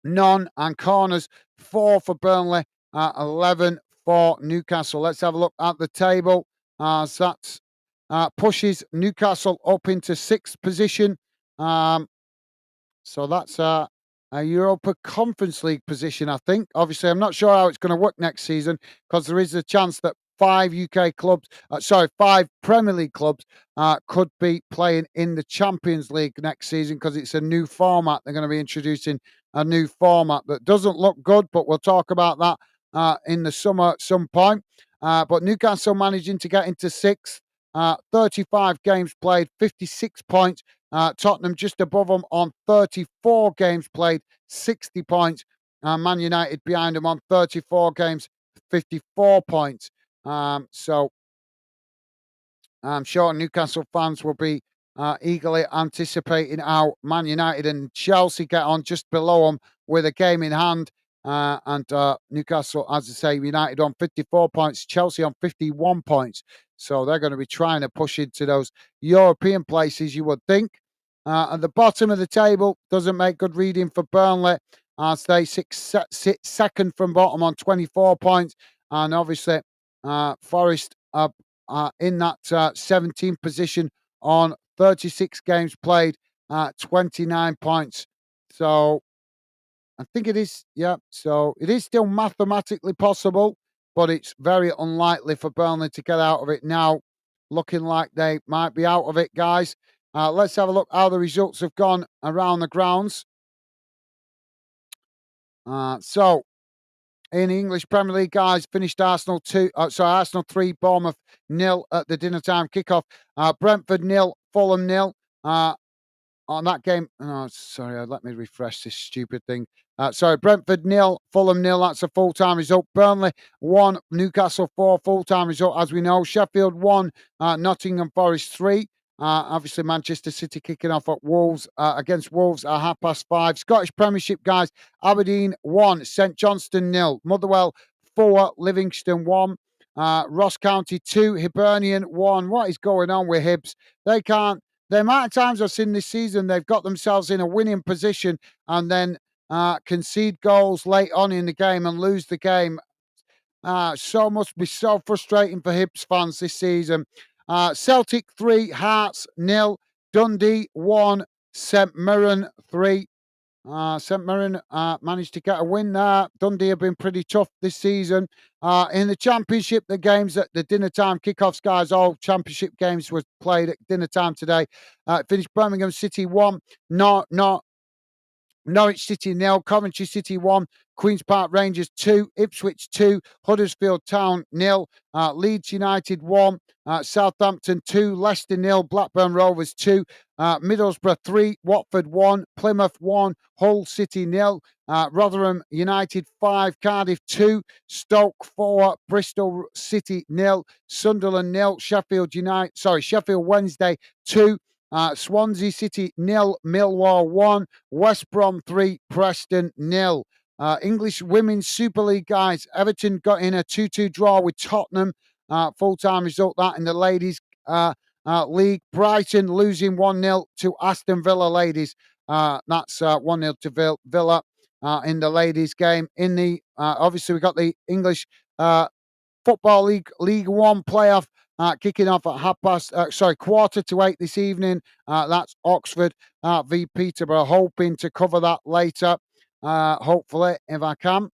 none. And corners, 4 for Burnley, 11 for Newcastle. Let's have a look at the table. So that pushes Newcastle up into 6th position. So that's a Europa Conference League position, I think. Obviously, I'm not sure how it's going to work next season because there is a chance that 5 Premier League clubs could be playing in the Champions League next season because it's a new format. They're going to be introducing a new format that doesn't look good, but we'll talk about that in the summer at some point. But Newcastle managing to get into 6th, 35 games played, 56 points. Tottenham just above them on 34 games played, 60 points. Man United behind them on 34 games, 54 points. So I'm sure Newcastle fans will be eagerly anticipating how Man United and Chelsea get on just below them with a game in hand. And Newcastle, as I say, United on 54 points, Chelsea on 51 points. So they're going to be trying to push into those European places, you would think. At the bottom of the table, doesn't make good reading for Burnley, as they sit second from bottom on 24 points. And obviously, Forest are in that 17th position on 36 games played, 29 points. So I think it is, yeah. So it is still mathematically possible, but it's very unlikely for Burnley to get out of it now. Looking like they might be out of it, guys. Let's have a look how the results have gone around the grounds. So in the English Premier League, guys, finished Arsenal 3, Bournemouth 0 at the dinner time kickoff. Brentford 0, Fulham 0. On that game, oh, sorry, let me refresh this stupid thing. Brentford 0, Fulham 0. That's a full-time result. Burnley 1, Newcastle 4, full-time result, as we know. Sheffield 1, Nottingham Forest 3. Obviously, Manchester City kicking off at Wolves against Wolves at 5:30. Scottish Premiership, guys, Aberdeen 1, St Johnstone 0, Motherwell 4, Livingston 1, Ross County 2, Hibernian 1. What is going on with Hibs? They can't. The amount of times I've seen this season, they've got themselves in a winning position and then concede goals late on in the game and lose the game. So must be so frustrating for Hibs fans this season. Celtic 3, Hearts 0, Dundee 1, St Mirren 3. St Mirren managed to get a win there. Dundee have been pretty tough this season. In the Championship, the games at the dinner time kickoffs, guys, all Championship games were played at dinner time today. Finished Birmingham City 1, Norwich City 0, Coventry City 1, Queen's Park Rangers 2, Ipswich 2, Huddersfield Town 0, Leeds United 1, Southampton 2, Leicester 0, Blackburn Rovers 2, Middlesbrough 3, Watford 1, Plymouth 1, Hull City 0, Rotherham United 5, Cardiff 2, Stoke 4, Bristol City 0, Sunderland 0, Sheffield Wednesday 2, Swansea City 0, Millwall 1, West Brom 3, Preston 0. English Women's Super League, guys. Everton got in a 2-2 draw with Tottenham. Full-time result that in the ladies league. Brighton losing 1-0 to Aston Villa, ladies. That's 1-0 to Villa in the ladies game. In the obviously we got the English Football League One playoff kicking off at quarter to 8 this evening. That's Oxford v Peterborough. Hoping to cover that later, hopefully, if I can.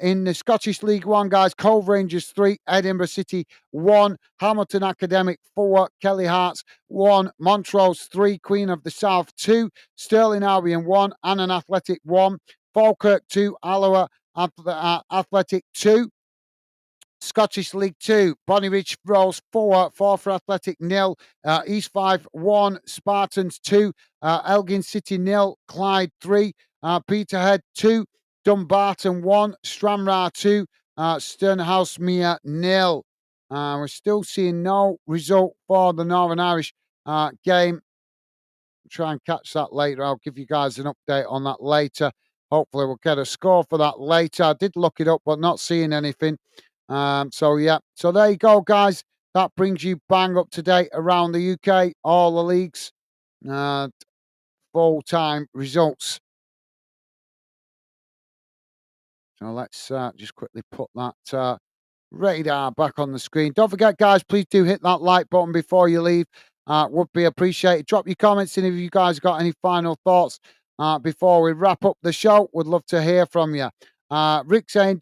In the Scottish League One, guys, Cove Rangers 3, Edinburgh City 1, Hamilton Academic 4, Kelly Hearts 1, Montrose 3, Queen of the South 2, Stirling Albion 1, Annan Athletic 1, Falkirk 2, Alloa Athletic 2. Scottish League 2, Bonnyrigg Rose 4, Forfar Athletic 0, East 5 1, Spartans 2, Elgin City 0, Clyde 3, Peterhead 2, Dumbarton 1, Stranraer 2, Sternhousemere 0. We're still seeing no result for the Northern Irish game. Try and catch that later. I'll give you guys an update on that later. Hopefully we'll get a score for that later. I did look it up, but not seeing anything. So there you go, guys. That brings you bang up to date around the UK, all the leagues, full-time results. So let's just quickly put that radar back on the screen. Don't forget, guys, please do hit that like button before you leave. Would be appreciated. Drop your comments in if you guys got any final thoughts before we wrap up the show. Would love to hear from you. Rick saying,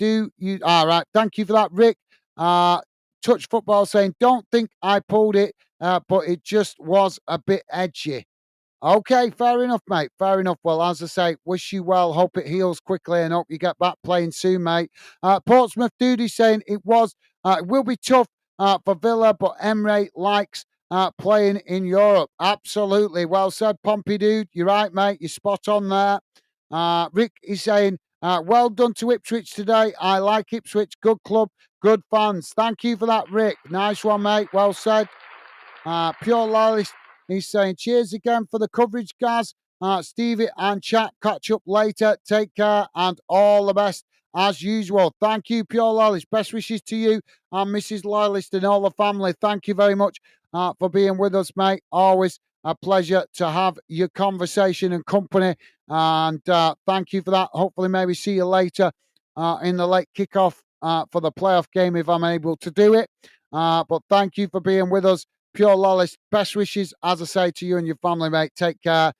all right, thank you for that, Rick. Touch Football saying, don't think I pulled it, but it just was a bit edgy. Okay, fair enough, mate. Fair enough. Well, as I say, wish you well. Hope it heals quickly and hope you get back playing soon, mate. Portsmouth Duty saying it will be tough for Villa, but Emre likes playing in Europe. Absolutely. Well said, Pompey Dude. You're right, mate. You're spot on there. Rick is saying, well done to Ipswich today. I like Ipswich. Good club, good fans. Thank you for that, Rick. Nice one, mate. Well said. Pure Loyalist, he's saying, cheers again for the coverage, guys. Stevie and chat, catch up later. Take care and all the best as usual. Thank you, Pure Loyalist. Best wishes to you and Mrs. Loyalist and all the family. Thank you very much for being with us, mate. Always a pleasure to have your conversation and company. And thank you for that. Hopefully, maybe see you later in the late kickoff for the playoff game if I'm able to do it. But thank you for being with us. Pure Loyalist, best wishes, as I say, to you and your family, mate. Take care.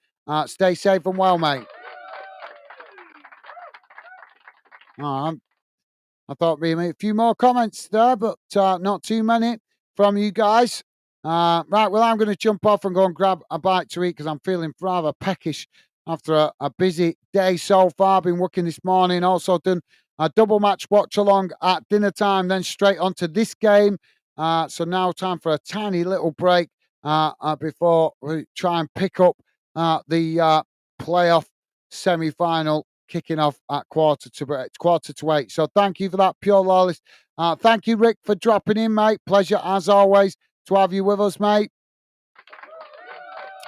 Stay safe and well, mate. I thought we'd make a few more comments there, but not too many from you guys. Right, well, I'm going to jump off and go and grab a bite to eat because I'm feeling rather peckish after a busy day so far. Been working this morning, also done a double match watch along at dinner time, then straight onto this game. So now time for a tiny little break before we try and pick up the playoff semi-final kicking off at quarter to 8. So thank you for that, Pure Loyalist. Thank you, Rick, for dropping in, mate. Pleasure, as always, to have you with us, mate.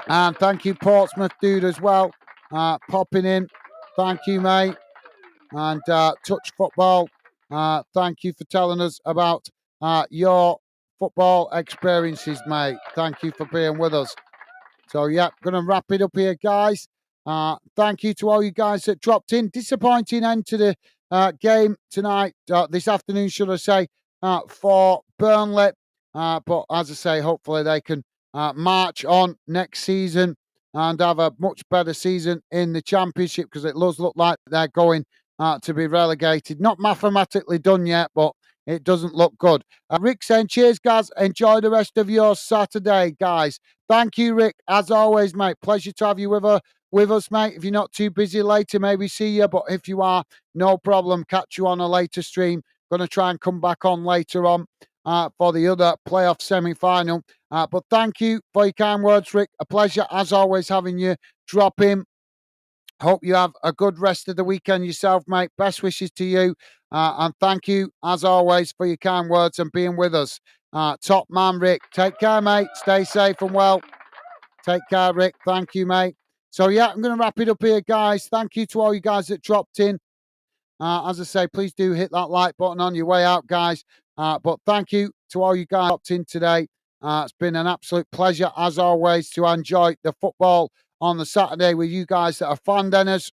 And thank you, Portsmouth Dude, as well, popping in. Thank you, mate. And Touch Football, thank you for telling us about your football experiences, mate. Thank you for being with us. So, yeah, going to wrap it up here, guys. Thank you to all you guys that dropped in. Disappointing end to the game tonight, this afternoon, should I say, for Burnley. But as I say, hopefully they can march on next season and have a much better season in the Championship because it does look like they're going to be relegated. Not mathematically done yet, but it doesn't look good. Rick saying, cheers, guys. Enjoy the rest of your Saturday, guys. Thank you, Rick. As always, mate, pleasure to have you with us, mate. If you're not too busy later, maybe see you. But if you are, no problem. Catch you on a later stream. Going to try and come back on later on for the other playoff semi-final. But thank you for your kind words, Rick. A pleasure, as always, having you drop in. Hope you have a good rest of the weekend yourself, mate. Best wishes to you. And thank you, as always, for your kind words and being with us. Top man, Rick. Take care, mate. Stay safe and well. Take care, Rick. Thank you, mate. So, yeah, I'm going to wrap it up here, guys. Thank you to all you guys that dropped in. As I say, please do hit that like button on your way out, guys. But thank you to all you guys that dropped in today. It's been an absolute pleasure, as always, to enjoy the football on the Saturday with you guys that are fondenners.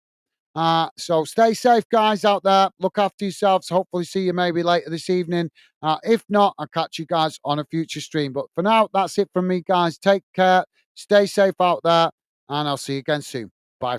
So stay safe, guys, out there. Look after yourselves. Hopefully see you maybe later this evening. If not, I'll catch you guys on a future stream. But for now, that's it from me, guys. Take care. Stay safe out there. And I'll see you again soon.